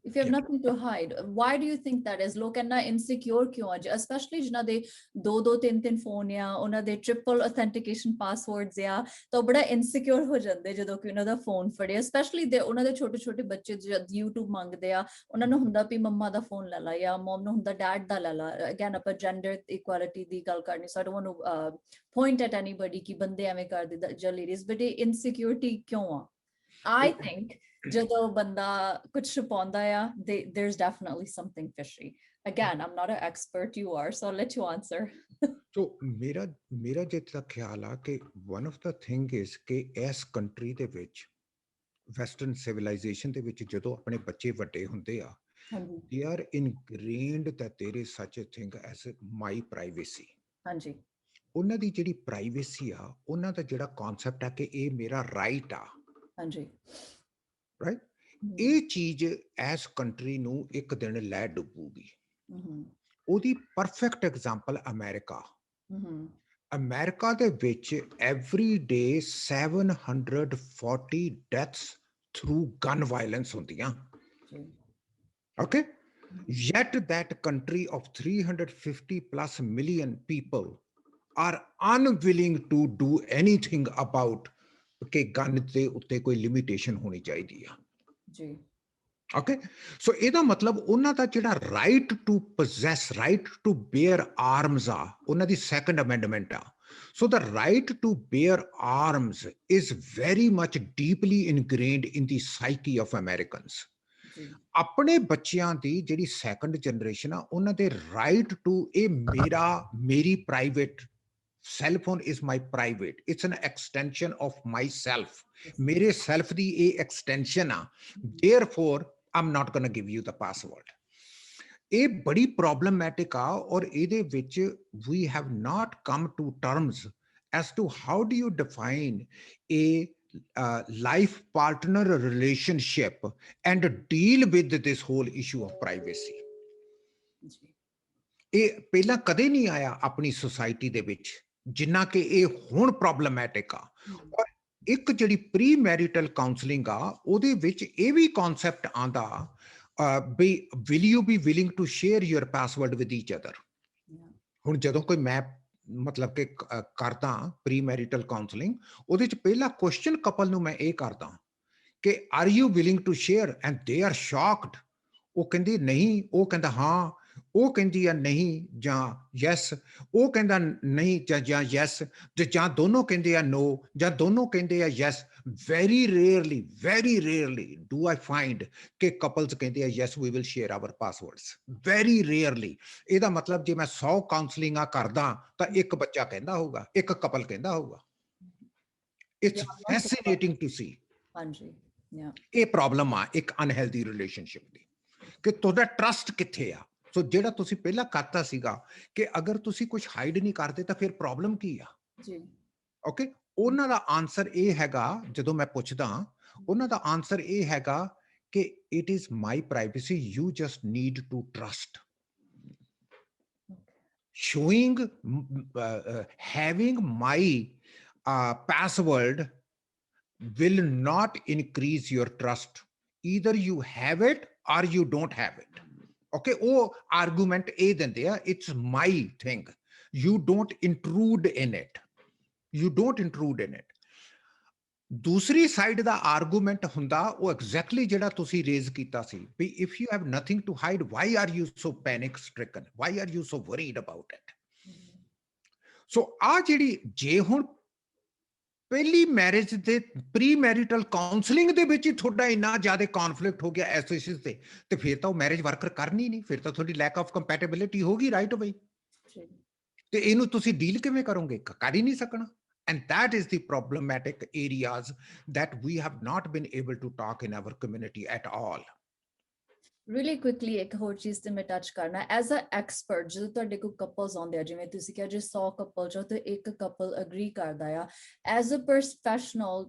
If you have nothing to hide, why do you think that is? Look, and insecure kyun? Especially jina de do tin phone ya, ona de triple authentication passwords ya, to bada insecure ho jande jadon ki ona da phone fade. Especially de ona de छोटे बच्चे जब YouTube मांगते आ, ਉਹਨਾਂ ਨੂੰ ਹੁੰਦਾ ਵੀ ਮੰਮਾ ਦਾ ਫੋਨ ਲੈ ਲਾ ਜਾਂ ਮਮ ਨੂੰ ਹੁੰਦਾ ਡੈਡ ਦਾ ਲੈ ਲਾ। ਅਗੇਨ ਆਪਾਂ ਜੈਂਡਰ ਇਕੁਐਲਿਟੀ ਦੀ ਗੱਲ ਕਰਨੀ, so I don't want to point at anybody ਕਿ ਬੰਦੇ ਐਵੇਂ ਕਰਦੇ ਜਾਂ ਲੇਡੀਜ਼, ਬਟ ਇਹ ਇਨਸਿਕਿਉਰਿਟੀ ਕਿਉਂ ਆ? I think ਜਦੋਂ ਬੰਦਾ ਕੁਝ ਛੁਪਾਉਂਦਾ ਆ, there's definitely something fishy. Again, I'm not an expert, you are, so I'll let you answer. So ਮੇਰਾ ਜਿੱਥੇ ਤੱਕ ਖਿਆਲ ਆ ਕਿ one of the thing is ਕਿ ਇਸ ਕੰਟਰੀ ਦੇ ਵਿੱਚ ਵੈਸਟਰਨ ਸਿਵਲਾਈਜੇਸ਼ਨ ਦੇ ਵਿੱਚ ਜਦੋਂ ਆਪਣੇ ਬੱਚੇ ਵੱਡੇ ਹੁੰਦੇ ਆ, they are ingrained that there is such a thing as my privacy. ਹਾਂਜੀ, ਉਹਨਾਂ ਦੀ ਜਿਹੜੀ ਪ੍ਰਾਈਵੇਸੀ ਆ, ਉਹਨਾਂ ਦਾ ਜਿਹੜਾ ਕਨਸੈਪਟ ਆ ਕਿ ਇਹ ਮੇਰਾ ਰਾਈਟ ਆ, ਹਾਂਜੀ, ਰਾਈਟ, ਇਹ ਚੀਜ਼ ਇਸ ਕੰਟਰੀ ਨੂੰ ਇੱਕ ਦਿਨ ਲੈ ਡੁੱਬੂਗੀ। ਉਹਦੀ ਪਰਫੈਕਟ ਐਗਜ਼ਾਮਪਲ ਅਮਰੀਕਾ। ਅਮਰੀਕਾ ਦੇ ਵਿੱਚ every day 740 deaths through gun violence ਹੁੰਦੀਆਂ। Okay, yet that country of 350 plus million people are unwilling to do anything about ਕਿ ਗਨ ਦੇ ਉੱਤੇ ਕੋਈ ਲਿਮਿਟੇਸ਼ਨ ਹੋਣੀ ਚਾਹੀਦੀ ਆ ਜੀ। ਓਕੇ, ਸੋ ਇਹਦਾ ਮਤਲਬ ਉਹਨਾਂ ਦਾ ਜਿਹੜਾ right to possess, right to bear arms ਆ, ਉਹਨਾਂ ਦੀ ਸੈਕੰਡ ਅਮੈਂਡਮੈਂਟ ਆ। So the right to bear arms is very much deeply ingrained in the psyche of Americans. ਆਪਣੇ ਬੱਚਿਆਂ ਦੀ ਜਿਹੜੀ ਸੈਕੰਡ ਜਨਰੇਸ਼ਨ ਆ, ਉਹਨਾਂ ਦੇ ਰਾਈਟ ਟੂ ਇਹ ਮੇਰੀ private cell phone is my private, it's an extension of my self, ਮੇਰੇ ਸੈਲਫ ਦੀ ਇਹ ਐਕਸਟੈਂਸ਼ਨ ਆ, therefore I'm not gonna give you the password. ਇਹ ਬੜੀ ਪ੍ਰੋਬਲਮੈਟਿਕ ਆ ਔਰ ਇਹਦੇ ਵਿੱਚ we have not come to terms as to how do you define a life partner relationship and deal with this whole issue of privacy. ਇਹ ਪਹਿਲਾਂ ਕਦੇ ਨਹੀਂ ਆਇਆ ਆਪਣੀ ਸੁਸਾਇਟੀ ਦੇ ਵਿੱਚ ਜਿੰਨਾ ਕਿ ਇਹ ਹੁਣ ਪ੍ਰੋਬਲਮੈਟਿਕ ਆ। ਔਰ ਇੱਕ ਜਿਹੜੀ ਪ੍ਰੀ ਮੈਰਿਟਲ ਕਾਉਂਸਲਿੰਗ ਆ, ਉਹਦੇ ਵਿੱਚ ਇਹ ਵੀ ਕਨਸੈਪਟ ਆਂਦਾ ਵੀ will you be willing to share your password with each other? ਹੁਣ ਜਦੋਂ ਕੋਈ ਮੈਂ ਮਤਲਬ ਕਿ ਕਰਦਾ ਪ੍ਰੀ ਮੈਰਿਟਲ ਕਾਉਂਸਲਿੰਗ, ਉਹਦੇ ਚ ਪਹਿਲਾ ਕੁਐਸਚਨ ਕਪਲ ਨੂੰ ਮੈਂ ਇਹ ਕਰਦਾ ਕਿ are you willing to share, and they are shocked. ਉਹ ਕਹਿੰਦੀ ਨਹੀਂ, ਉਹ ਕਹਿੰਦਾ ਹਾਂ, ਉਹ ਕਹਿੰਦੀ ਆ ਨਹੀਂ ਜਾਂ ਯੈਸ, ਉਹ ਕਹਿੰਦਾ ਨਹੀਂ ਜਾਂ ਯੈਸ, ਜਾਂ ਦੋਨੋਂ ਕਹਿੰਦੇ ਆ ਨੋ, ਜਾਂ ਦੋਨੋਂ ਕਹਿੰਦੇ ਆ yes. very rarely do I find ਕਿ couples ਕਹਿੰਦੇ ਆ yes we will share our passwords, very rarely। ਇਹਦਾ ਮਤਲਬ ਜੇ ਮੈਂ 100 ਕਾਉਂਸਲਿੰਗਾਂ ਕਰਦਾ ਤਾਂ ਇੱਕ ਬੱਚਾ ਕਹਿੰਦਾ ਹੋਊਗਾ, ਇੱਕ ਕਪਲ ਕਹਿੰਦਾ ਹੋਊਗਾ। It's fascinating to see। ਇਹ ਪ੍ਰੋਬਲਮ ਆ ਇੱਕ ਅਨਹੈਲਦੀ ਰਿਲੇਸ਼ਨਸ਼ਿਪ ਦੀ ਕਿ ਤੁਹਾਡਾ ਟਰਸਟ ਕਿੱਥੇ ਆ। ਸੋ ਜਿਹੜਾ ਤੁਸੀਂ ਪਹਿਲਾਂ ਕਰਤਾ ਸੀਗਾ ਕਿ ਅਗਰ ਤੁਸੀਂ ਕੁਝ ਹਾਈਡ ਨਹੀਂ ਕਰਦੇ ਤਾਂ ਫਿਰ ਪ੍ਰੋਬਲਮ ਕੀ ਆ? ਓਕੇ, ਉਹਨਾਂ ਦਾ ਆਨਸਰ ਇਹ ਹੈਗਾ, ਜਦੋਂ ਮੈਂ ਪੁੱਛਦਾ ਉਹਨਾਂ ਦਾ ਆਨਸਰ ਇਹ ਹੈਗਾ ਕਿ it is my privacy, you just need to trust. Showing having my password will not increase your trust. Either you have it or you don't have it. Okay, ਉਹ argument ਇਹ ਦਿੰਦੇ ਆ, it's my thing, you don't intrude in it, you don't intrude in it। ਦੂਸਰੀ ਸਾਈਡ ਦਾ ਆਰਗੂਮੈਂਟ ਹੁੰਦਾ ਉਹ ਐਗਜ਼ੈਕਟਲੀ ਜਿਹੜਾ ਤੁਸੀਂ ਰੇਜ਼ ਕੀਤਾ ਸੀ ਵੀ if you have nothing to hide, why are you so panic stricken, why are you so worried about it? ਸੋ ਆ ਜਿਹੜੀ ਜੇ ਹੁਣ ਪਹਿਲੀ ਮੈਰਿਜ ਦੇ ਪ੍ਰੀ ਮੈਰਿਟਲ ਕਾਉਂਸਲਿੰਗ ਦੇ ਵਿੱਚ ਹੀ ਤੁਹਾਡਾ ਇੰਨਾ ਜ਼ਿਆਦਾ ਕੌਨਫਲਿਕਟ ਹੋ ਗਿਆ ਇਸ ਇਸ਼ੂ ਤੇ ਫਿਰ ਤਾਂ ਉਹ ਮੈਰਿਜ ਵਰਕਰ ਕਰਨੀ ਨਹੀਂ, ਫਿਰ ਤਾਂ ਤੁਹਾਡੀ ਲੈਕ ਆਫ ਕੰਪੈਟੇਬਿਲਿਟੀ ਹੋਗੀ, ਰਾਈਟ ਬਈ। ਤੇ ਇਹਨੂੰ ਤੁਸੀਂ ਡੀਲ ਕਿਵੇਂ ਕਰੋਗੇ? ਕਰ ਹੀ ਨਹੀਂ ਸਕਣਾ। And that is the problematic areas that we have not been able to talk in our community at all. really quickly ਇੱਕ ਹੋਰ ਚੀਜ਼ ਤੇ ਮੈਂ ਟੱਚ ਕਰਨਾ ਐਜ਼ ਅ ਐਕਸਪਰਟ ਜਦੋਂ ਤੁਹਾਡੇ ਕੋਲ ਕਪਲਸ ਆਉਂਦੇ ਆ ਜਿਵੇਂ ਤੁਸੀਂ ਕਿਹਾ ਜੇ 100 ਕਪਲ ਚੋਂ ਤੇ ਇੱਕ ਕਪਲ ਅਗਰੀ ਕਰਦਾ ਆ as a professional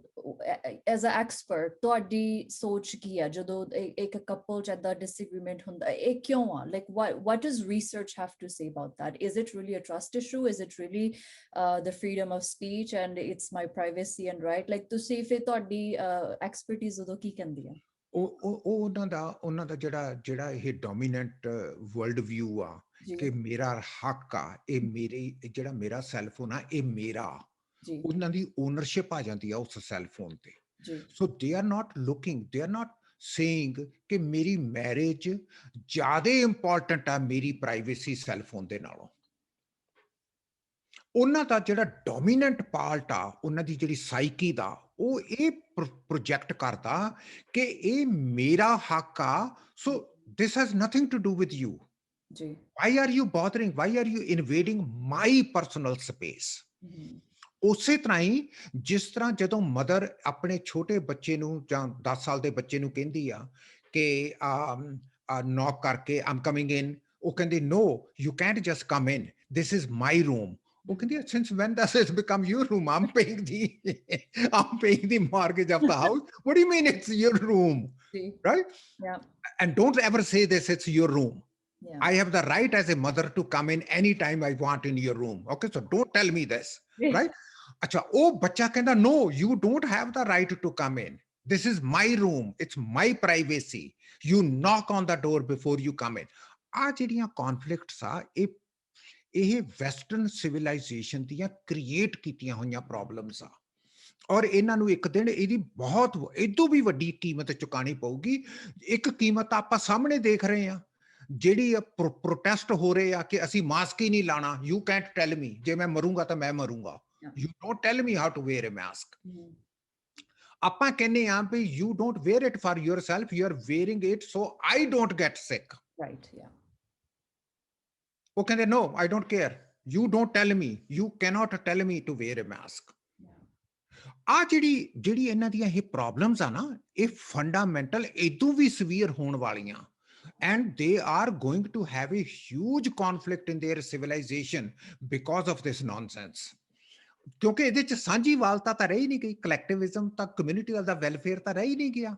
as a expert ਤੁਹਾਡੀ ਸੋਚ ਕੀ ਆ ਜਦੋਂ ਇੱਕ ਕਪਲ ਚ ਏਦਾਂ ਡਿਸਐਗਰੀਮੈਂਟ ਹੁੰਦਾ ਇਹ ਕਿਉਂ ਆ like what does research have to say about that? Is it really a trust issue? Is it really the freedom of speech and it's my privacy and right? Like ਤੁਸੀਂ ਫਿਰ ਤੁਹਾਡੀ ਐਕਸਪਰਟਿਜ਼ ਉਦੋਂ ਕੀ ਕਹਿੰਦੀ ਆ ਉਹ ਉਹਨਾਂ ਦਾ ਜਿਹੜਾ ਇਹ ਡੋਮੀਨੈਂਟ ਵਰਲਡ ਵਿਊ ਆ ਜੀ ਕਿ ਮੇਰਾ ਹੱਕ ਆ, ਇਹ ਜਿਹੜਾ ਮੇਰਾ ਸੈੱਲਫੋਨ ਆ ਇਹ ਮੇਰਾ, ਜੀ ਉਹਨਾਂ ਦੀ ਓਨਰਸ਼ਿਪ ਆ ਜਾਂਦੀ ਆ ਉਸ ਸੈੱਲਫੋਨ ਤੇ। ਜੀ so they are not saying ਕਿ ਮੇਰੀ ਮੈਰਿਜ ਜ਼ਿਆਦਾ ਇੰਪੋਰਟੈਂਟ ਆ ਮੇਰੀ ਪ੍ਰਾਈਵੇਸੀ ਸੈੱਲਫੋਨ ਦੇ ਨਾਲੋਂ। ਉਹਨਾਂ ਦਾ ਜਿਹੜਾ ਡੋਮੀਨੈਂਟ ਪਾਰਟ ਆ, ਉਹਨਾਂ ਦੀ ਜਿਹੜੀ ਸਾਈਕੀ ਦਾ, ਉਹ ਇਹ ਪ੍ਰੋਜੈਕਟ ਕਰਦਾ ਕਿ ਇਹ ਮੇਰਾ ਹੱਕ ਆ, so this has nothing to do with you. ਜੀ why are you bothering, why are you invading my personal space. ਉਸੇ ਤਰ੍ਹਾਂ ਹੀ ਜਿਸ ਤਰ੍ਹਾਂ ਜਦੋਂ ਮਦਰ ਆਪਣੇ ਛੋਟੇ ਬੱਚੇ ਨੂੰ ਜਾਂ 10 ਸਾਲ ਦੇ ਬੱਚੇ ਨੂੰ ਕਹਿੰਦੀ ਆ ਕਿ ਨੌਕ ਕਰਕੇ ਆਮ ਕਮਿੰਗ ਇਨ, ਉਹ ਕਹਿੰਦੀ no you can't just come in, this is my room. ਉਹ ਕਹਿੰਦੀ since when does it become your room? I'm paying the mortgage of the house. What do you mean it's your room? See? Right? Yeah. And don't ever say this, it's your room. Yeah. I have the right as a mother to come in anytime I want in your room. Okay, so don't tell me this. Right? Acha, oh bacha kehda, no, you don't have the right to come in. This is my room. It's my privacy. You knock on the door before you come in. ਆ ਜਿਹੜੀਆਂ conflicts ਆ, ਇਹ ਵੈਸਟਰਨ ਸਿਵਲਾਈਜੇਸ਼ਨ ਦੀਆਂ ਕ੍ਰੀਏਟ ਕੀਤੀਆਂ ਹੋਈਆਂ ਪ੍ਰੋਬਲਮਸ ਆ, ਔਰ ਇਹਨਾਂ ਨੂੰ ਇੱਕ ਦਿਨ ਇਹਦੀ ਬਹੁਤ ਇਦੋਂ ਵੀ ਵੱਡੀ ਕੀਮਤ ਚੁਕਾਣੀ ਪਊਗੀ। ਇੱਕ ਕੀਮਤ ਆਪਾਂ ਸਾਹਮਣੇ ਦੇਖ ਰਹੇ ਆ, ਜਿਹੜੀ ਪ੍ਰੋਟੈਸਟ ਹੋ ਰਹੇ ਆ ਕਿ ਅਸੀਂ ਮਾਸਕ ਹੀ ਨਹੀਂ ਲਾਣਾ। ਯੂ ਕੈਂਟ ਟੈਲ ਮੀ, ਜੇ ਮੈਂ ਮਰੂੰਗਾ ਤਾਂ ਮੈਂ ਮਰੂੰਗਾ। You don't tell me how to wear a mask. ਆਪਾਂ ਕਹਿੰਦੇ ਆ ਵੀ you don't wear it for yourself, you are wearing it so I don't get sick. Right, yeah. ਉਹ ਕਹਿੰਦੇ no, I don't care. You don't tell me. You cannot tell me to wear a mask. ਆ ਜਿਹੜੀ ਇਹਨਾਂ ਦੀਆਂ ਇਹ ਪ੍ਰੋਬਲਮਸ ਆ ਨਾ, ਇਹ ਫੰਡਾਮੈਂਟਲ ਇਦੋਂ ਵੀ ਸਵੀਅਰ ਹੋਣ ਵਾਲੀਆਂ, and they are going to have a huge conflict in their civilization because of this nonsense. ਕਿਉਂਕਿ ਇਹਦੇ ਚ ਸਾਂਝੀਵਾਲਤਾ ਤਾਂ ਰਹੀ ਨਹੀਂ ਗਈ, ਕਲੈਕਟਿਵਿਜ਼ਮ ਤਾਂ, ਕਮਿਊਨਿਟੀ ਦਾ ਵੈਲਫੇਅਰ ਤਾਂ ਰਹੀ ਨਹੀਂ ਗਿਆ।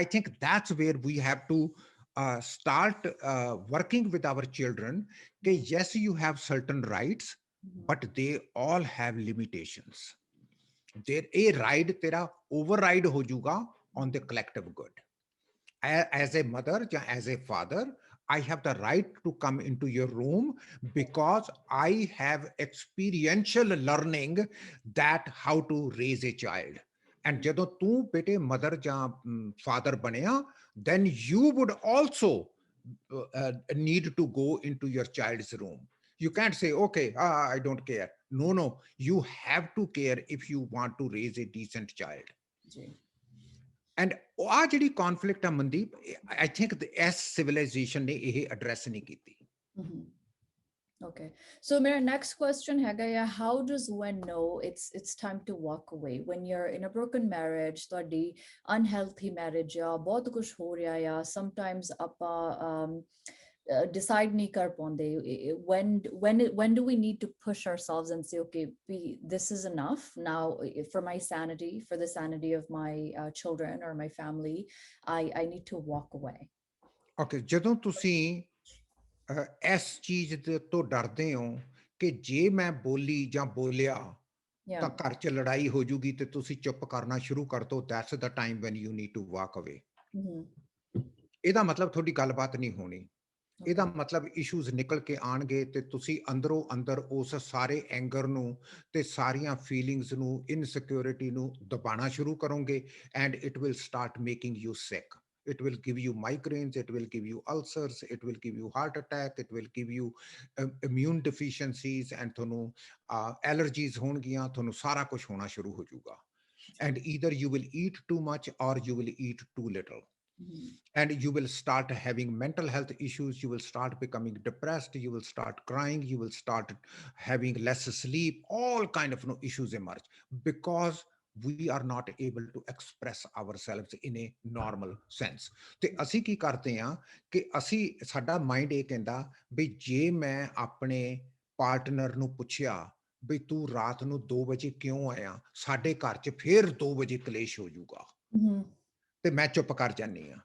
I think that's where we have to start working with our children. That yes, you have certain rights, but they all have limitations. A right tera override ho jaਊਗਾ on the collective good. As a mother, as a father, I have the right to come into your room because I have experiential learning that how to raise a child. And ਜਦੋਂ ਤੂੰ ਬੇਟੇ ਮਦਰ ਜਾਂ ਫਾਦਰ ਬਣਿਆ, then you would also need to go into your child's room. You can't say, okay, I don't care. No, you have to care if you want to raise a decent child. And ਆ ਜਿਹੜੀ conflict ਆ ਮਨਦੀਪ, I think ਇਸ civilization ਨੇ ਇਹ address ਨਹੀਂ ਕੀਤੀ। Okay, so my next question hai how does one know it's time to walk away when you're in a broken marriage, todi unhealthy marriage ya bahut kuch ho raha ya, sometimes apa decide nahi kar paunde, when do we need to push ourselves and say okay, this is enough now for my sanity, for the sanity of my children or my family, I need to walk away? Okay, ਜਦੋਂ ਤੁਸੀਂ ਇਸ ਚੀਜ਼ ਤੋਂ ਡਰਦੇ ਹੋ ਕਿ ਜੇ ਮੈਂ ਬੋਲੀ ਜਾਂ ਬੋਲਿਆ ਤਾਂ ਘਰ 'ਚ ਲੜਾਈ ਹੋ ਜੂਗੀ ਤੇ ਤੁਸੀਂ ਚੁੱਪ ਕਰਨਾ ਸ਼ੁਰੂ ਕਰ ਦੋ, that's the time when you need to walk away. ਇਹਦਾ ਮਤਲਬ ਤੁਹਾਡੀ ਗੱਲਬਾਤ ਨਹੀਂ ਹੋਣੀ, ਇਹਦਾ ਮਤਲਬ ਇਸ਼ੂਜ਼ ਨਿਕਲ ਕੇ ਆਣਗੇ ਤੇ ਤੁਸੀਂ ਅੰਦਰੋਂ ਅੰਦਰ ਉਸ ਸਾਰੇ ਐਂਗਰ ਨੂੰ ਤੇ ਸਾਰੀਆਂ ਫੀਲਿੰਗਸ ਨੂੰ, ਇਨਸਿਕਿਉਰਿਟੀ ਨੂੰ ਦਬਾਣਾ ਸ਼ੁਰੂ ਕਰੋਗੇ, and it will start making you sick. It will give you migraines, it will give you ulcers, it will give you heart attack, it will give you immune deficiencies, and ਤੁਹਾਨੂੰ allergies ਹੋਣਗੀਆਂ, ਤੁਹਾਨੂੰ ਸਾਰਾ ਕੁਝ ਹੋਣਾ ਸ਼ੁਰੂ ਹੋ ਜਾਊਗਾ। And either you will eat too much or you will eat too little. And you will start having mental health issues, you will start becoming depressed, you will start crying, you will start having less sleep, all kind of issues emerge. Because we are not able to express ourselves in a normal sense. ਤੇ ਅਸੀਂ ਕੀ ਕਰਦੇ ਹਾਂ ਕਿ ਅਸੀਂ ਸਾਡਾ ਮਾਈਂਡ ਇਹ ਕਹਿੰਦਾ ਵੀ ਜੇ ਮੈਂ ਆਪਣੇ ਪਾਰਟਨਰ ਨੂੰ ਪੁੱਛਿਆ ਵੀ ਤੂੰ ਰਾਤ ਨੂੰ 2 ਵਜੇ ਕਿਉਂ ਆਇਆ, ਸਾਡੇ ਘਰ 'ਚ ਫਿਰ 2 ਵਜੇ ਕਲੇਸ਼ ਹੋ ਜਾਊਗਾ ਤੇ ਮੈਂ ਚੁੱਪ ਕਰ ਜਾਂਦੀ ਹਾਂ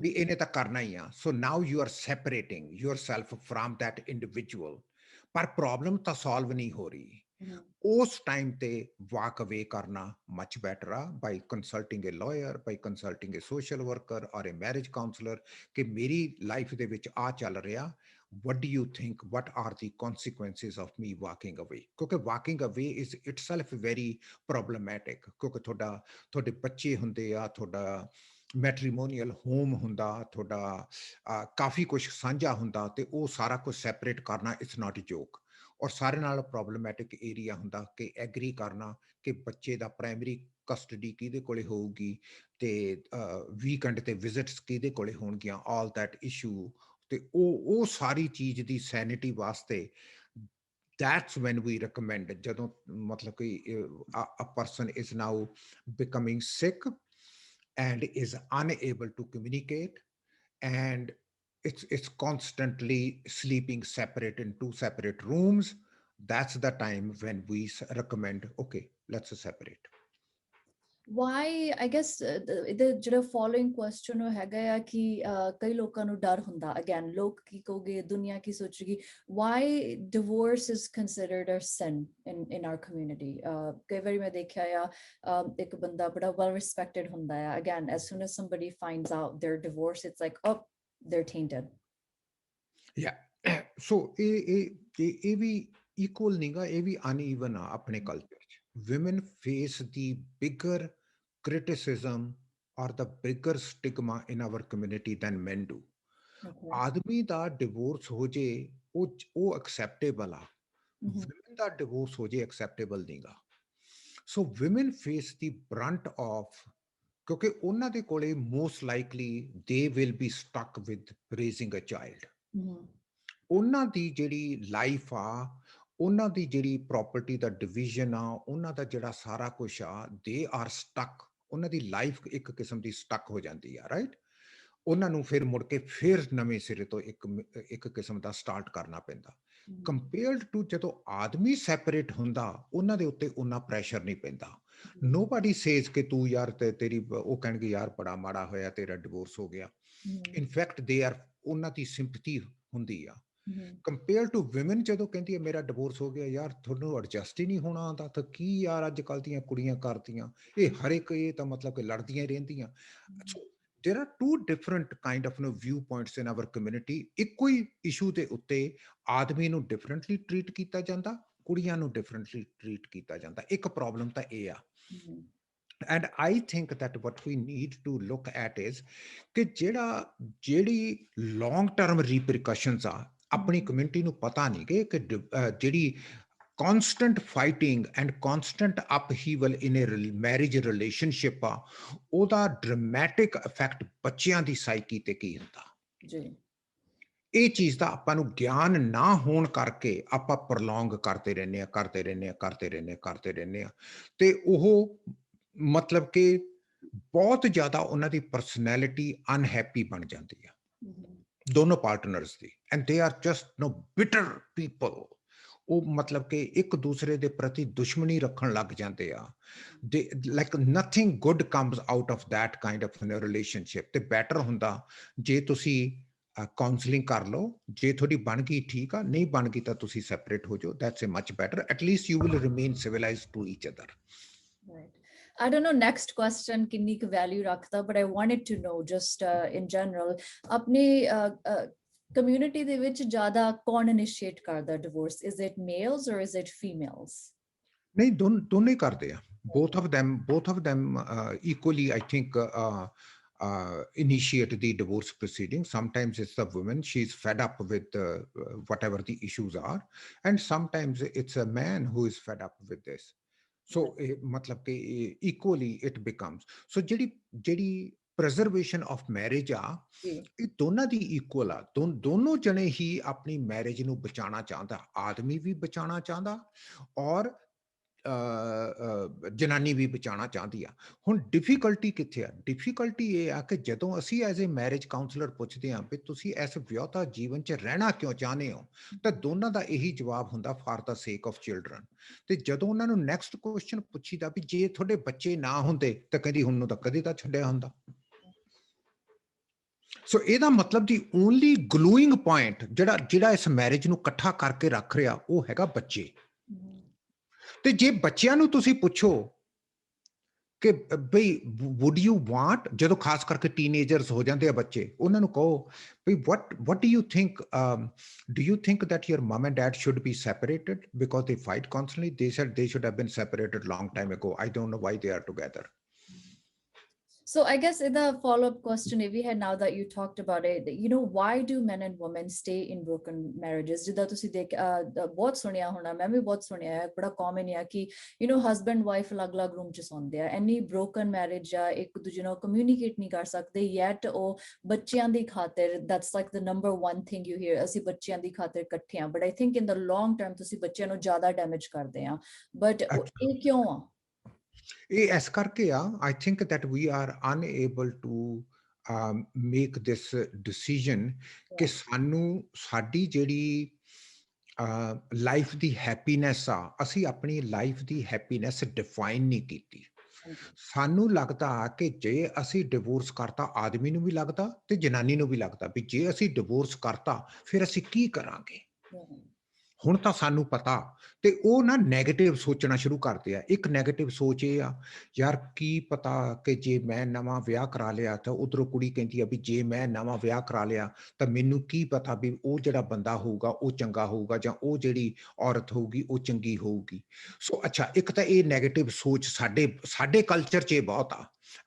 ਵੀ ਇਹਨੇ ਤਾਂ ਕਰਨਾ ਹੀ ਆ। So now you are separating yourself from that individual, ਪਰ ਪ੍ਰੋਬਲਮ ਤਾਂ ਸੋਲਵ ਨਹੀਂ ਹੋ ਰਹੀ। ਉਸ ਟਾਈਮ ਤੇ ਵਾਕ ਅਵੇ ਕਰਨਾ ਮਚ ਬੈਟਰ ਆ, ਬਾਈ ਕੰਸਲਟਿੰਗ ਏ ਲਾਇਰ, ਬਾਈ ਕੰਸਲਟਿੰਗ ਏ ਸੋਸ਼ਲ ਵਰਕਰ ਔਰ ਏ ਮੈਰਿਜ ਕਾਉਂਸਲਰ, ਕਿ ਮੇਰੀ ਲਾਈਫ ਦੇ ਵਿੱਚ ਆ ਚੱਲ ਰਿਹਾ, what do you think, what are the consequences of me walking away? ਕਿਉਂਕਿ walking away is itself very problematic, ਕਿਉਂਕਿ ਤੁਹਾਡੇ ਬੱਚੇ ਹੁੰਦੇ ਆ, ਤੁਹਾਡਾ ਮੈਟਰੀਮੋਨੀਅਲ ਹੋਮ ਹੁੰਦਾ, ਤੁਹਾਡਾ ਕਾਫੀ ਕੁਝ ਸਾਂਝਾ ਹੁੰਦਾ, ਤੇ ਉਹ ਸਾਰਾ ਕੁਝ ਸੈਪਰੇਟ ਕਰਨਾ ਇਟਸ ਨਾਟ ਅ ਜੋਕ। ਔਰ ਸਾਰੇ ਨਾਲ ਪ੍ਰੋਬਲਮੈਟਿਕ ਏਰੀਆ ਹੁੰਦਾ ਕਿ ਐਗਰੀ ਕਰਨਾ ਕਿ ਬੱਚੇ ਦਾ ਪ੍ਰਾਇਮਰੀ ਕਸਟਡੀ ਕਿਹਦੇ ਕੋਲੇ ਹੋਊਗੀ ਤੇ ਵੀਕਐਂਡ ਤੇ ਵਿਜ਼ਿਟਸ ਕਿਹਦੇ ਕੋਲੇ ਹੋਣਗੀਆਂ, ਆਲ ਦੈਟ ਇਸ਼ੂ। ਤੇ ਉਹ ਸਾਰੀ ਚੀਜ਼ ਦੀ ਸੈਨਿਟੀ ਵਾਸਤੇ that's when we recommend, ਜਦੋਂ ਮਤਲਬ ਕਿ a person is now becoming sick and is unable to communicate, and it's constantly sleeping separate in 2 separate rooms, that's the time when we recommend, okay, let's separate. Why, I guess the ਜਿਹੜਾ following question ਉਹ ਹੈਗਾ ਆ ਕਿ ਕਈ ਲੋਕਾਂ ਨੂੰ ਡਰ ਹੁੰਦਾ, again ਲੋਕ ਕੀ ਕਹੋਗੇ, ਦੁਨੀਆ ਕੀ ਸੋਚੇਗੀ, why divorce is considered a sin in our community? ਕਈ ਵਾਰੀ ਮੈਂ ਦੇਖਿਆ ਆ ਇੱਕ ਬੰਦਾ ਬੜਾ well respected ਹੁੰਦਾ ਆ, again as soon as somebody finds out they're divorced, it's like, oh, they're tainted. Yeah, so ਇਹ ਵੀ equal ਨਹੀਂਗਾ, ਇਹ ਵੀ uneven ਆ ਆਪਣੇ ਕਲਚਰ 'ਚ। Women face the bigger criticism or the bigger stigma in our community than men do. Aadmi the divorce ਹੋ ਜੇ ਉਹ ਐਕਸੈਪਟੇਬਲ ਆ, women ਦਾ ਡਿਵੋਰਸ ਹੋ ਜੇ ਐਕਸੈਪਟੇਬਲ ਨਹੀਂਗਾ। ਸੋ women face the brunt of, ਕਿਉਂਕਿ ਉਹਨਾਂ ਦੇ ਕੋਲੇ most likely they will be stuck with raising a child. ਉਹਨਾਂ ਦੀ ਜਿਹੜੀ ਲਾਈਫ ਆ, ਉਹਨਾਂ ਦੀ ਜਿਹੜੀ ਪ੍ਰਾਪਰਟੀ ਦਾ ਡਿਵੀਜ਼ਨ ਆ, ਉਹਨਾਂ ਦਾ ਜਿਹੜਾ ਸਾਰਾ ਕੁਝ ਆ, ਦੇ ਆਰ ਸਟਕ, ਉਹਨਾਂ ਦੀ ਲਾਈਫ ਇੱਕ ਕਿਸਮ ਦੀ ਸਟਕ ਹੋ ਜਾਂਦੀ ਆ, ਰਾਈਟ। ਉਹਨਾਂ ਨੂੰ ਫਿਰ ਮੁੜ ਕੇ ਫਿਰ ਨਵੇਂ ਸਿਰੇ ਤੋਂ ਇੱਕ ਕਿਸਮ ਦਾ ਸਟਾਰਟ ਕਰਨਾ ਪੈਂਦਾ। ਕੰਪੇਅਰਡ ਟੂ ਜਦੋਂ ਆਦਮੀ ਸੈਪਰੇਟ ਹੁੰਦਾ, ਉਹਨਾਂ ਦੇ ਉੱਤੇ ਉਹਨਾਂ ਪ੍ਰੈਸ਼ਰ ਨਹੀਂ ਪੈਂਦਾ। ਨੋਬਡੀ ਸੇਜ਼ ਕਿ ਤੂੰ ਯਾਰ ਤੇਰੀ, ਉਹ ਕਹਿਣਗੇ ਯਾਰ ਬੜਾ ਮਾੜਾ ਹੋਇਆ ਤੇਰਾ ਡਿਵੋਰਸ ਹੋ ਗਿਆ। ਇਨਫੈਕਟ ਦੇ ਆਰ, ਉਹਨਾਂ ਦੀ ਸਿੰਪਥੀ ਹੁੰਦੀ ਆ। ਕੰਪੇਅਰ ਟੂ ਵਿਮਨ ਜਦੋਂ ਕਹਿੰਦੀ ਹੈ ਮੇਰਾ ਡਿਵੋਰਸ ਹੋ ਗਿਆ, ਯਾਰ ਤੁਹਾਨੂੰ ਐਡਜਸਟ ਹੀ ਨਹੀਂ ਹੋਣਾ ਆਉਂਦਾ ਤਾਂ ਕੀ ਯਾਰ ਅੱਜ ਕੱਲ੍ਹ ਦੀਆਂ ਕੁੜੀਆਂ ਕਰਦੀਆਂ, ਇਹ ਹਰ ਇੱਕ ਇਹ ਤਾਂ ਮਤਲਬ ਕਿ ਲੜਦੀਆਂ ਹੀ ਰਹਿੰਦੀਆਂ। ਸੋ there are 2 different kind of viewpoints in our community. ਇੱਕੋ ਹੀ ਇਸ਼ੂ ਦੇ ਉੱਤੇ ਆਦਮੀ ਨੂੰ ਡਿਫਰੈਂਟਲੀ ਟ੍ਰੀਟ ਕੀਤਾ ਜਾਂਦਾ, ਕੁੜੀਆਂ ਨੂੰ ਡਿਫਰੈਂਟਲੀ ਟ੍ਰੀਟ ਕੀਤਾ ਜਾਂਦਾ। ਇੱਕ ਪ੍ਰੋਬਲਮ ਤਾਂ ਇਹ ਆ। And I think that what we need to look at is ਕਿ ਜਿਹੜੀ long term repercussions ਆ, ਆਪਣੀ ਕਮਿਊਨਿਟੀ ਨੂੰ ਪਤਾ ਨਹੀਂ ਕਿ ਜਿਹੜੀ constant fighting and constant upheaval in a marriage relationship ਆ, ਉਹਦਾ dramatic effect ਬੱਚਿਆਂ ਦੀ ਸਾਈਕੀ ਤੇ ਕੀ ਹੁੰਦਾ ਜੀ। ਇਹ ਚੀਜ਼ ਦਾ ਆਪਾਂ ਨੂੰ ਗਿਆਨ ਨਾ ਹੋਣ ਕਰਕੇ ਆਪਾਂ ਪ੍ਰੋਲੋਂਗ ਕਰਦੇ ਰਹਿੰਦੇ ਆ ਤੇ ਉਹ ਮਤਲਬ ਕਿ ਬਹੁਤ ਜ਼ਿਆਦਾ ਉਹਨਾਂ ਦੀ ਪਰਸਨੈਲਿਟੀ ਅਨਹੈਪੀ ਬਣ ਜਾਂਦੀ ਆ ਦੋਨੋਂ partners the, and they are just bitter people. ਉਹ ਮਤਲਬ ਕਿ ਇੱਕ ਦੂਸਰੇ ਦੇ ਪ੍ਰਤੀ ਦੁਸ਼ਮਣੀ ਰੱਖਣ ਲੱਗ ਜਾਂਦੇ ਆ। ਦੇ like nothing good comes out of that kind of relationship. ਤੇ ਬੈਟਰ ਹੁੰਦਾ ਜੇ ਤੁਸੀਂ ਕਾਉਂਸਲਿੰਗ ਕਰ ਲਓ, ਜੇ ਤੁਹਾਡੀ ਬਣ ਗਈ ਠੀਕ ਆ, ਨਹੀਂ ਬਣ ਗਈ ਤਾਂ ਤੁਸੀਂ ਸੈਪਰੇਟ ਹੋ ਜਾਓ। That's a much better, at least you will remain civilized to each other. I don't know next question ਕਿੰਨੀ ਕੁ value ਰੱਖਦਾ, but I wanted to know just in general ਆਪਣੀ community ਦੇ ਵਿੱਚ ਜ਼ਿਆਦਾ ਕੌਣ initiate ਕਰਦਾ divorce? Is it males or is it females? ਨਹੀਂ, ਦੋਨੇ ਕਰਦੇ ਆ। both of them equally I think initiate the divorce proceeding. Sometimes it's the woman, she's fed up with whatever the issues are, and sometimes it's a man who is fed up with this. So matlab ke equally it becomes, so ਜਿਹੜੀ preservation of marriage ਆ, ਇਹ ਦੋਨਾਂ ਦੀ equal ਆ। ਦੋਨੋਂ ਜਣੇ ਹੀ ਆਪਣੀ ਮੈਰਿਜ ਨੂੰ ਬਚਾਉਣਾ ਚਾਹੁੰਦਾ, ਆਦਮੀ ਵੀ ਬਚਾਉਣਾ ਚਾਹੁੰਦਾ ਔਰ ਜਨਾਨੀ ਵੀ ਬਚਾਉਣਾ ਚਾਹੁੰਦੀ ਆ। ਹੁਣ ਡਿਫੀਕਲਟੀ ਕਿੱਥੇ ਆ? ਡਿਫੀਕਲਟੀ ਇਹ ਆ ਕਿ ਜਦੋਂ ਅਸੀਂ ਐਜ਼ ਏ ਮੈਰਿਜ ਕਾਉਂਸਲਰ ਪੁੱਛਦੇ ਹਾਂ ਵੀ ਤੁਸੀਂ ਇਸ ਵਿਆਹੁਤਾ ਜੀਵਨ 'ਚ ਰਹਿਣਾ ਕਿਉਂ ਚਾਹੁੰਦੇ ਹੋ, ਤਾਂ ਦੋਨਾਂ ਦਾ ਇਹੀ ਜਵਾਬ ਹੁੰਦਾ ਫਾਰ ਦਾ ਸੇਕ ਆਫ ਚਿਲਡਰਨ। ਤੇ ਜਦੋਂ ਉਹਨਾਂ ਨੂੰ ਨੈਕਸਟ ਕੁਐਸਚਨ ਪੁੱਛੀਦਾ ਵੀ ਜੇ ਤੁਹਾਡੇ ਬੱਚੇ ਨਾ ਹੁੰਦੇ, ਤਾਂ ਕਹਿੰਦੀ ਹੁਣ ਨੂੰ ਤਾਂ ਕਦੇ ਤਾਂ ਛੱਡਿਆ ਹੁੰਦਾ। ਸੋ ਇਹਦਾ ਮਤਲਬ ਦੀ ਓਨਲੀ ਗਲੂਇੰਗ ਪੁਆਇੰਟ ਜਿਹੜਾ ਇਸ ਮੈਰਿਜ ਨੂੰ ਇਕੱਠਾ ਕਰਕੇ ਰੱਖ ਰਿਹਾ ਉਹ ਹੈਗਾ ਬੱਚੇ। ਤੇ ਜੇ ਬੱਚਿਆਂ ਨੂੰ ਤੁਸੀਂ ਪੁੱਛੋ ਕਿ ਬਈ ਵੁੱਡ ਯੂ ਵਾਂਟ, ਜਦੋਂ ਖਾਸ ਕਰਕੇ ਟੀਨੇਜਰਸ ਹੋ ਜਾਂਦੇ ਆ ਬੱਚੇ, ਉਹਨਾਂ ਨੂੰ ਕਹੋ ਬਈ what do you think, do you think that your mom and dad should be separated because they fight constantly? They said they should have been separated long time ago. I don't know why they are together. So I guess the follow-up question, if we had, now that you talked about it, why do men and women stay in broken marriages? ਜਿੱਦਾਂ ਤੁਸੀਂ ਦੇਖ ਬਹੁਤ ਸੁਣਿਆ ਹੋਣਾ, ਮੈਂ ਵੀ ਬਹੁਤ ਸੁਣਿਆ ਹੈ, ਬੜਾ ਕਾਮਨ ਹੈ ਕਿ ਹਸਬੈਂਡ ਵਾਈਫ ਅਲੱਗ-ਅਲੱਗ ਰੂਮ 'ਚ ਸੌਂਦੇ ਆ, ਇੰਨੀ ਬ੍ਰੋਕਨ ਮੈਰਿਜ ਆ, ਇੱਕ ਦੂਜੇ ਨਾਲ ਕਮਿਊਨੀਕੇਟ ਨਹੀਂ ਕਰ ਸਕਦੇ, ਯੈਟ ਉਹ ਬੱਚਿਆਂ ਦੀ ਖਾਤਰ, that's like the number 1 thing you hear, ਅਸੀਂ ਬੱਚਿਆਂ ਦੀ ਖਾਤਰ ਇਕੱਠੇ ਆ, but I think in the long term ਤੁਸੀਂ ਬੱਚਿਆਂ ਨੂੰ ਜ਼ਿਆਦਾ ਡੈਮੇਜ ਕਰਦੇ ਆ, ਬਟ ਇਹ ਕਿਉਂ ਆ? ਇਹ ਇਸ ਕਰਕੇ ਆ, I think that we are unable to make this decision ਕਿ ਸਾਨੂੰ ਸਾਡੀ ਜਿਹੜੀ ਲਾਈਫ ਦੀ ਹੈਪੀਨੈਸ ਆ, ਅਸੀਂ ਆਪਣੀ ਲਾਈਫ ਦੀ ਹੈਪੀਨੈਸ ਡਿਫਾਈਨ ਨਹੀਂ ਕੀਤੀ। ਸਾਨੂੰ ਲੱਗਦਾ ਕਿ ਜੇ ਅਸੀਂ ਡਿਵੋਰਸ ਕਰਤਾ, ਆਦਮੀ ਨੂੰ ਵੀ ਲੱਗਦਾ ਤੇ ਜਨਾਨੀ ਨੂੰ ਵੀ ਲੱਗਦਾ ਵੀ ਜੇ ਅਸੀਂ ਡਿਵੋਰਸ ਕਰਤਾ ਫਿਰ ਅਸੀਂ ਕੀ ਕਰਾਂਗੇ। ਹੁਣ ਤਾਂ ਸਾਨੂੰ ਪਤਾ, ਤੇ ਉਹ ਨਾ ਨੈਗੇਟਿਵ ਸੋਚਣਾ ਸ਼ੁਰੂ ਕਰਦੇ ਆ। ਇੱਕ ਨੈਗੇਟਿਵ ਸੋਚ ਇਹ ਆ, ਯਾਰ ਕੀ ਪਤਾ ਕਿ ਜੇ ਮੈਂ ਨਵਾਂ ਵਿਆਹ ਕਰਾ ਲਿਆ ਤਾਂ ਉਧਰੋਂ ਕੁੜੀ ਕਹਿੰਦੀ ਆ ਵੀ ਜੇ ਮੈਂ ਨਵਾਂ ਵਿਆਹ ਕਰਾ ਲਿਆ ਤਾਂ ਮੈਨੂੰ ਕੀ ਪਤਾ ਵੀ ਉਹ ਜਿਹੜਾ ਬੰਦਾ ਹੋਊਗਾ ਉਹ ਚੰਗਾ ਹੋਊਗਾ ਜਾਂ ਉਹ ਜਿਹੜੀ ਔਰਤ ਹੋਊਗੀ ਉਹ ਚੰਗੀ ਹੋਊਗੀ। ਸੋ ਅੱਛਾ, ਇੱਕ ਤਾਂ ਇਹ ਨੈਗੇਟਿਵ ਸੋਚ ਸਾਡੇ ਕਲਚਰ 'ਚ ਇਹ ਬਹੁਤ ਆ।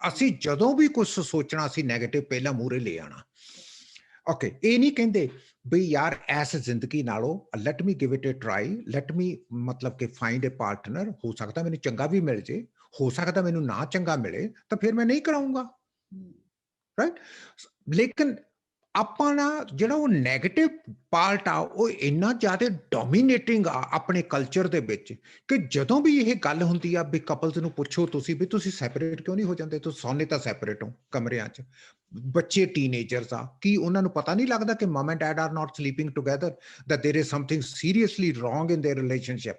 ਅਸੀਂ ਜਦੋਂ ਵੀ ਕੁਝ ਸੋਚਣਾ ਅਸੀਂ ਨੈਗੇਟਿਵ ਪਹਿਲਾਂ ਮੂਹਰੇ ਲੈ ਆਉਣਾ। ਓਕੇ, ਇਹ ਨਹੀਂ ਕਹਿੰਦੇ ਬਈ ਯਾਰ ਐਸ ਜ਼ਿੰਦਗੀ ਨਾਲੋਂ let me give it a try, let me ਮਤਲਬ ਕਿ ਫਾਈਂਡ ਅ ਪਾਰਟਨਰ, ਹੋ ਸਕਦਾ ਮੈਨੂੰ ਚੰਗਾ ਵੀ ਮਿਲ ਜੇ, ਹੋ ਸਕਦਾ ਮੈਨੂੰ ਨਾ ਚੰਗਾ ਮਿਲੇ ਤਾਂ ਫਿਰ ਮੈਂ ਨਹੀਂ ਕਰਾਉਂਗਾ, ਰਾਈਟ। ਲੇਕਿਨ ਆਪਾਂ ਨਾ ਜਿਹੜਾ ਉਹ ਨੈਗੇਟਿਵ ਪਾਰਟ ਆ ਉਹ ਇੰਨਾ ਜ਼ਿਆਦਾ ਡੋਮੀਨੇਟਿੰਗ ਆ ਆਪਣੇ ਕਲਚਰ ਦੇ ਵਿੱਚ ਕਿ ਜਦੋਂ ਵੀ ਇਹ ਗੱਲ ਹੁੰਦੀ ਆ ਵੀ ਕਪਲਸ ਨੂੰ ਪੁੱਛੋ ਤੁਸੀਂ ਵੀ ਤੁਸੀਂ ਸੈਪਰੇਟ ਕਿਉਂ ਨਹੀਂ ਹੋ ਜਾਂਦੇ, ਤੁਸੀਂ ਸੌਂਦੇ ਤਾਂ ਸੈਪਰੇਟ ਹੋ ਕਮਰਿਆਂ 'ਚ, ਬੱਚੇ ਟੀਨੇਜਰਸ ਆ, ਕੀ ਉਹਨਾਂ ਨੂੰ ਪਤਾ ਨਹੀਂ ਲੱਗਦਾ ਕਿ mum and dad are not sleeping together, that there is something seriously wrong in their relationship.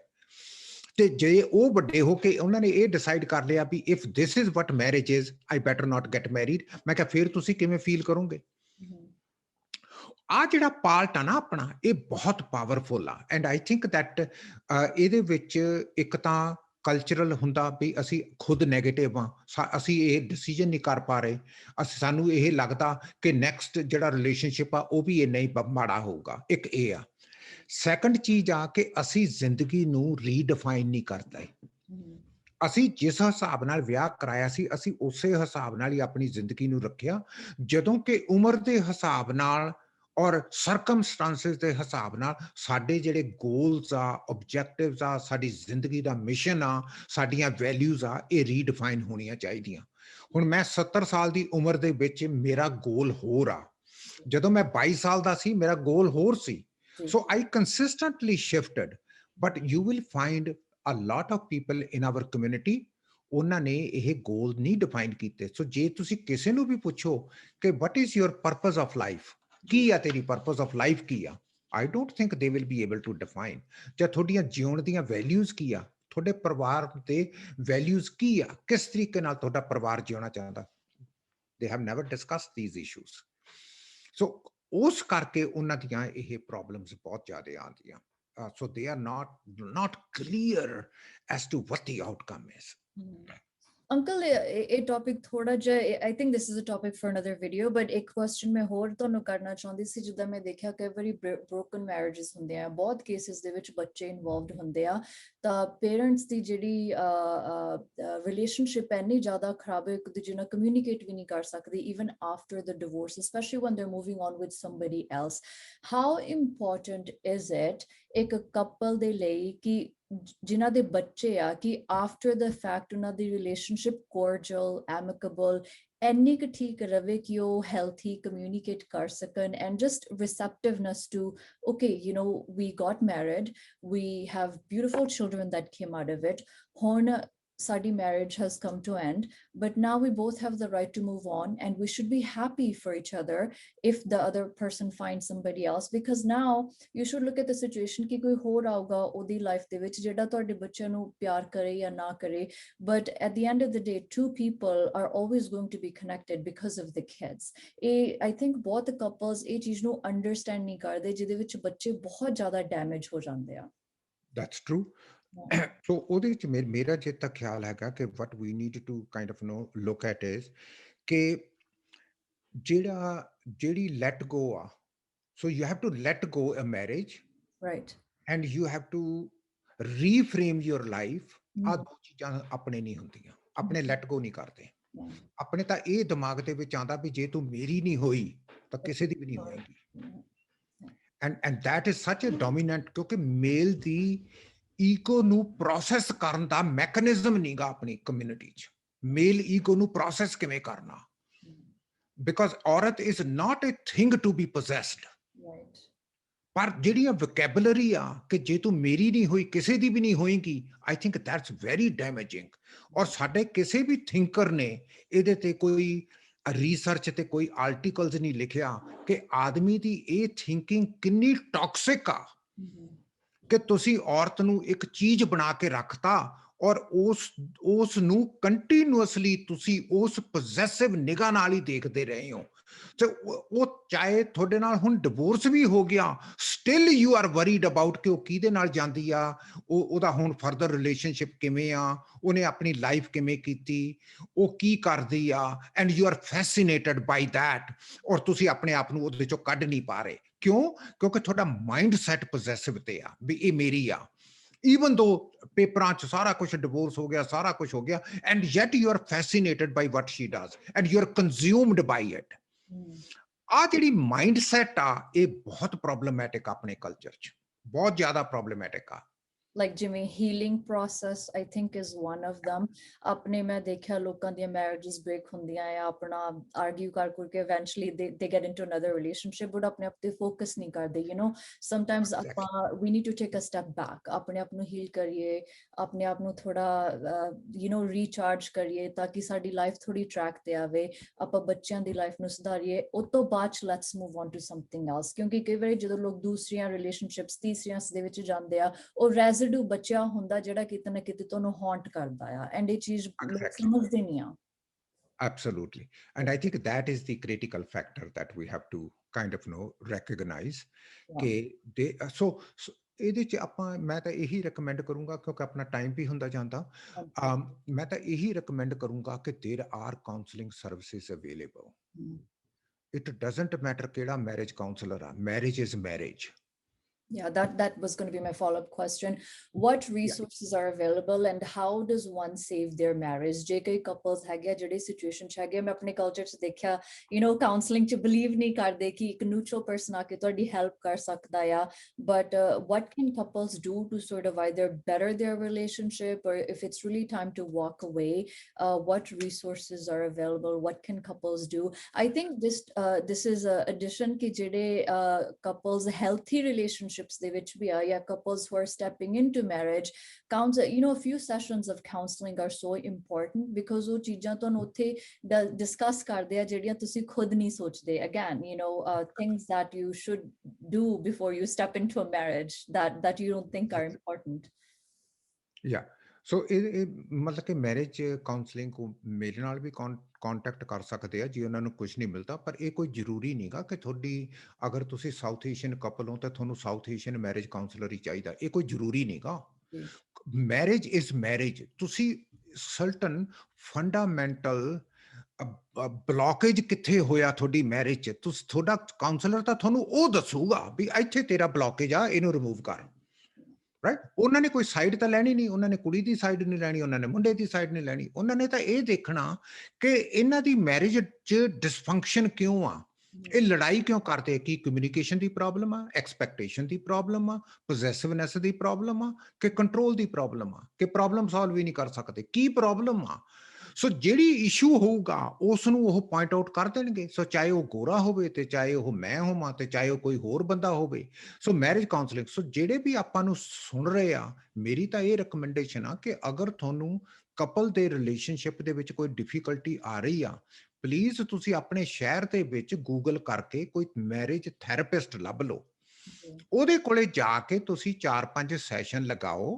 ਤੇ ਜੇ ਉਹ ਵੱਡੇ ਹੋ ਕੇ ਉਹਨਾਂ ਨੇ ਇਹ ਡਿਸਾਈਡ ਕਰ ਲਿਆ ਵੀ if this is what marriage is, I better not get married, ਮੈਂ ਕਿਹਾ ਫਿਰ ਤੁਸੀਂ ਕਿਵੇਂ ਫੀਲ ਕਰੋਗੇ। ਆ ਜਿਹੜਾ ਪਾਰਟ ਆ ਨਾ ਆਪਣਾ, ਇਹ ਬਹੁਤ ਪਾਵਰਫੁਲ ਆ, ਐਂਡ ਆਈ ਥਿੰਕ ਦੈਟ ਇਹਦੇ ਵਿੱਚ ਇੱਕ ਤਾਂ ਕਲਚਰਲ ਹੁੰਦਾ ਵੀ ਅਸੀਂ ਖੁਦ ਨੈਗੇਟਿਵ ਆ, ਅਸੀਂ ਇਹ ਡਿਸੀਜਨ ਨਹੀਂ ਕਰ ਪਾ ਰਹੇ, ਸਾਨੂੰ ਇਹ ਲੱਗਦਾ ਕਿ ਨੈਕਸਟ ਜਿਹੜਾ ਰਿਲੇਸ਼ਨਸ਼ਿਪ ਆ ਉਹ ਵੀ ਇੰਨਾ ਹੀ ਮਾੜਾ ਹੋਊਗਾ। ਇੱਕ ਇਹ ਆ। ਸੈਕੰਡ ਚੀਜ਼ ਆ ਕਿ ਅਸੀਂ ਜ਼ਿੰਦਗੀ ਨੂੰ ਰੀਡਿਫਾਈਨ ਨਹੀਂ ਕਰਦੇ। ਅਸੀਂ ਜਿਸ ਹਿਸਾਬ ਨਾਲ ਵਿਆਹ ਕਰਾਇਆ ਸੀ ਅਸੀਂ ਉਸੇ ਹਿਸਾਬ ਨਾਲ ਹੀ ਆਪਣੀ ਜ਼ਿੰਦਗੀ ਨੂੰ ਰੱਖਿਆ, ਜਦੋਂ ਕਿ ਉਮਰ ਦੇ ਹਿਸਾਬ ਨਾਲ ਔਰ ਸਰਕਮਸਟੈਂਸਿਸ ਦੇ ਹਿਸਾਬ ਨਾਲ ਸਾਡੇ ਜਿਹੜੇ ਗੋਲਸ ਆ, ਆਬਜੈਕਟਿਵਸ ਆ, ਸਾਡੀ ਜ਼ਿੰਦਗੀ ਦਾ ਮਿਸ਼ਨ ਆ, ਸਾਡੀਆਂ ਵੈਲਿਊਜ਼ ਆ, ਇਹ ਰੀਡਿਫਾਈਨ ਹੋਣੀਆਂ ਚਾਹੀਦੀਆਂ। ਹੁਣ ਮੈਂ 70 ਸਾਲ ਦੀ ਉਮਰ ਦੇ ਵਿੱਚ ਮੇਰਾ ਗੋਲ ਹੋਰ ਆ, ਜਦੋਂ ਮੈਂ 22 ਸਾਲ ਦਾ ਸੀ ਮੇਰਾ ਗੋਲ ਹੋਰ ਸੀ। So I consistently shifted, but you will find a lot of people in our community, ਉਹਨਾਂ ਨੇ ਇਹ ਗੋਲ ਨਹੀਂ ਡਿਫਾਈਨ ਕੀਤੇ। ਸੋ ਜੇ ਤੁਸੀਂ ਕਿਸੇ ਨੂੰ ਵੀ ਪੁੱਛੋ ਕਿ what is your purpose of life, ਕੀ ਆ ਤੇਰੀ purpose of life ਕੀ ਆ, I don't think they will be able to define। ਜਾਂ ਤੁਹਾਡੀਆਂ ਜਿਉਣ ਦੀਆਂ ਵੈਲਿਊਜ਼ ਕੀ ਆ, ਤੁਹਾਡੇ ਪਰਿਵਾਰ ਦੇ ਵੈਲਿਊਜ਼ ਕੀ ਆ, ਕਿਸ ਤਰੀਕੇ ਨਾਲ ਤੁਹਾਡਾ ਪਰਿਵਾਰ ਜਿਉਣਾ ਚਾਹੁੰਦਾ, they have never discussed these issues। ਸੋ ਉਸ ਕਰਕੇ ਉਹਨਾਂ ਦੀਆਂ ਇਹ ਪ੍ਰੋਬਲਮਸ ਬਹੁਤ ਜ਼ਿਆਦਾ ਆਉਂਦੀਆਂ। So they are not clear as to what the outcome is। Uncle, a topic thoda jiha, I think this is a topic for another video, but एक question मैं ਹੋਰ ਤੁਹਾਨੂੰ ਕਰਨਾ ਚਾਹੁੰਦੀ ਸੀ, ਜਿੱਦਾਂ ਮੈਂ ਦੇਖਿਆ ਕਈ ਵਾਰੀ broken marriages ਹੁੰਦੇ ਆ, ਬਹੁਤ cases ਦੇ ਵਿੱਚ ਬੱਚੇ involved ਹੁੰਦੇ ਆ, ਤਾਂ parents ਦੀ ਜਿਹੜੀ relationship ਹੈ ਇੰਨੀ ਜ਼ਿਆਦਾ ਖਰਾਬ ਹੈ, ਇੱਕ ਦੂਜੇ ਨਾਲ communicate ਵੀ ਨਹੀਂ ਕਰ ਸਕਦੇ even after the divorce, especially when they're moving on with somebody else। How important is it ਇੱਕ couple ਦੇ ਲਈ ਕਿ ਜਿਨ੍ਹਾਂ ਦੇ ਬੱਚੇ ਆ ਕਿ ਆਫਟਰ ਦ ਫੈਕਟ ਉਹਨਾਂ ਦੀ ਰਿਲੇਸ਼ਨਸ਼ਿਪ ਕੋਰਡੀਅਲ ਐਮਿਕੇਬਲ ਇੰਨੀ ਕੁ ਠੀਕ ਰਵੇ ਕਿ ਉਹ ਹੈਲਥੀ ਕਮਿਊਨੀਕੇਟ ਕਰ ਸਕਣ and just receptiveness to okay, you know, we got married, we have beautiful children that came out of it. ਹੁਣ ਸਾਡੀ marriage has come to end, but now we both have the right to move on and we should be happy for each other if the other person finds somebody else, because now you should look at the situation ਕਿ ਕੋਈ ਹੋਰ ਆਊਗਾ ਉਹਦੀ ਲਾਈਫ ਦੇ ਵਿੱਚ ਜਿਹੜਾ ਤੁਹਾਡੇ ਬੱਚਿਆਂ ਨੂੰ ਪਿਆਰ ਕਰੇ ਜਾਂ ਨਾ ਕਰੇ, but at the end of the day two people are always going to be connected because of the kids. ਇਹ I think ਬਹੁਤ couples ਇਹ ਚੀਜ਼ ਨੂੰ understand ਨਹੀਂ ਕਰਦੇ ਜਿਹਦੇ ਵਿੱਚ ਬੱਚੇ ਬਹੁਤ ਜ਼ਿਆਦਾ ਡੈਮੇਜ ਹੋ ਜਾਂਦੇ ਆ. That's true. So ਉਹਦੇ ਵਿੱਚ ਮੇਰਾ ਜੇ ਤੱਕ ਖਿਆਲ ਹੈਗਾ ਕਿ what we need to kind of look at is ਕਿ ਜਿਹੜੀ let go ਆ, so you have to let go a marriage, Right. and you have to reframe your life. ਆ ਦੋ ਚੀਜ਼ਾਂ ਆਪਣੇ ਨਹੀਂ ਹੁੰਦੀਆਂ, ਆਪਣੇ let go ਨਹੀਂ ਕਰਦੇ. ਆਪਣੇ ਤਾਂ ਇਹ ਦਿਮਾਗ ਦੇ ਵਿੱਚ ਆਉਂਦਾ ਵੀ ਜੇ ਤੂੰ ਮੇਰੀ ਨਹੀਂ ਹੋਈ ਤਾਂ ਕਿਸੇ ਦੀ ਵੀ ਨਹੀਂ ਹੋਏਗੀ. and that is such a dominant, ਕਿਉਂਕਿ ਮੇਲ ਦੀ ਈਗੋ ਨੂੰ ਪ੍ਰੋਸੈਸ ਕਰਨ ਦਾ ਮੈਕੈਨਿਜ਼ਮ ਨਹੀਂਗਾ ਆਪਣੀ ਕਮਿਊਨਿਟੀ 'ਚ. ਮੇਲ ਈਗੋ ਨੂੰ ਪ੍ਰੋਸੈਸ ਕਿਵੇਂ ਕਰਨਾ, ਬਿਕਾਜ਼ ਔਰਤ is not a thing to be possessed. ਪਰ ਜਿਹੜੀਆਂ ਵੋਕੈਬਲਰੀ ਆ ਕਿ ਜੇ ਤੂੰ ਮੇਰੀ ਨਹੀਂ ਹੋਈ ਕਿਸੇ ਦੀ ਵੀ ਨਹੀਂ ਹੋਏਗੀ, ਆਈ ਥਿੰਕ ਦੈਟਸ ਵੈਰੀ ਡੈਮੇਜਿੰਗ. ਔਰ ਸਾਡੇ ਕਿਸੇ ਵੀ ਥਿੰਕਰ ਨੇ ਇਹਦੇ ਤੇ ਕੋਈ ਰਿਸਰਚ ਤੇ ਕੋਈ ਆਰਟੀਕਲਸ ਨਹੀਂ ਲਿਖਿਆ ਕਿ ਆਦਮੀ ਦੀ ਇਹ ਥਿੰਕਿੰਗ ਕਿੰਨੀ ਟੌਕਸਿਕ ਆ ਕਿ ਤੁਸੀਂ ਔਰਤ ਨੂੰ ਇੱਕ ਚੀਜ਼ ਬਣਾ ਕੇ ਰੱਖਤਾ ਔਰ ਉਸ ਨੂੰ ਕੰਟੀਨਿਊਅਸਲੀ ਤੁਸੀਂ ਉਸ ਪੋਜੈਸਿਵ ਨਿਗਾਹ ਨਾਲ ਹੀ ਦੇਖਦੇ ਰਹੇ ਹੋ. ਤੇ ਉਹ ਚਾਹੇ ਤੁਹਾਡੇ ਨਾਲ ਹੁਣ ਡਿਵੋਰਸ ਵੀ ਹੋ ਗਿਆ, still you are worried about ਕਿ ਉਹ ਕਿਹਦੇ ਨਾਲ ਜਾਂਦੀ ਆ, ਉਹਦਾ ਹੁਣ ਫਰਦਰ ਰਿਲੇਸ਼ਨਸ਼ਿਪ ਕਿਵੇਂ ਆ, ਉਹਨੇ ਆਪਣੀ ਲਾਈਫ ਕਿਵੇਂ ਕੀਤੀ, ਉਹ ਕੀ ਕਰਦੀ ਆ, and you are fascinated by that. ਔਰ ਤੁਸੀਂ ਆਪਣੇ ਆਪ ਨੂੰ ਉਹਦੇ ਚੋਂ ਕੱਢ ਨਹੀਂ ਪਾ ਰਹੇ. ਕਿਉਂ? ਕਿਉਂਕਿ ਤੁਹਾਡਾ ਮਾਈਂਡ ਸੈਟ ਪੋਜੈਸਿਵ ਤੇ ਆ ਵੀ ਇਹ ਮੇਰੀ ਆ. even though ਪੇਪਰਾਂ 'ਚ ਸਾਰਾ ਕੁਝ ਡਿਵੋਰਸ ਹੋ ਗਿਆ, ਸਾਰਾ ਕੁਝ ਹੋ ਗਿਆ, and yet you are fascinated by what she does and you are consumed by it. ਆ ਜਿਹੜੀ ਮਾਈਂਡ ਸੈਟ ਆ ਇਹ ਬਹੁਤ ਪ੍ਰੋਬਲਮੈਟਿਕ ਆਪਣੇ ਕਲਚਰ 'ਚ, ਬਹੁਤ ਜ਼ਿਆਦਾ ਪ੍ਰੋਬਲਮੈਟਿਕ ਆ. like ਜਿਵੇਂ healing process I think is one of them. ਆਪਣੇ ਮੈਂ ਦੇਖਿਆ ਲੋਕਾਂ ਦੀਆਂ marriages break ਹੁੰਦੀਆਂ ਆ, ਆਪਣਾ argue ਕਰਕੇ eventually they get into another relationship, but ਆਪਣੇ ਆਪ ਤੇ focus ਨਹੀਂ ਕਰਦੇ. you know, sometimes ਆਪਾਂ we need to take a step back, ਆਪਣੇ ਆਪ ਨੂੰ heal ਕਰੀਏ, ਆਪਣੇ ਆਪ ਨੂੰ ਥੋੜਾ you know recharge ਕਰੀਏ ਤਾਂ ਕਿ ਸਾਡੀ life ਥੋੜੀ track ਤੇ ਆਵੇ, ਆਪਾਂ ਬੱਚਿਆਂ ਦੀ life ਨੂੰ ਸੁਧਾਰੀਏ, ਉਸ ਤੋਂ ਬਾਅਦ let's move on to something else. ਕਿਉਂਕਿ ਕਈ ਵਾਰੀ ਜਦੋਂ ਲੋਕ ਦੂਸਰੀਆਂ relationships ਤੀਸਰੀਆਂ ਦੇ ਵਿੱਚ ਜਾਂਦੇ ਆ, ਉਹ ਬੱਚਿਆ ਹੁੰਦਾ ਜਿਹੜਾ ਕਿਤੇ ਨਾ ਕਿਤੇ ਤੁਹਾਨੂੰ ਹੌਂਟ ਕਰਦਾ ਆ, ਐਂਡ ਇਹ ਚੀਜ਼ ਸਮਝਦੇ ਨਹੀਂ ਆ. Absolutely. And I think that is the critical factor that we have to kind of recognize. So ਇਹਦੇ 'ਚ ਮੈਂ ਤਾਂ ਇਹੀ recommend ਕਰੂੰਗਾ, ਕਿਉਂਕਿ ਆਪਣਾ ਟਾਈਮ ਵੀ ਹੁੰਦਾ ਜਾਂਦਾ, ਮੈਂ ਤਾਂ ਇਹੀ recommend ਕਰੂੰਗਾ ਕਿ there are counseling services available. It doesn't matter ਕਿਹੜਾ marriage counselor ਆ, marriage is marriage. Yeah, that was going to be my follow-up question. What resources are available and how does one save their marriage? ਜੇ ਕਈ couples ਹੈਗੇ ਆ ਜਿਹੜੇ situation 'ਚ ਹੈਗੇ, ਮੈਂ ਆਪਣੇ culture 'ਚ ਦੇਖਿਆ, you know, counseling 'ਚ believe ਨਹੀਂ ਕਰਦੇ ਕਿ ਇੱਕ neutral person ਆ ਕੇ ਤੁਹਾਡੀ help ਕਰ ਸਕਦਾ ਆ, but what can couples do to sort of either better their relationship, or if it's really time to walk away, what resources are available? What can couples do? I think this is a addition ਕਿ ਜਿਹੜੇ couples healthy relationships ਦੇ ਵਿੱਚ ਵੀ ਆ, ਜਾਂ couples who are stepping into marriage, you know, a few sessions of counseling are so important because ਉਹ ਚੀਜ਼ਾਂ ਤੁਹਾਨੂੰ ਉੱਥੇ discuss ਕਰਦੇ ਆ ਜਿਹੜੀਆਂ ਤੁਸੀਂ ਖੁਦ ਨਹੀਂ ਸੋਚਦੇ. Again, you know, things that you should do before you step into a marriage that you don't think are important. Yeah. ਸੋ ਇਹ ਮਤਲਬ ਕਿ ਮੈਰਿਜ ਕਾਉਂਸਲਿੰਗ ਮੇਰੇ ਨਾਲ ਵੀ ਕੰਟੈਕਟ ਕਰ ਸਕਦੇ ਆ ਜੇ ਉਹਨਾਂ ਨੂੰ ਕੁਝ ਨਹੀਂ ਮਿਲਦਾ, ਪਰ ਇਹ ਕੋਈ ਜ਼ਰੂਰੀ ਨਹੀਂਗਾ ਕਿ ਤੁਹਾਡੀ ਅਗਰ ਤੁਸੀਂ ਸਾਊਥ ਏਸ਼ੀਅਨ ਕਪਲ ਹੋ ਤਾਂ ਤੁਹਾਨੂੰ ਸਾਊਥ ਏਸ਼ੀਅਨ ਮੈਰਿਜ ਕਾਉਂਸਲਰ ਹੀ ਚਾਹੀਦਾ, ਇਹ ਕੋਈ ਜ਼ਰੂਰੀ ਨਹੀਂਗਾ. Marriage is marriage. ਤੁਸੀਂ ਸਰਟਨ ਫੰਡਾਮੈਂਟਲ ਬਲੌਕੇਜ ਕਿੱਥੇ ਹੋਇਆ ਤੁਹਾਡੀ ਮੈਰਿਜ 'ਚ, ਤੁਹਾਡਾ ਕਾਉਂਸਲਰ ਤਾਂ ਤੁਹਾਨੂੰ ਉਹ ਦੱਸੂਗਾ ਵੀ ਇੱਥੇ ਤੇਰਾ ਬਲੌਕੇਜ ਆ, ਇਹਨੂੰ ਰਿਮੂਵ ਕਰ. ਰਾਈਟ? ਉਹਨਾਂ ਨੇ ਕੋਈ ਸਾਈਡ ਤਾਂ ਲੈਣੀ ਨਹੀਂ, ਉਹਨਾਂ ਨੇ ਕੁੜੀ ਦੀ ਸਾਈਡ ਨਹੀਂ ਲੈਣੀ, ਉਹਨਾਂ ਨੇ ਮੁੰਡੇ ਦੀ ਸਾਈਡ ਨਹੀਂ ਲੈਣੀ, ਉਹਨਾਂ ਨੇ ਤਾਂ ਇਹ ਦੇਖਣਾ ਕਿ ਇਹਨਾਂ ਦੀ ਮੈਰਿਜ 'ਚ ਡਿਸਫੰਕਸ਼ਨ ਕਿਉਂ ਆ, ਇਹ ਲੜਾਈ ਕਿਉਂ ਕਰਦੇ? ਕੀ ਕਮਿਊਨੀਕੇਸ਼ਨ ਦੀ ਪ੍ਰੋਬਲਮ ਆ, ਐਕਸਪੈਕਟੇਸ਼ਨ ਦੀ ਪ੍ਰੋਬਲਮ ਆ, ਪੋਜੈਸਿਵਨੈਸ ਦੀ ਪ੍ਰੋਬਲਮ ਆ, ਕਿ ਕੰਟਰੋਲ ਦੀ ਪ੍ਰੋਬਲਮ ਆ, ਕਿ ਪ੍ਰੋਬਲਮ ਸੋਲਵ ਹੀ ਨਹੀਂ ਕਰ ਸਕਦੇ? ਕੀ ਪ੍ਰੋਬਲਮ ਆ? ਸੋ ਜਿਹੜੀ ਇਸ਼ੂ ਹੋਊਗਾ ਉਸ ਨੂੰ ਉਹ ਪੁਆਇੰਟ ਆਊਟ ਕਰ ਦੇਣਗੇ। ਸੋ ਚਾਹੇ ਉਹ ਗੋਰਾ ਹੋਵੇ, ਤੇ ਚਾਹੇ ਉਹ ਮੈਂ ਹੋਵਾਂ, ਤੇ ਚਾਹੇ ਉਹ ਕੋਈ ਹੋਰ ਬੰਦਾ ਹੋਵੇ। ਸੋ ਮੈਰਿਜ ਕਾਉਂਸਲਿੰਗ, ਸੋ ਜਿਹੜੇ ਵੀ ਆਪਾਂ ਨੂੰ ਸੁਣ ਰਹੇ ਆ, ਮੇਰੀ ਤਾਂ ਇਹ ਰਿਕਮੈਂਡੇਸ਼ਨ ਆ ਕਿ ਅਗਰ ਤੁਹਾਨੂੰ ਕਪਲ ਦੇ ਰਿਲੇਸ਼ਨਸ਼ਿਪ ਦੇ ਵਿੱਚ ਕੋਈ ਡਿਫਿਕਲਟੀ ਆ ਰਹੀ ਆ, ਪਲੀਜ਼ ਤੁਸੀਂ ਆਪਣੇ ਸ਼ਹਿਰ ਦੇ ਵਿੱਚ ਗੂਗਲ ਕਰਕੇ ਕੋਈ ਮੈਰਿਜ ਥੈਰੇਪਿਸਟ ਲੱਭ ਲਓ। ਉਹਦੇ ਕੋਲੇ ਜਾ ਕੇ ਤੁਸੀਂ 4-5 ਸੈਸ਼ਨ ਲਗਾਓ।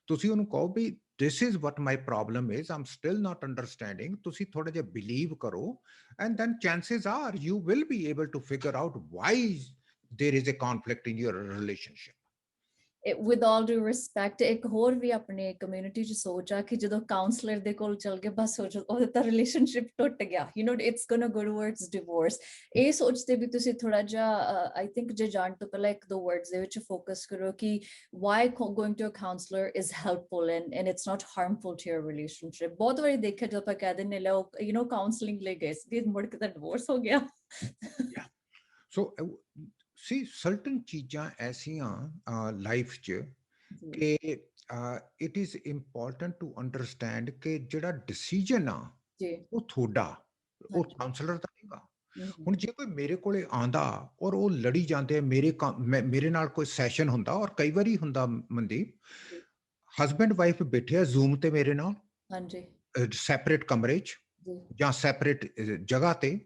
ਤੁਸੀਂ ਉਹਨੂੰ ਕਹੋ ਵੀ this is what my problem is, I'm still not understanding। ਤੁਸੀਂ ਥੋੜਾ ਜਿਹਾ believe ਕਰੋ, and then chances are you will be able to figure out why there is a conflict in your relationship। with all due respect, ਇੱਕ ਹੋਰ ਵੀ ਆਪਣੇ ਕਮਿਊਨਿਟੀ 'ਚ ਸੋਚ ਆ ਕਿ ਜਦੋਂ ਕਾਉਂਸਲਰ ਦੇ ਕੋਲ ਚਲ ਗਏ, ਬਸ ਉਹਦਾ ਤਾਂ ਰਿਲੇਸ਼ਨਸ਼ਿਪ ਟੁੱਟ ਗਿਆ, ਇਟਸ ਗੋਨਾ ਗੋ ਟੁਵਰਡਸ ਡਿਵੋਰਸ। ਇਹ ਸੋਚਦੇ ਵੀ ਤੁਸੀਂ ਥੋੜਾ ਜਿਹਾ ਆਈ ਥਿੰਕ ਜੇ ਜਾਣ ਤੋਂ ਪਹਿਲਾਂ 1-2 ਵਰਡਸ ਦੇ ਵਿੱਚ ਫੋਕਸ ਕਰੋ ਕਿ why going to a counsellor is helpful and it's not harmful to your relationship. ਬਹੁਤ ਵਾਰੀ ਦੇਖਿਆ ਜਦੋਂ ਆਪਾਂ ਕਹਿ ਦਿੰਦੇ ਲਓ ਕਾਉਂਸਲਿੰਗ ਲਈ ਗਏ ਸੀ, ਮੁੜ ਕੇ ਤਾਂ ਡਿਵੋਰਸ ਹੋ ਗਿਆ। ਸੋ ਸੀ ਸਰਟਨ ਚੀਜ਼ਾਂ ਐਸੀਆਂ ਲਾਈਫ 'ਚ ਕਿ it is important to understand ਕਿ ਜਿਹੜਾ ਡਿਸੀਜਨ ਆ ਉਹ ਤੁਹਾਡਾ, ਉਹ ਕਾਉਂਸਲਰ ਦਾ ਨਹੀਂਗਾ। ਹੁਣ ਜੇ ਕੋਈ ਮੇਰੇ ਕੋਲੇ ਆਂਦਾ ਔਰ ਉਹ ਲੜੀ ਜਾਂਦੇ, ਮੇਰੇ ਨਾਲ ਕੋਈ ਸੈਸ਼ਨ ਹੁੰਦਾ, ਔਰ ਕਈ ਵਾਰੀ ਹੁੰਦਾ ਮਨਦੀਪ, ਹਸਬੈਂਡ ਵਾਈਫ ਬੈਠੇ ਆ ਜ਼ੂਮ ਤੇ ਮੇਰੇ ਨਾਲ, ਸੈਪਰੇਟ ਕਮਰੇ 'ਚ ਜਾਂ ਸੈਪਰੇਟ ਜਗ੍ਹਾ ਤੇ,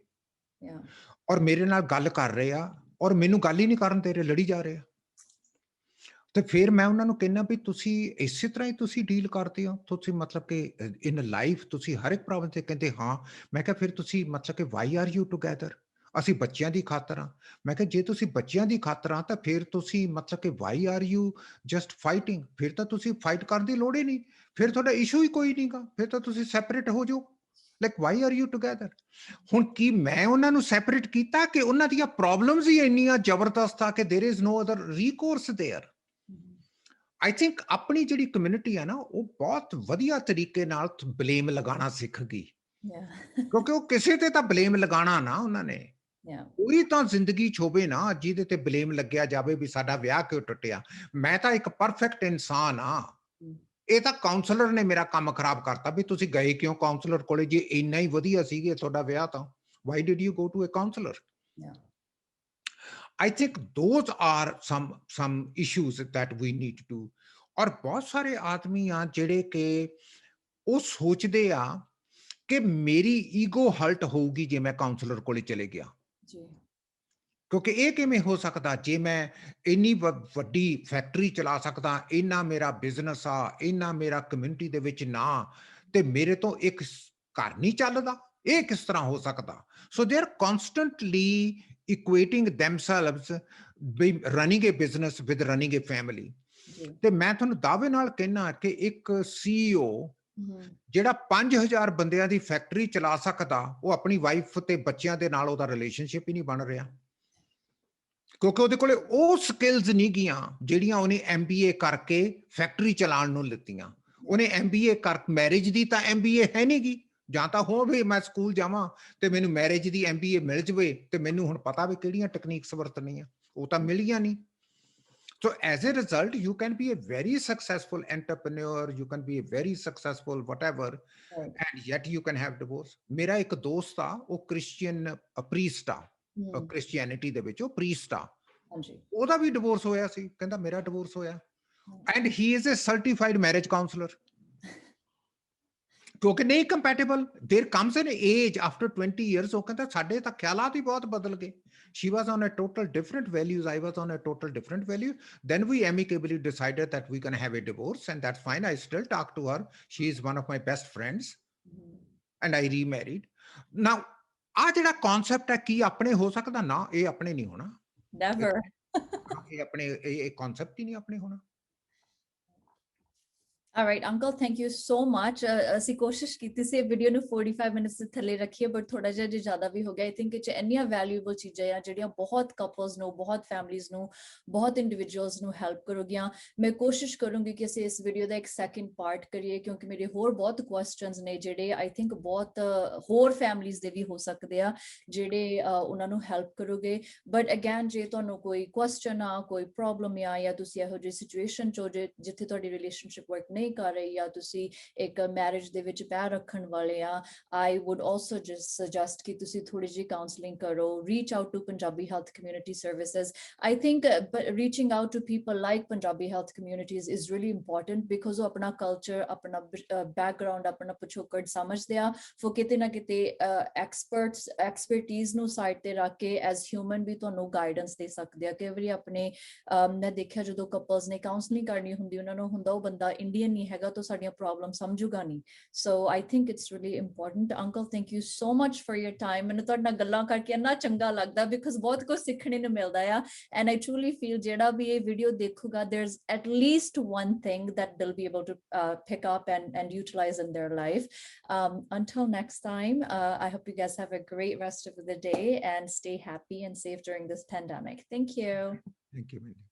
ਔਰ ਮੇਰੇ ਨਾਲ ਗੱਲ ਕਰ ਰਹੇ ਆ, ਔਰ ਮੈਨੂੰ ਗੱਲ ਹੀ ਨਹੀਂ ਕਰਨ ਦੇ ਰਹੇ, ਲੜੀ ਜਾ ਰਹੇ ਆ। ਤੇ ਫਿਰ ਮੈਂ ਉਹਨਾਂ ਨੂੰ ਕਹਿੰਦਾ ਵੀ ਤੁਸੀਂ ਇਸੇ ਤਰ੍ਹਾਂ ਹੀ ਤੁਸੀਂ ਡੀਲ ਕਰਦੇ ਹੋ? ਤੁਸੀਂ ਮਤਲਬ ਕਿ ਇਨ ਲਾਈਫ ਤੁਸੀਂ ਹਰ ਇੱਕ ਪ੍ਰੋਬਲਮ ਤੇ ਕਹਿੰਦੇ ਹਾਂ। ਮੈਂ ਕਿਹਾ ਫਿਰ ਤੁਸੀਂ ਮਤਲਬ ਕਿ ਵਾਈ ਆਰ ਯੂ ਟੂਗੈਦਰ? ਅਸੀਂ ਬੱਚਿਆਂ ਦੀ ਖਾਤਰ ਆ। ਮੈਂ ਕਿਹਾ ਜੇ ਤੁਸੀਂ ਬੱਚਿਆਂ ਦੀ ਖਾਤਰ ਆ ਤਾਂ ਫਿਰ ਤੁਸੀਂ ਮਤਲਬ ਕਿ Y are you just fighting? ਫਿਰ ਤਾਂ ਤੁਸੀਂ ਫਾਈਟ ਕਰਨ ਦੀ ਲੋੜ ਹੀ ਨਹੀਂ, ਫਿਰ ਤੁਹਾਡਾ ਇਸ਼ੂ ਹੀ ਕੋਈ ਨਹੀਂਗਾ, ਫਿਰ ਤਾਂ ਤੁਸੀਂ ਸੈਪਰੇਟ ਹੋ ਜਾਓ। Like Y are you together? ਹੁਣ ਕੀ ਮੈਂ ਉਹਨਾਂ ਨੂੰ ਸੈਪਰੇਟ ਕੀਤਾ ਕਿ ਉਹਨਾਂ ਦੀਆਂ ਪ੍ਰੋਬਲਮਸ ਹੀ ਇੰਨੀਆਂ ਜ਼ਬਰਦਸਤ ਆ ਕਿ there is no other recourse there? I think ਆਪਣੀ ਜਿਹੜੀ ਕਮਿਊਨਿਟੀ ਆ ਨਾ, ਉਹ ਬਹੁਤ ਵਧੀਆ ਤਰੀਕੇ ਨਾਲ ਬਲੇਮ ਲਗਾਉਣਾ ਸਿੱਖ ਗਈ, ਕਿਉਂਕਿ ਉਹ ਕਿਸੇ ਤੇ ਤਾਂ ਬਲੇਮ ਲਗਾਉਣਾ ਨਾ ਉਹਨਾਂ ਨੇ। ਕੋਈ ਤਾਂ ਜ਼ਿੰਦਗੀ 'ਚ ਹੋਵੇ ਨਾ ਜਿਹਦੇ ਤੇ ਬਲੇਮ ਲੱਗਿਆ ਜਾਵੇ ਵੀ ਸਾਡਾ ਵਿਆਹ ਕਿਉਂ ਟੁੱਟਿਆ। ਮੈਂ ਤਾਂ ਇੱਕ ਪਰਫੈਕਟ ਇਨਸਾਨ ਆ, ਇਹ ਤਾਂ ਕਾਉਂਸਲਰ ਨੇ ਮੇਰਾ ਕੰਮ ਖਰਾਬ ਕਰਤਾ। ਵੀ ਤੁਸੀਂ ਗਏ ਕਿਉਂ ਕਾਉਂਸਲਰ ਕੋਲੇ ਜੇ ਇੰਨਾ ਹੀ ਵਧੀਆ ਸੀਗੇ ਤੁਹਾਡਾ ਵਿਆਹ? ਤਾਂ why did you go to a counsellor? I think those are some issues that we need to। ਔਰ ਬਹੁਤ ਸਾਰੇ ਆਦਮੀ ਆ ਜਿਹੜੇ ਕਿ ਉਹ ਸੋਚਦੇ ਆ ਕਿ ਮੇਰੀ ਈਗੋ ਹਰਟ ਹੋਊਗੀ ਜੇ ਮੈਂ ਕਾਉਂਸਲਰ ਕੋਲੇ ਚਲੇ ਗਿਆ। ਕਿਉਂਕਿ ਇਹ ਕਿਵੇਂ ਹੋ ਸਕਦਾ? ਜੇ ਮੈਂ ਇੰਨੀ ਵੱਡੀ ਫੈਕਟਰੀ ਚਲਾ ਸਕਦਾ, ਇੰਨਾ ਮੇਰਾ ਬਿਜ਼ਨਸ ਆ, ਇੰਨਾ ਮੇਰਾ ਕਮਿਊਨਿਟੀ ਦੇ ਵਿੱਚ ਨਾ, ਤੇ ਮੇਰੇ ਤੋਂ ਇੱਕ ਘਰ ਨਹੀਂ ਚੱਲਦਾ, ਇਹ ਕਿਸ ਤਰ੍ਹਾਂ ਹੋ ਸਕਦਾ? So they are constantly equating themselves by running a business with running a family। ਤੇ ਮੈਂ ਤੁਹਾਨੂੰ ਦਾਅਵੇ ਨਾਲ ਕਹਿਣਾ ਕਿ ਇੱਕ CEO ਜਿਹੜਾ 5000 ਬੰਦਿਆਂ ਦੀ ਫੈਕਟਰੀ ਚਲਾ ਸਕਦਾ, ਉਹ ਆਪਣੀ ਵਾਈਫ ਤੇ ਬੱਚਿਆਂ ਦੇ ਨਾਲ ਉਹਦਾ ਰਿਲੇਸ਼ਨਸ਼ਿਪ ਹੀ ਨਹੀਂ ਬਣ ਰਿਹਾ, ਕਿਉਂਕਿ ਉਹਦੇ ਕੋਲੇ ਉਹ ਸਕਿੱਲਸ ਨਹੀਂ ਗਈਆਂ ਜਿਹੜੀਆਂ ਉਹਨੇ MBA ਕਰਕੇ ਫੈਕਟਰੀ ਚਲਾਉਣ ਨੂੰ ਲਿੱਤੀਆਂ। ਉਹਨੇ MBA ਕਰ, ਮੈਰਿਜ ਦੀ ਤਾਂ MBA ਹੈ ਨਹੀਂ ਗੀ। ਜਾਂ ਤਾਂ ਹੋਵੇ ਮੈਂ ਸਕੂਲ ਜਾਵਾਂ ਤੇ ਮੈਨੂੰ ਮੈਰਿਜ ਦੀ MBA ਮਿਲ ਜਾਵੇ ਤੇ ਮੈਨੂੰ ਹੁਣ ਪਤਾ ਵੀ ਕਿਹੜੀਆਂ ਟੈਕਨੀਕਸ ਵਰਤਣੀਆਂ, ਉਹ ਤਾਂ ਮਿਲੀਆਂ ਨਹੀਂ। So as a result, you can be a very successful entrepreneur, you can be a very successful whatever, and yet you can have divorce। ਮੇਰਾ ਇੱਕ ਦੋਸਤ ਆ, ਉਹ ਕ੍ਰਿਸਚੀਅਨ ਪ੍ਰੀਸਟ ਆ, ਕ੍ਰਿਸਚੀਅਨਿਟੀ ਦੇ ਵਿੱਚ ਉਹ ਪ੍ਰੀਸਟ ਆ। ਉਹਦਾ ਵੀ ਡਿਵੋਰਸ ਹੋਇਆ ਸੀ, ਕਹਿੰਦਾ ਮੇਰਾ ਡਿਵੋਰਸ ਹੋਇਆ, and he is a certified marriage counselor। ਕਿਉਂਕਿ ਨਹੀਂ ਕੰਪੈਟੇਬਲ। ਦੇਰ ਕਮਸ ਐਨ ਏਜ ਆਫਟਰ 20 years, ਉਹ ਕਹਿੰਦਾ ਸਾਡੇ ਤਾਂ ਖਿਆਲਾਤ ਹੀ ਬਹੁਤ ਬਦਲ ਗਏ। She was on a total different values, I was on a total different value। Then we amicably decided that we can have a divorce, and that's fine। I still talk to her, she is one of my best friends, and I remarried। Now ਆ ਜਿਹੜਾ ਕਨਸੈਪਟ ਹੈ ਕੀ ਆਪਣੇ ਹੋ ਸਕਦਾ? ਨਾ, ਇਹ ਆਪਣੇ ਨਹੀਂ ਹੋਣਾ, ਇਹ ਆਪਣੇ, ਇਹ ਕਨਸੈਪਟ ਹੀ ਨਹੀਂ ਆਪਣੇ ਹੋਣਾ। All right, Uncle, thank you so much. ਅਸੀਂ ਕੋਸ਼ਿਸ਼ ਕੀਤੀ ਸੀ ਵੀਡੀਓ ਨੂੰ 45 ਮਿੰਟਸ ਦੇ ਥੱਲੇ ਰੱਖੀਏ, ਬਟ ਥੋੜਾ ਜਿਹਾ ਜੇ ਜ਼ਿਆਦਾ ਵੀ ਹੋ ਗਿਆ। ਆਈ ਥਿੰਕ ਇਹ 'ਚ ਇੰਨੀਆਂ ਵੈਲਿਊਏਬਲ ਚੀਜ਼ਾਂ ਆ ਜਿਹੜੀਆਂ ਬਹੁਤ ਕਪਲਸ ਨੂੰ, ਬਹੁਤ ਫੈਮਲੀਜ਼ ਨੂੰ, ਬਹੁਤ ਇੰਡੀਵਿਜੂਅਲਸ ਨੂੰ ਹੈਲਪ ਕਰੋਗੀਆਂ। ਮੈਂ ਕੋਸ਼ਿਸ਼ ਕਰੂੰਗੀ ਕਿ ਅਸੀਂ ਇਸ ਵੀਡੀਓ ਦਾ ਇੱਕ ਸੈਕਿੰਡ ਪਾਰਟ ਕਰੀਏ, ਕਿਉਂਕਿ ਮੇਰੇ ਹੋਰ ਬਹੁਤ ਕੁਐਸਚਨਸ ਨੇ ਜਿਹੜੇ ਆਈ ਥਿੰਕ ਬਹੁਤ ਹੋਰ ਫੈਮਲੀਜ਼ ਦੇ ਵੀ ਹੋ ਸਕਦੇ ਆ, ਜਿਹੜੇ ਉਹਨਾਂ ਨੂੰ ਹੈਲਪ ਕਰੋਗੇ। ਬਟ ਅਗੇਨ, ਜੇ ਤੁਹਾਨੂੰ ਕੋਈ ਕੁਐਸਚਨ ਆ, ਕੋਈ ਪ੍ਰੋਬਲਮ ਆ, ਜਾਂ ਤੁਸੀਂ ਇਹੋ ਜਿਹੀ ਸਿਚੁਏਸ਼ਨ 'ਚ ਜਿੱਥੇ ਤੁਹਾਡੀ ਰਿਲੇਸ਼ਨਸ਼ਿਪ ਵਰਕ ਨਹੀਂ ਕਰ ਰਹੀ, ਜਾਂ ਤੁਸੀਂ ਇੱਕ ਮੈਰਿਜ ਦੇ ਵਿੱਚ ਪੈਰ ਰੱਖਣ ਵਾਲੇ ਆ, I would also just suggest ਕਿ ਤੁਸੀਂ ਥੋੜੀ ਜਿਹੀ ਕਾਉਂਸਲਿੰਗ ਕਰੋ, reach out to Punjabi Health Community Services. I think reaching out to people like Punjabi Health Communities is really important because ਉਹ ਆਪਣਾ culture, ਆਪਣਾ background, ਆਪਣਾ ਪਿਛੋਕੜ ਸਮਝਦੇ ਆ। ਫਿਰ ਕਿਤੇ ਨਾ ਕਿਤੇ expertise ਨੂੰ ਸਾਈਡ ਤੇ ਰੱਖ ਕੇ as human ਵੀ ਤੁਹਾਨੂੰ guidance ਦੇ ਸਕਦੇ ਆ। ਕਈ ਵਾਰੀ ਆਪਣੇ ਮੈਂ ਦੇਖਿਆ ਜਦੋਂ ਕਪਲਸ ਨੇ ਕਾਉਂਸਲਿੰਗ ਕਰਨੀ ਹੁੰਦੀ, ਉਹਨਾਂ ਨੂੰ ਹੁੰਦਾ ਉਹ ਬੰਦਾ ਇੰਡੀਅਨ ਨਹੀਂ ਹੈਗਾ ਤਾਂ ਸਾਡੀਆਂ ਪ੍ਰੋਬਲਮ ਸਮਝੂਗਾ ਨਹੀਂ। So I think it's really important. Uncle, thank you so much for your time. ਮੈਨੂੰ ਤੁਹਾਡੇ ਨਾਲ ਗੱਲਾਂ ਕਰਕੇ ਇੰਨਾ ਚੰਗਾ ਲੱਗਦਾ ਬਿਕਾਜ਼ ਬਹੁਤ ਕੁਝ ਸਿੱਖਣੇ ਨੂੰ ਮਿਲਦਾ ਆ। ਐਂਡ ਆਈ ਟਰੂਲੀ ਫੀਲ ਜਿਹੜਾ ਵੀ ਇਹ video ਦੇਖੂਗਾ, there's at least one thing that they'll be able to pick up and utilize in their life. Until next time, I hope you guys have a great rest of the day and stay happy and safe during this pandemic. Thank you. Thank you.